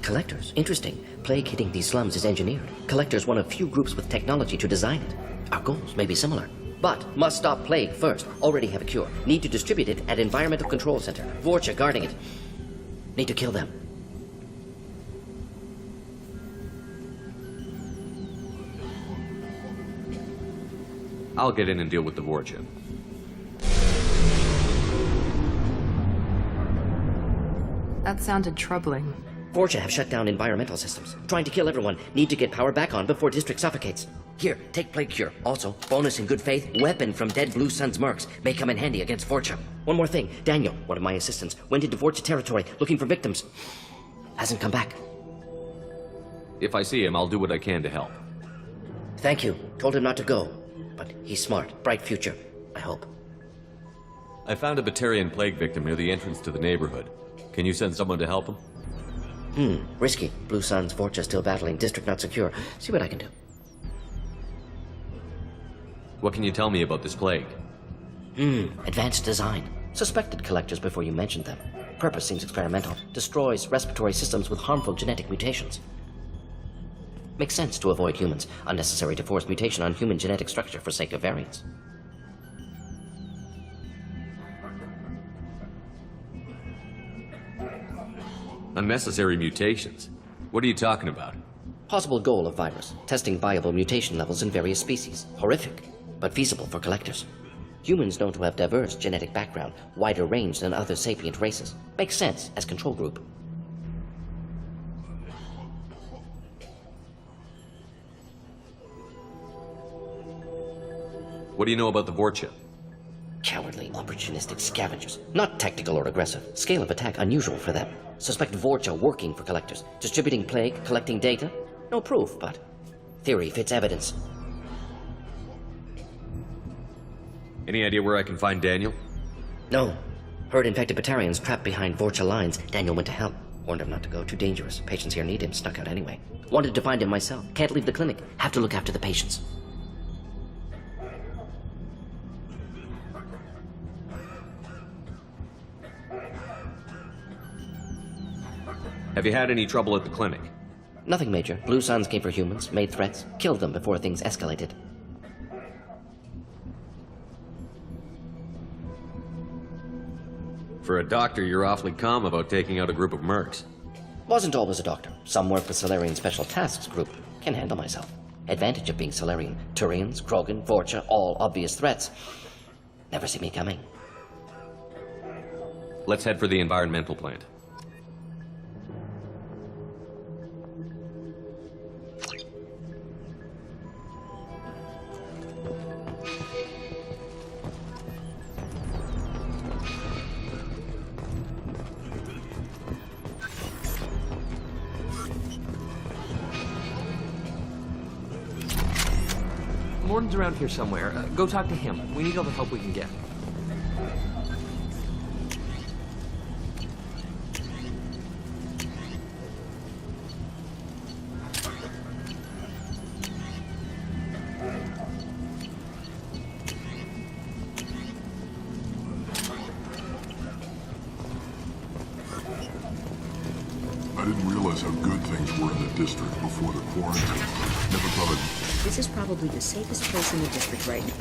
Collectors? Interesting. Plague hitting these slums is engineered. Collectors one of few groups with technology to design it. Our goals may be similar. But must stop plague first. Already have a cure. Need to distribute it at Environmental Control Center. Vorcha guarding it. Need to kill them. I'll get in and deal with the Vorcha. That sounded troubling. Vorcha have shut down environmental systems. Trying to kill everyone. Need to get power back on before district suffocates. Here, take plague cure. Also, bonus in good faith, weapon from dead Blue Sun's mercs. May come in handy against Vorcha. One more thing. Daniel, one of my assistants, went into Vorcha territory looking for victims. Hasn't come back. If I see him, I'll do what I can to help. Thank you. Told him not to go. But he's smart. Bright future. I hope. I found a Batarian plague victim near the entrance to the neighborhood. Can you send someone to help him? Risky. Blue Sun's Vorcha still battling. District not secure. See what I can do. What can you tell me about this plague? Advanced design. Suspected collectors before you mentioned them. Purpose seems experimental. Destroys respiratory systems with harmful genetic mutations. Makes sense to avoid humans. Unnecessary to force mutation on human genetic structure for sake of variance. Unnecessary mutations? What are you talking about? Possible goal of virus. Testing viable mutation levels in various species. Horrific, but feasible for collectors. Humans known to have diverse genetic background, wider range than other sapient races. Makes sense as control group. What do you know about the Vorcha? Cowardly, opportunistic scavengers. Not tactical or aggressive. Scale of attack unusual for them. Suspect Vorcha working for collectors. Distributing plague, collecting data. No proof, but theory fits evidence. Any idea where I can find Daniel? No. Heard infected Batarians trapped behind Vorcha lines. Daniel went to help. Warned him not to go. Too dangerous. Patients here need him. Snuck out anyway. Wanted to find him myself. Can't leave the clinic. Have to look after the patients. Have you had any trouble at the clinic? Nothing major. Blue Suns came for humans, made threats, killed them before things escalated. For a doctor, you're awfully calm about taking out a group of mercs. Wasn't always a doctor. Some work with Solarian Special Tasks Group. Can handle myself. Advantage of being Solarian. Turians, Krogan, Vorcha, all obvious threats. Never see me coming. Let's head for the environmental plant. Morton's around here somewhere. Go talk to him. We need all the help we can get. I didn't realize how good things were in the district before the quarantine. Never thought I'd... This is probably the safest place in the district right now.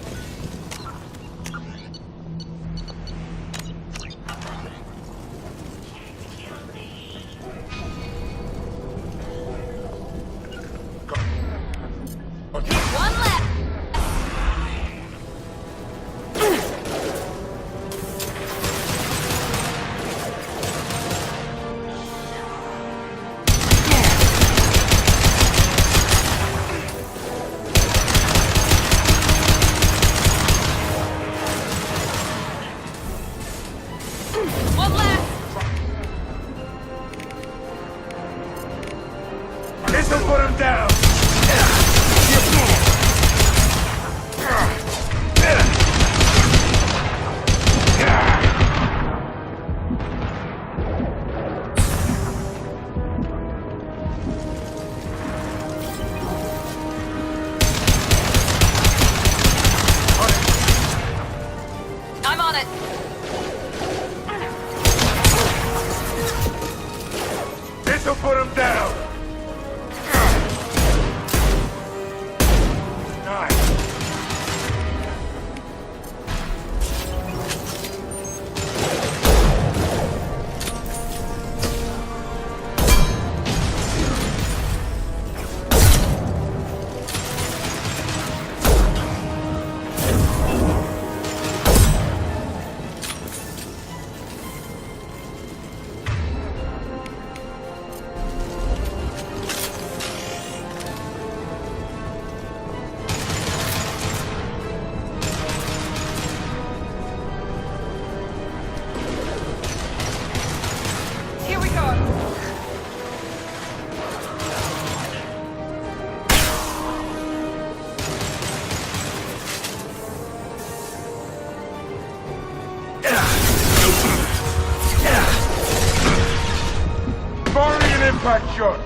Impact shot!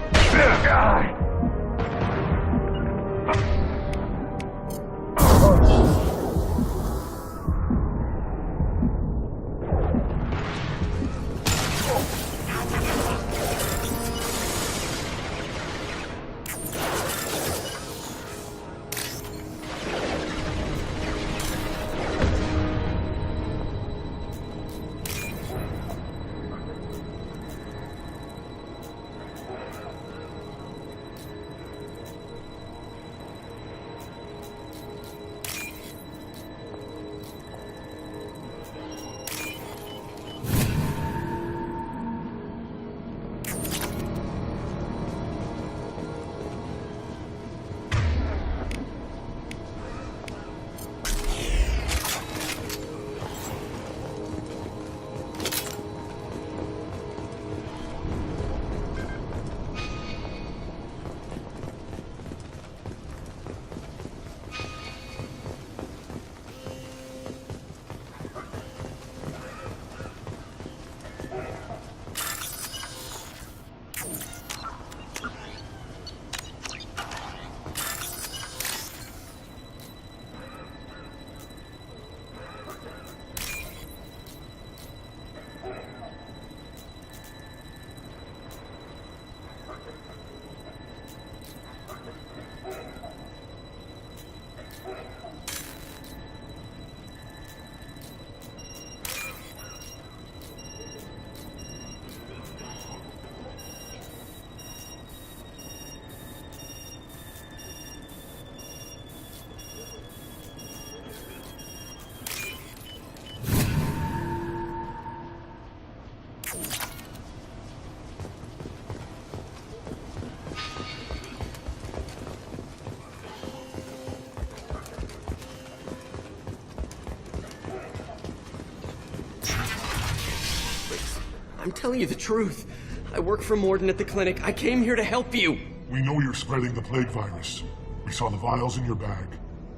I'm telling you the truth. I work for Morden at the clinic. I came here to help you. We know you're spreading the plague virus. We saw the vials in your bag.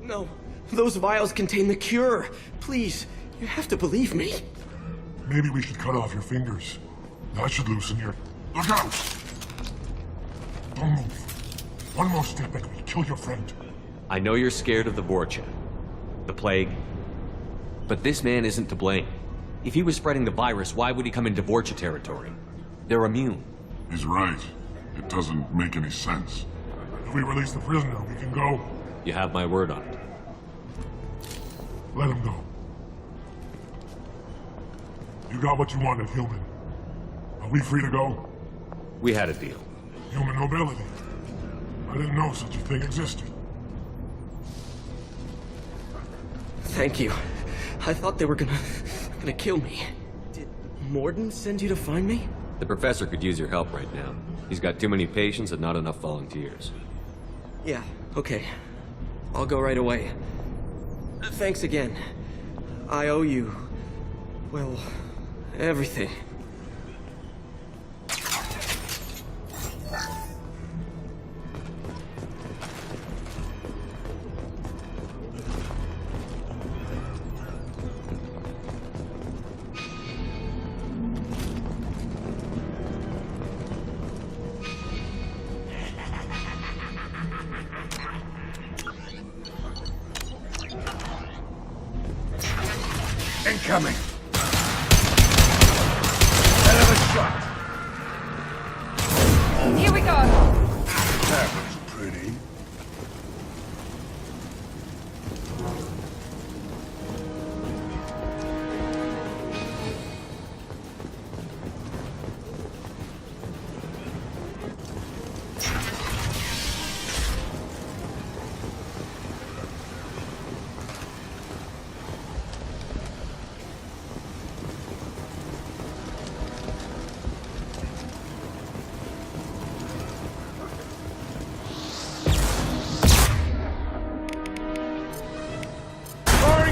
No, those vials contain the cure. Please, you have to believe me. Maybe we should cut off your fingers. That should loosen your... Look out! Don't move. One more step and we'll kill your friend. I know you're scared of the Vorcha, the plague, but this man isn't to blame. If he was spreading the virus, why would he come into Vorcha territory? They're immune. He's right. It doesn't make any sense. If we release the prisoner, we can go. You have my word on it. Let him go. You got what you wanted, human. Are we free to go? We had a deal. Human nobility. I didn't know such a thing existed. Thank you. I thought they were gonna kill me. Did Morden send you to find me? The professor could use your help right now. He's got too many patients and not enough volunteers. Yeah, okay. I'll go right away. Thanks again. I owe you... well, everything. Incoming! Hell of a shot! Here we go! That was pretty.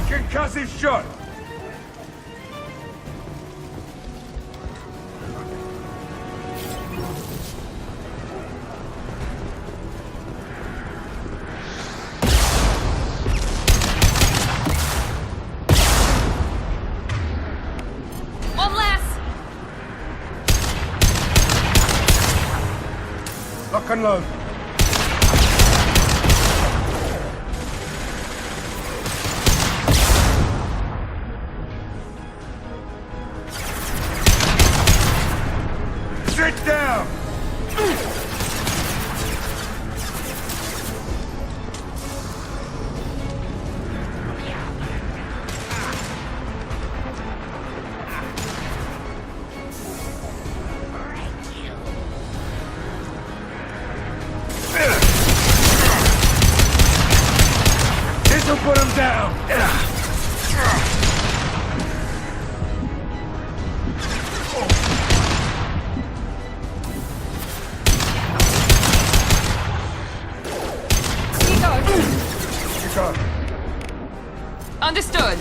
Concussive shot! One less! Lock and load. Sit down! This'll put him down! Understood.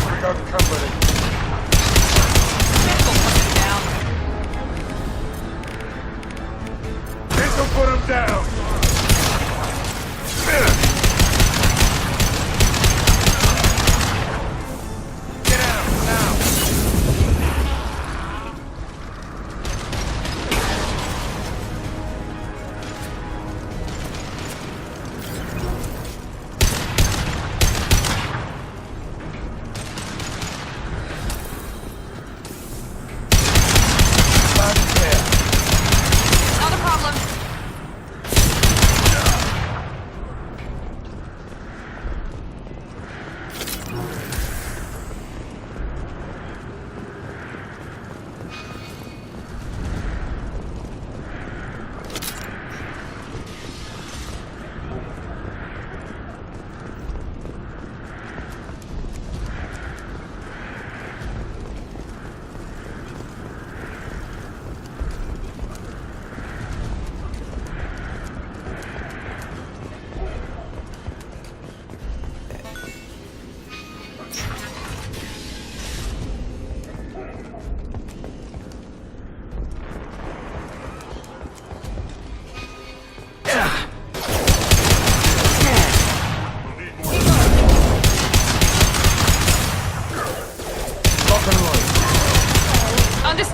We got company. This'll put him down.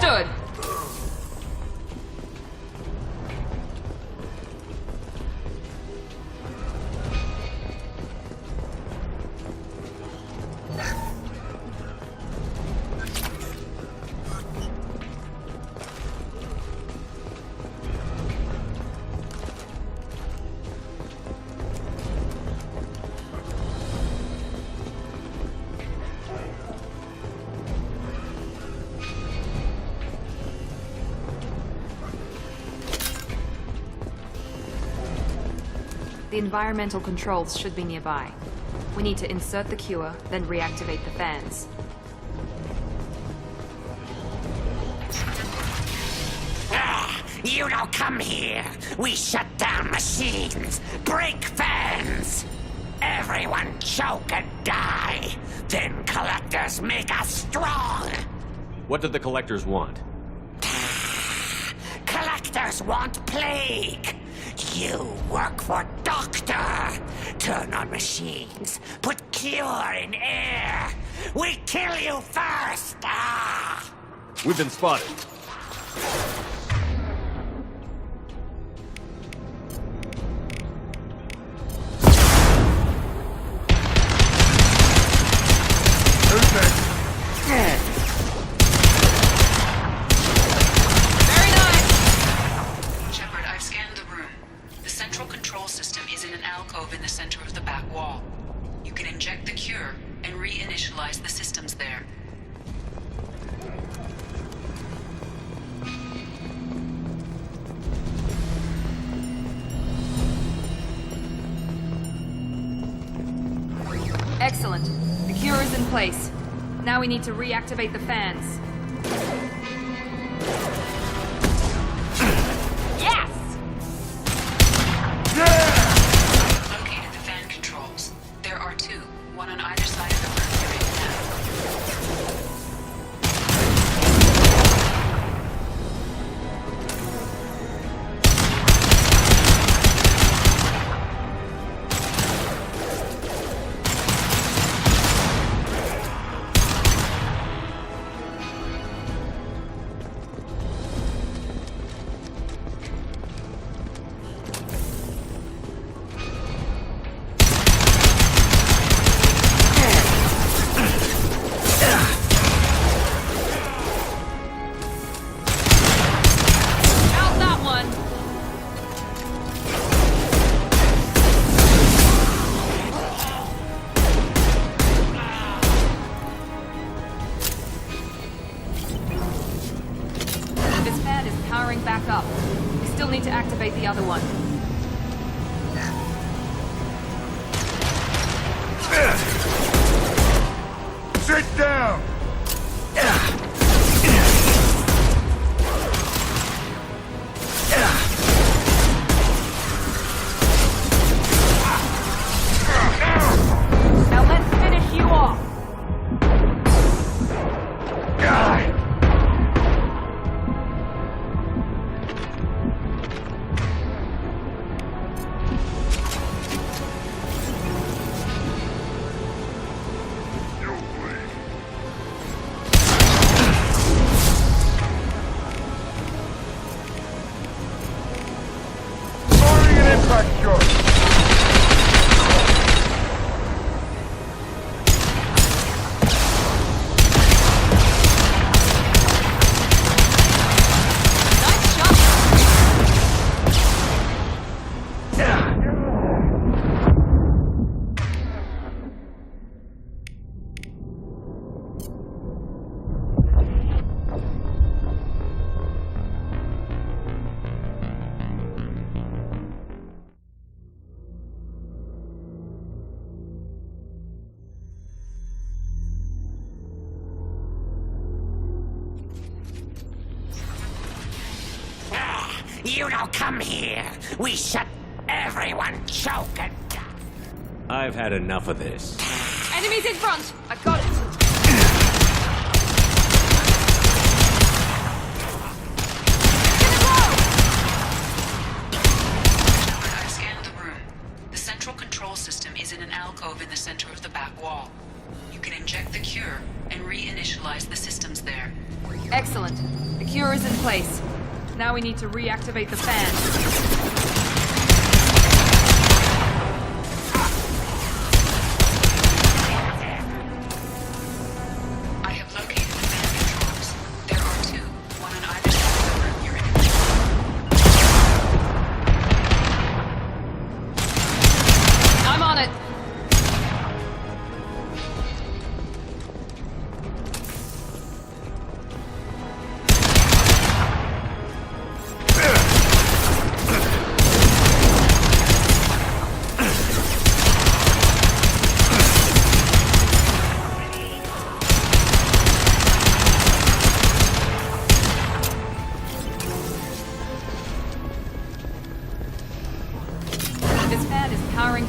Understood. The environmental controls should be nearby. We need to insert the cure, then reactivate the fans. You don't come here. We shut down machines, break fans. Everyone choke and die. Then collectors make us strong. What did the collectors want? Collectors want plague. You work for Doctor. Turn on machines. Put cure in air. We kill you first. Ah! We've been spotted. Who's next? Very nice! Shepard, I've scanned the room. The central control system is in an alcove in the center of the back wall. You can inject the cure and reinitialize the systems there. Excellent. The cure is in place. Now we need to reactivate the fans. Yes! Located the fan controls. There are two, one on either side of the room you're in now. Out that one! This fan is powering back up. We still need to activate the other one. Sit down! Now let's finish you off! Firing an impact shot! Nice shot! You don't come here. We shut everyone choke and die. I've had enough of this. Enemies in front! I've got it! I've scanned the room. The central control system is in an alcove in the center of the back wall. You can inject the cure and reinitialize the systems there. Excellent. The cure is in place. Now we need to reactivate the fan.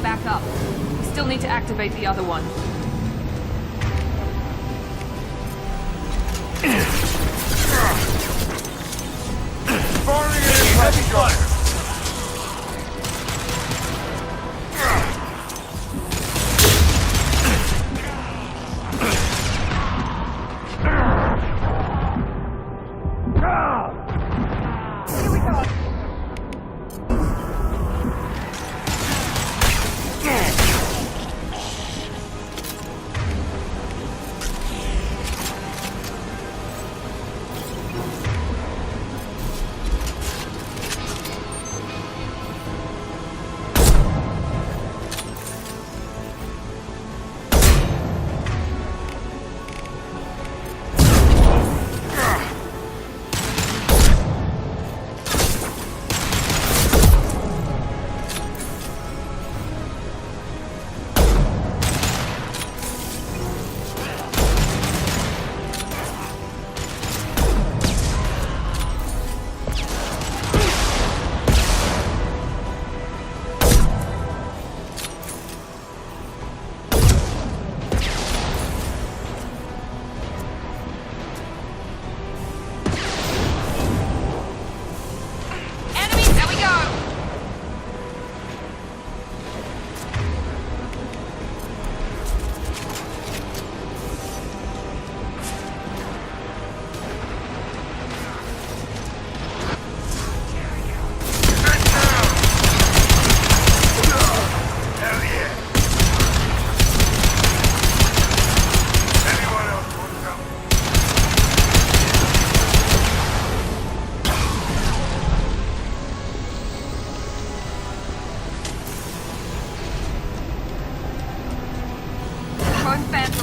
Back up. We still need to activate the other one. Firing in heavy fire!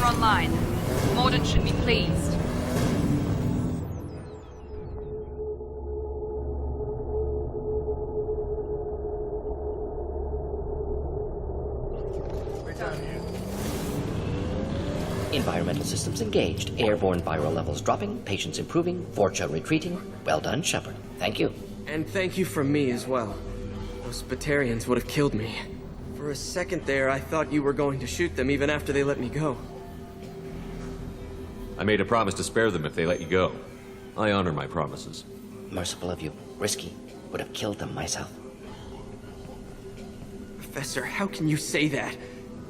Online. Mordin should be pleased. Environmental systems engaged. Airborne viral levels dropping. Patients improving. Vorcha retreating. Well done, Shepard. Thank you. And thank you from me as well. Those Batarians would have killed me. For a second there, I thought you were going to shoot them even after they let me go. I made a promise to spare them if they let you go. I honor my promises. Merciful of you. Risky. Would have killed them myself. Professor, how can you say that?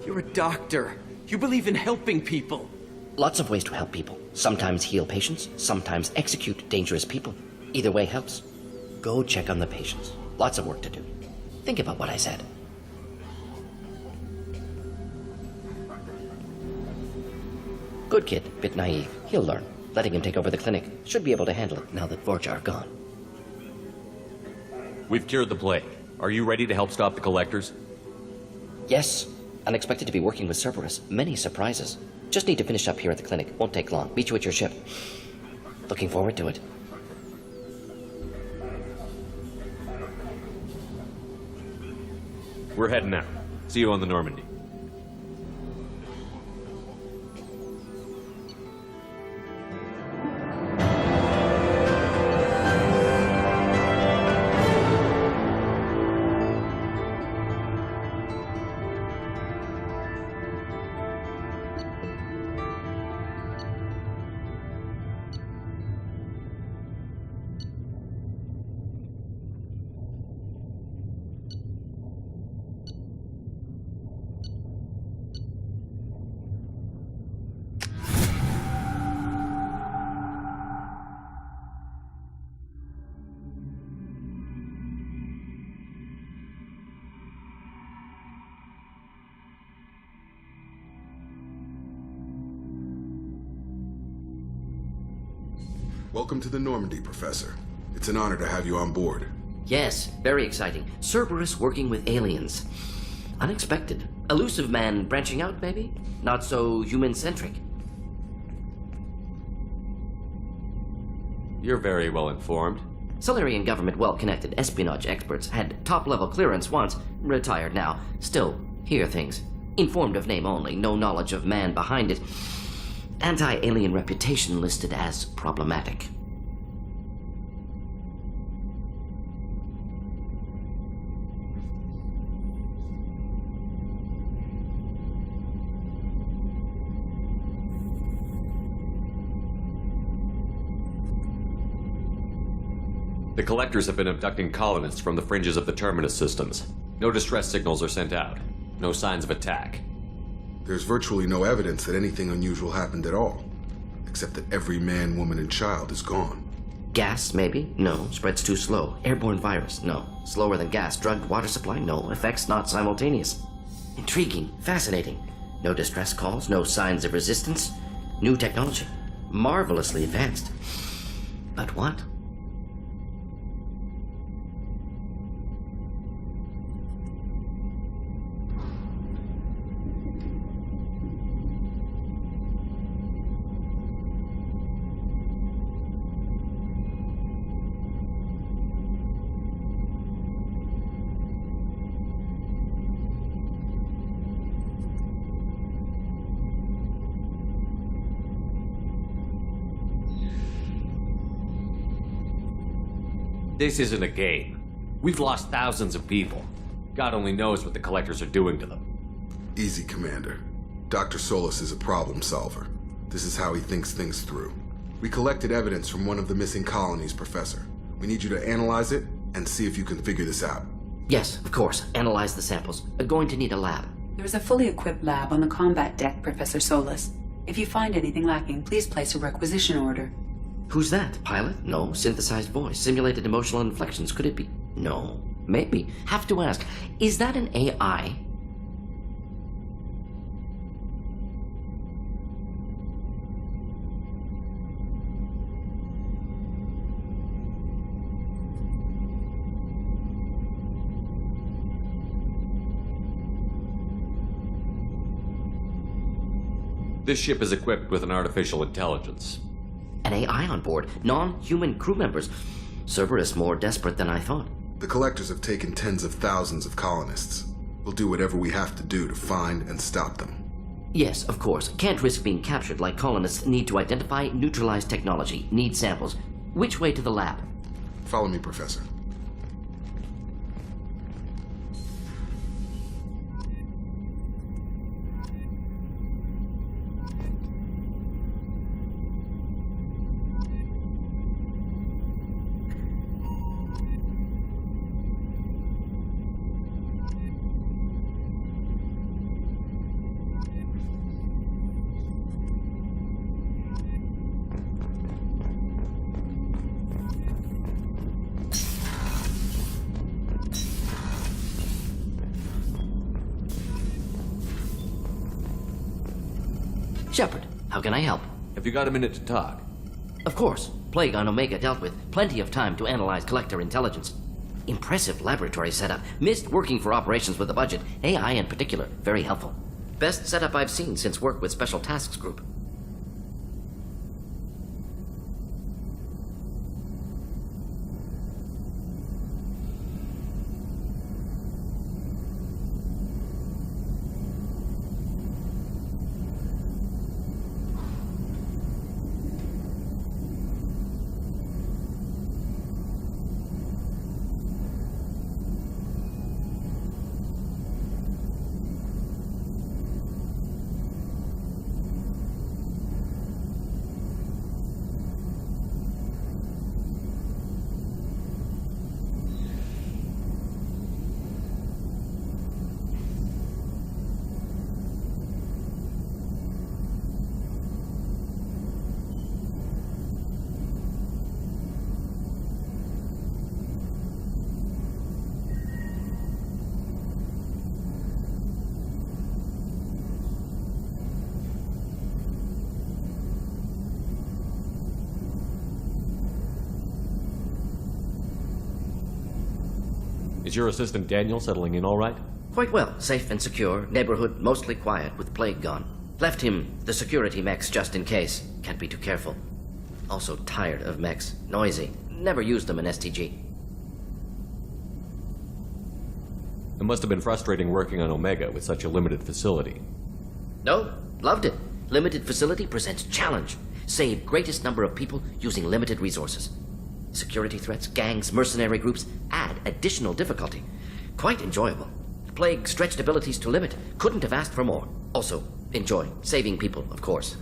You're a doctor. You believe in helping people. Lots of ways to help people. Sometimes heal patients, sometimes execute dangerous people. Either way helps. Go check on the patients. Lots of work to do. Think about what I said. Good kid, bit naive. He'll learn. Letting him take over the clinic. Should be able to handle it now that Vorcha are gone. We've cured the plague. Are you ready to help stop the collectors? Yes. Unexpected to be working with Cerberus. Many surprises. Just need to finish up here at the clinic. Won't take long. Meet you at your ship. Looking forward to it. We're heading out. See you on the Normandy. Welcome to the Normandy, Professor. It's an honor to have you on board. Yes, very exciting. Cerberus working with aliens. Unexpected. Elusive man branching out, maybe? Not so human-centric. You're very well informed. Solarian government well-connected espionage experts had top-level clearance once, retired now. Still, hear things. Informed of name only, no knowledge of man behind it. Anti-alien reputation listed as problematic. The collectors have been abducting colonists from the fringes of the terminus systems. No distress signals are sent out. No signs of attack. There's virtually no evidence that anything unusual happened at all. Except that every man, woman, and child is gone. Gas, maybe? No. Spreads too slow. Airborne virus? No. Slower than gas. Drugged water supply? No. Effects not simultaneous. Intriguing. Fascinating. No distress calls. No signs of resistance. New technology. Marvelously advanced. But what? This isn't a game. We've lost thousands of people. God only knows what the collectors are doing to them. Easy, Commander. Dr. Solis is a problem solver. This is how he thinks things through. We collected evidence from one of the missing colonies, Professor. We need you to analyze it and see if you can figure this out. Yes, of course. Analyze the samples. Going to need a lab. There is a fully equipped lab on the combat deck, Professor Solis. If you find anything lacking, please place a requisition order. Who's that? Pilot? No. Synthesized voice. Simulated emotional inflections. Could it be? No. Maybe. Have to ask. Is that an AI? This ship is equipped with an artificial intelligence. An AI on board. Non-human crew members. Cerberus more desperate than I thought. The collectors have taken tens of thousands of colonists. We'll do whatever we have to do to find and stop them. Yes, of course. Can't risk being captured like colonists need to identify, neutralize technology, need samples. Which way to the lab? Follow me, Professor. Shepard, how can I help? Have you got a minute to talk? Of course. Plague on Omega dealt with. Plenty of time to analyze collector intelligence. Impressive laboratory setup. Missed working for operations with a budget. AI in particular. Very helpful. Best setup I've seen since work with Special Tasks Group. Is your assistant Daniel settling in all right? Quite well. Safe and secure. Neighborhood mostly quiet with plague gone. Left him the security mechs just in case. Can't be too careful. Also tired of mechs. Noisy. Never used them in STG. It must have been frustrating working on Omega with such a limited facility. No, loved it. Limited facility presents challenge. Save greatest number of people using limited resources. Security threats, gangs, mercenary groups add additional difficulty. Quite enjoyable. Plague stretched abilities to limit. Couldn't have asked for more. Also, enjoy. Saving people, of course.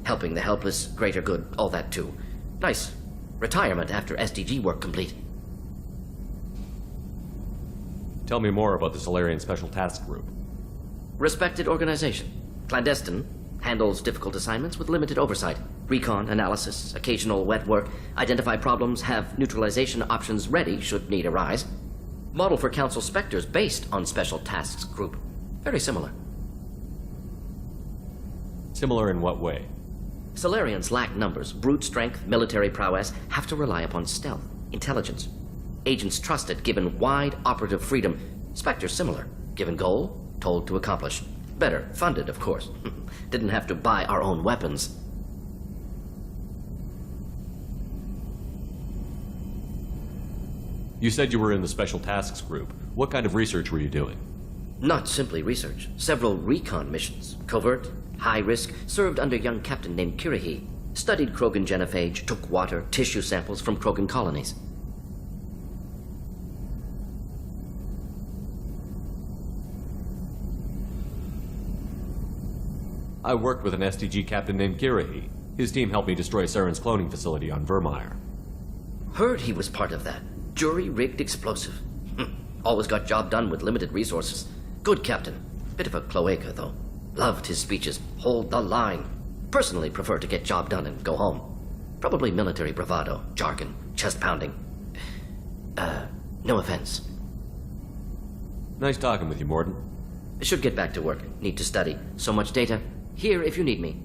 Helping the helpless, greater good, all that too. Nice. Retirement after SDG work complete. Tell me more about the Solarian Special Task Group. Respected organization. Clandestine. Handles difficult assignments with limited oversight. Recon, analysis, occasional wet work. Identify problems, have neutralization options ready should need arise. Model for Council Spectres based on Special Tasks Group. Very similar. Similar in what way? Solarians lack numbers, brute strength, military prowess, have to rely upon stealth, intelligence. Agents trusted, given wide operative freedom. Spectres similar, given goal, told to accomplish. Better, funded, of course. Didn't have to buy our own weapons. You said you were in the Special Tasks Group. What kind of research were you doing? Not simply research. Several recon missions. Covert, high risk, served under a young captain named Kirihi. Studied Krogan genophage, took water, tissue samples from Krogan colonies. I worked with an STG captain named Kirihi. His team helped me destroy Saren's cloning facility on Vermeer. Heard he was part of that. Jury-rigged explosive. Always got job done with limited resources. Good captain. Bit of a cloaca, though. Loved his speeches. Hold the line. Personally prefer to get job done and go home. Probably military bravado, jargon, chest-pounding. No offense. Nice talking with you, Morden. Should get back to work. Need to study. So much data. Here if you need me.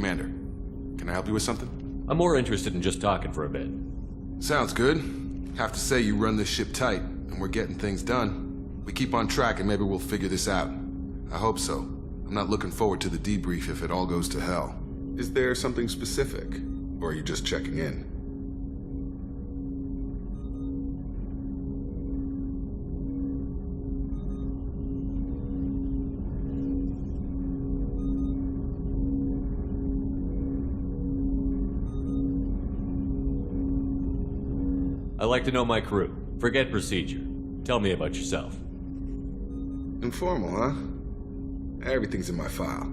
Commander, can I help you with something? I'm more interested in just talking for a bit. Sounds good. Have to say you run this ship tight, and we're getting things done. We keep on track and maybe we'll figure this out. I hope so. I'm not looking forward to the debrief if it all goes to hell. Is there something specific? Or are you just checking in? I like to know my crew. Forget procedure. Tell me about yourself. Informal, huh? Everything's in my file.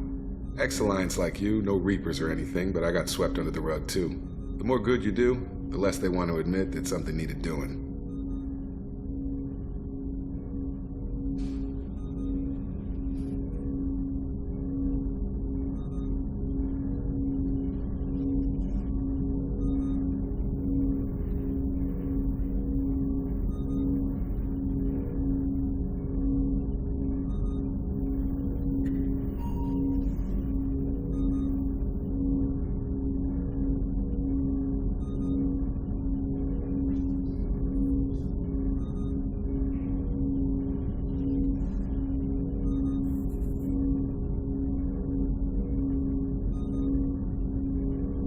Ex-Alliance like you, no Reapers or anything, but I got swept under the rug too. The more good you do, the less they want to admit that something needed doing.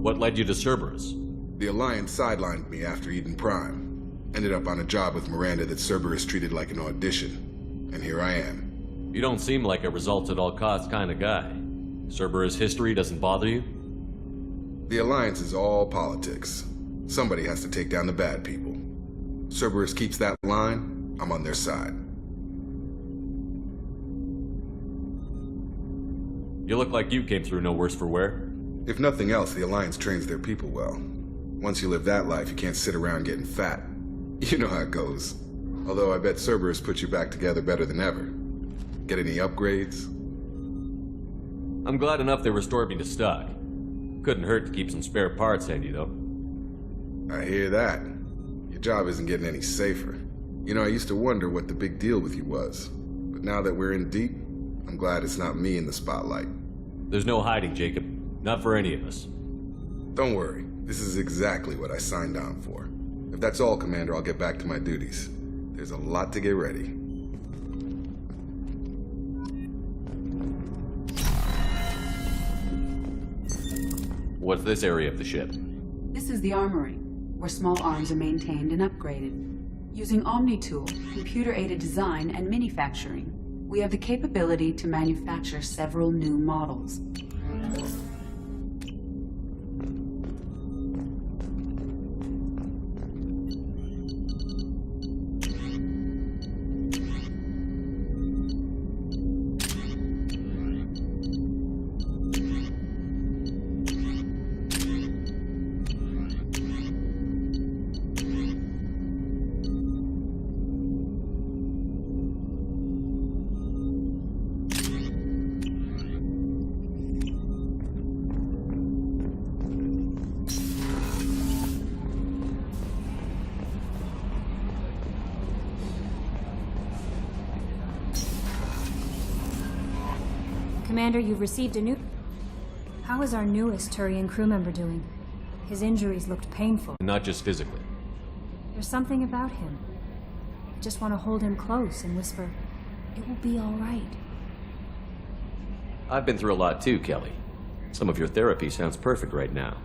What led you to Cerberus? The Alliance sidelined me after Eden Prime. Ended up on a job with Miranda that Cerberus treated like an audition. And here I am. You don't seem like a results-at-all-costs kind of guy. Cerberus history doesn't bother you? The Alliance is all politics. Somebody has to take down the bad people. Cerberus keeps that line, I'm on their side. You look like you came through no worse for wear. If nothing else, the Alliance trains their people well. Once you live that life, you can't sit around getting fat. You know how it goes. Although I bet Cerberus put you back together better than ever. Get any upgrades? I'm glad enough they restored me to stock. Couldn't hurt to keep some spare parts handy, though. I hear that. Your job isn't getting any safer. You know, I used to wonder what the big deal with you was. But now that we're in deep, I'm glad it's not me in the spotlight. There's no hiding, Jacob. Not for any of us. Don't worry. This is exactly what I signed on for. If that's all, Commander, I'll get back to my duties. There's a lot to get ready. What's this area of the ship? This is the Armory, where small arms are maintained and upgraded. Using Omni-Tool, computer-aided design, and manufacturing, we have the capability to manufacture several new models. Commander, you've received a new... How is our newest Turian crew member doing? His injuries looked painful. Not just physically. There's something about him. I just want to hold him close and whisper, it will be all right. I've been through a lot too, Kelly. Some of your therapy sounds perfect right now.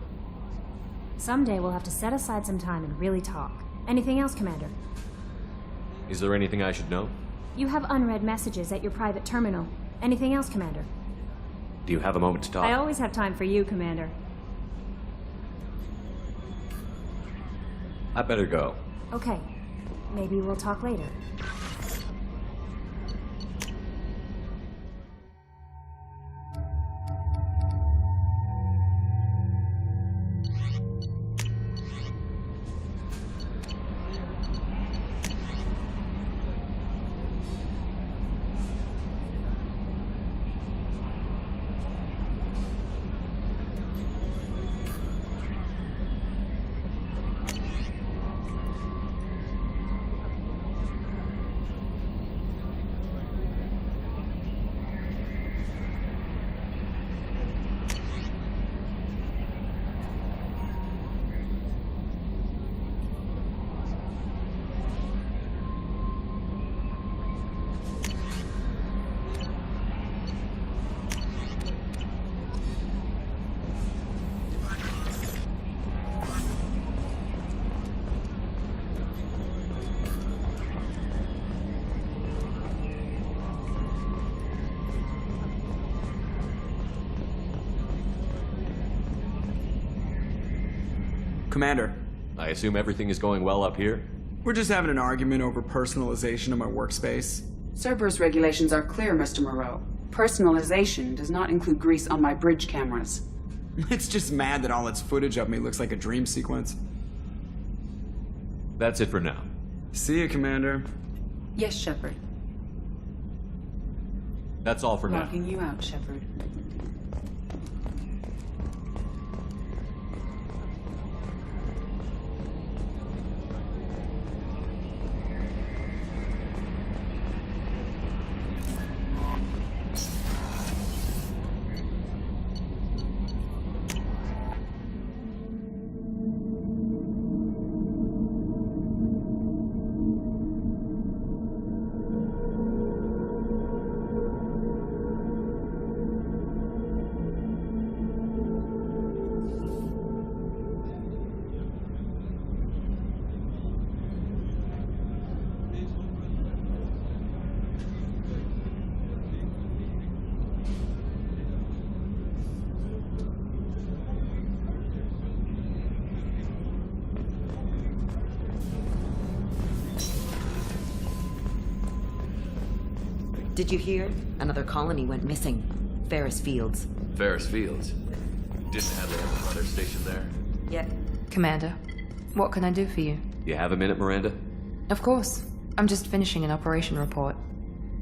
Someday we'll have to set aside some time and really talk. Anything else, Commander? Is there anything I should know? You have unread messages at your private terminal. Anything else, Commander? Do you have a moment to talk? I always have time for you, Commander. I better go. Okay. Maybe we'll talk later. Commander. I assume everything is going well up here? We're just having an argument over personalization of my workspace. Cerberus regulations are clear, Mr. Moreau. Personalization does not include grease on my bridge cameras. It's just mad that all its footage of me looks like a dream sequence. That's it for now. See you, Commander. Yes, Shepard. That's all for now. Locking you out, Shepard. Did you hear? Another colony went missing. Ferris Fields. Ferris Fields? Didn't Hadley have a brother stationed there? Yeah. Commander, what can I do for you? You have a minute, Miranda? Of course. I'm just finishing an operation report.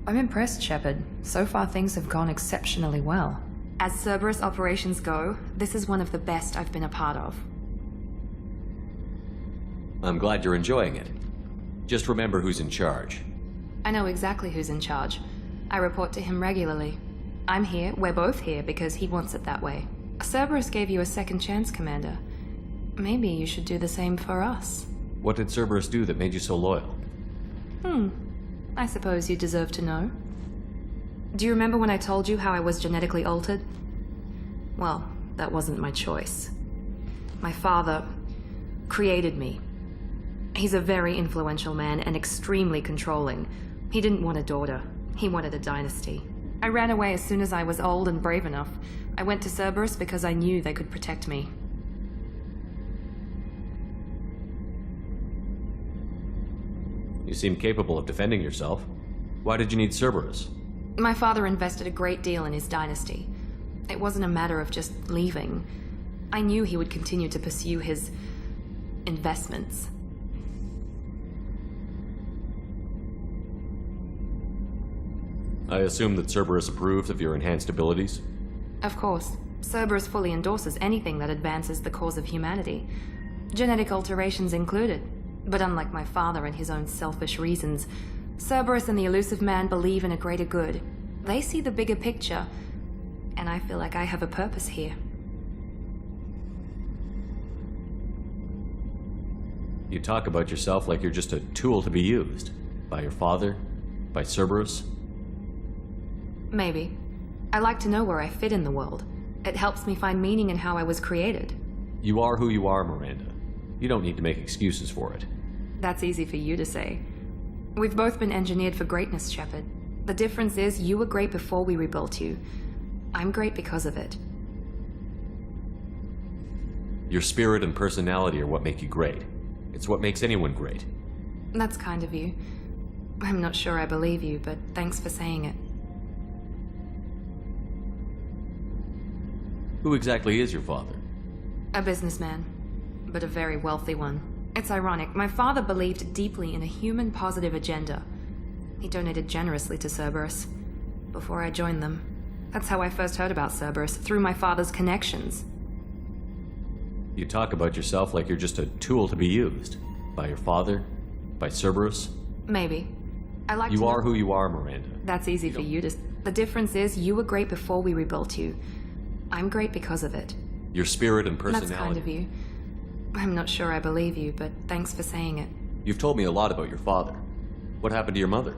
I'm impressed, Shepard. So far things have gone exceptionally well. As Cerberus operations go, this is one of the best I've been a part of. I'm glad you're enjoying it. Just remember who's in charge. I know exactly who's in charge. I report to him regularly. I'm here, we're both here, because he wants it that way. Cerberus gave you a second chance, Commander. Maybe you should do the same for us. What did Cerberus do that made you so loyal? I suppose you deserve to know. Do you remember when I told you how I was genetically altered? Well, that wasn't my choice. My father created me. He's a very influential man and extremely controlling. He didn't want a daughter. He wanted a dynasty. I ran away as soon as I was old and brave enough. I went to Cerberus because I knew they could protect me. You seem capable of defending yourself. Why did you need Cerberus? My father invested a great deal in his dynasty. It wasn't a matter of just leaving. I knew he would continue to pursue his investments. I assume that Cerberus approved of your enhanced abilities? Of course. Cerberus fully endorses anything that advances the cause of humanity. Genetic alterations included. But unlike my father and his own selfish reasons, Cerberus and the Elusive Man believe in a greater good. They see the bigger picture, and I feel like I have a purpose here. You talk about yourself like you're just a tool to be used. By your father? By Cerberus? Maybe. I like to know where I fit in the world. It helps me find meaning in how I was created. You are who you are, Miranda. You don't need to make excuses for it. That's easy for you to say. We've both been engineered for greatness, Shepard. The difference is you were great before we rebuilt you. I'm great because of it. Your spirit and personality are what make you great. It's what makes anyone great. That's kind of you. I'm not sure I believe you, but thanks for saying it. Who exactly is your father? A businessman, but a very wealthy one. It's ironic. My father believed deeply in a human-positive agenda. He donated generously to Cerberus before I joined them. That's how I first heard about Cerberus, through my father's connections. You talk about yourself like you're just a tool to be used. By your father? By Cerberus? Maybe. I like You are who you are, Miranda. That's easy for you to... The difference is you were great before we rebuilt you. I'm great because of it. Your spirit and personality. That's kind of you. I'm not sure I believe you, but thanks for saying it. You've told me a lot about your father. What happened to your mother?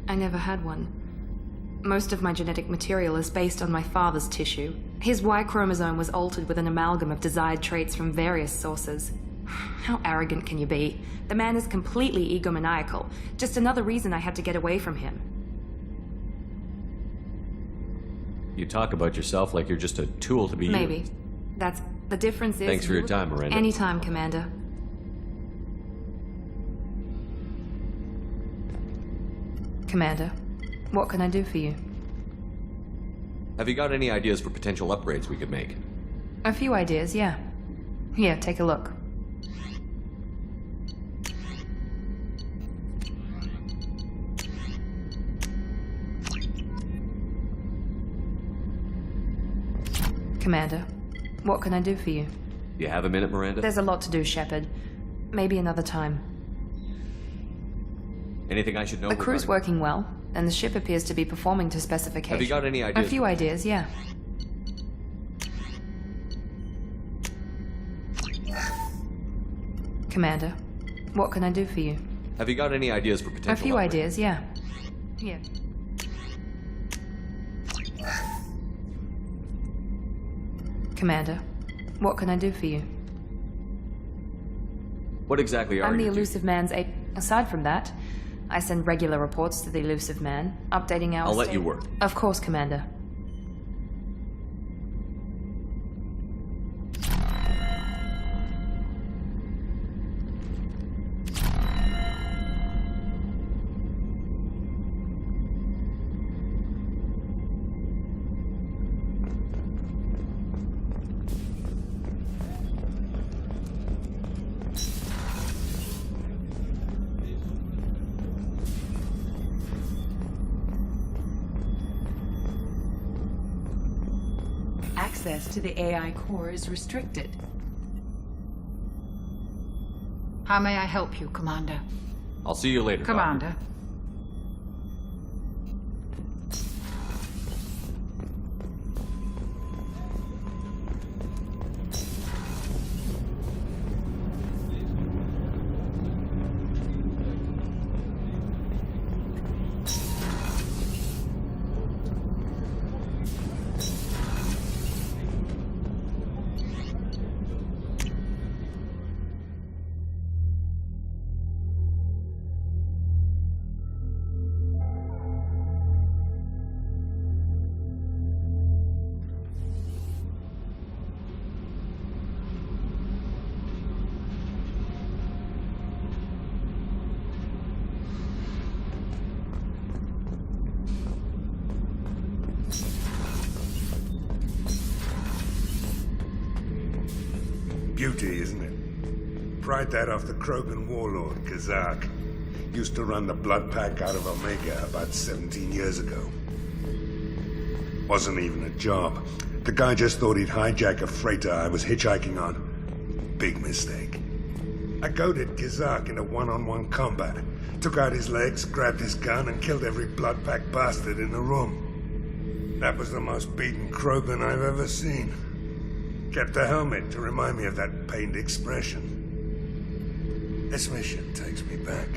I never had one. Most of my genetic material is based on my father's tissue. His Y chromosome was altered with an amalgam of desired traits from various sources. How arrogant can you be? The man is completely egomaniacal. Just another reason I had to get away from him. You talk about yourself like you're just a tool to be Maybe. used. The The difference is... Thanks for your time, Miranda. Anytime, Commander. Commander, what can I do for you? Have you got any ideas for potential upgrades we could make? A few ideas, yeah. Here, take a look. Commander, what can I do for you? You have a minute, Miranda? There's a lot to do, Shepard. Maybe another time. Anything I should know? The crew's working well, and the ship appears to be performing to specification. Have you got any ideas? A few ideas, yeah. Commander, what can I do for you? Have you got any ideas for potential? A few upgrades? ideas, yeah. Here. Commander, what can I do for you? What exactly are you? I'm the elusive man's ape. Aside from that, I send regular reports to the elusive man, updating our... I'll let you work. Of course, Commander. Access to the AI core is restricted. How may I help you, Commander? I'll see you later, Commander. Doctor. Beauty, isn't it? Pried that off the Krogan warlord, Kazak. Used to run the blood pack out of Omega about 17 years ago. Wasn't even a job. The guy just thought he'd hijack a freighter I was hitchhiking on. Big mistake. I goaded Kazak into one-on-one combat. Took out his legs, grabbed his gun, and killed every blood pack bastard in the room. That was the most beaten Krogan I've ever seen. Kept the helmet to remind me of that pained expression. This mission takes me back.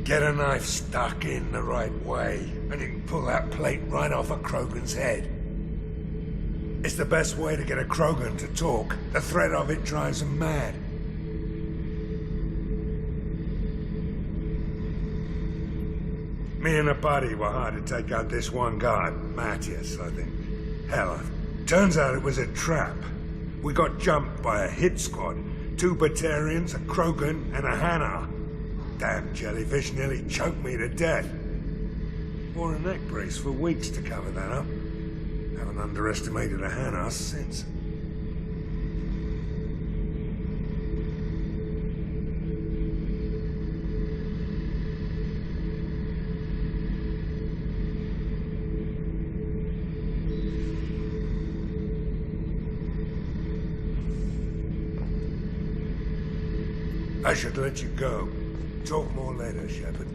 Get a knife stuck in the right way, and you can pull that plate right off a Krogan's head. It's the best way to get a Krogan to talk. The threat of it drives him mad. Me and the buddy were hard to take out this one guard, Matthias, I think. Hell, turns out it was a trap. We got jumped by a hit squad. 2 Batarians, a Krogan, and a Hanar. Damn jellyfish nearly choked me to death. Wore a neck brace for weeks to cover that up. Haven't underestimated a Hanar since. I should let you go. Talk more later, Shepard.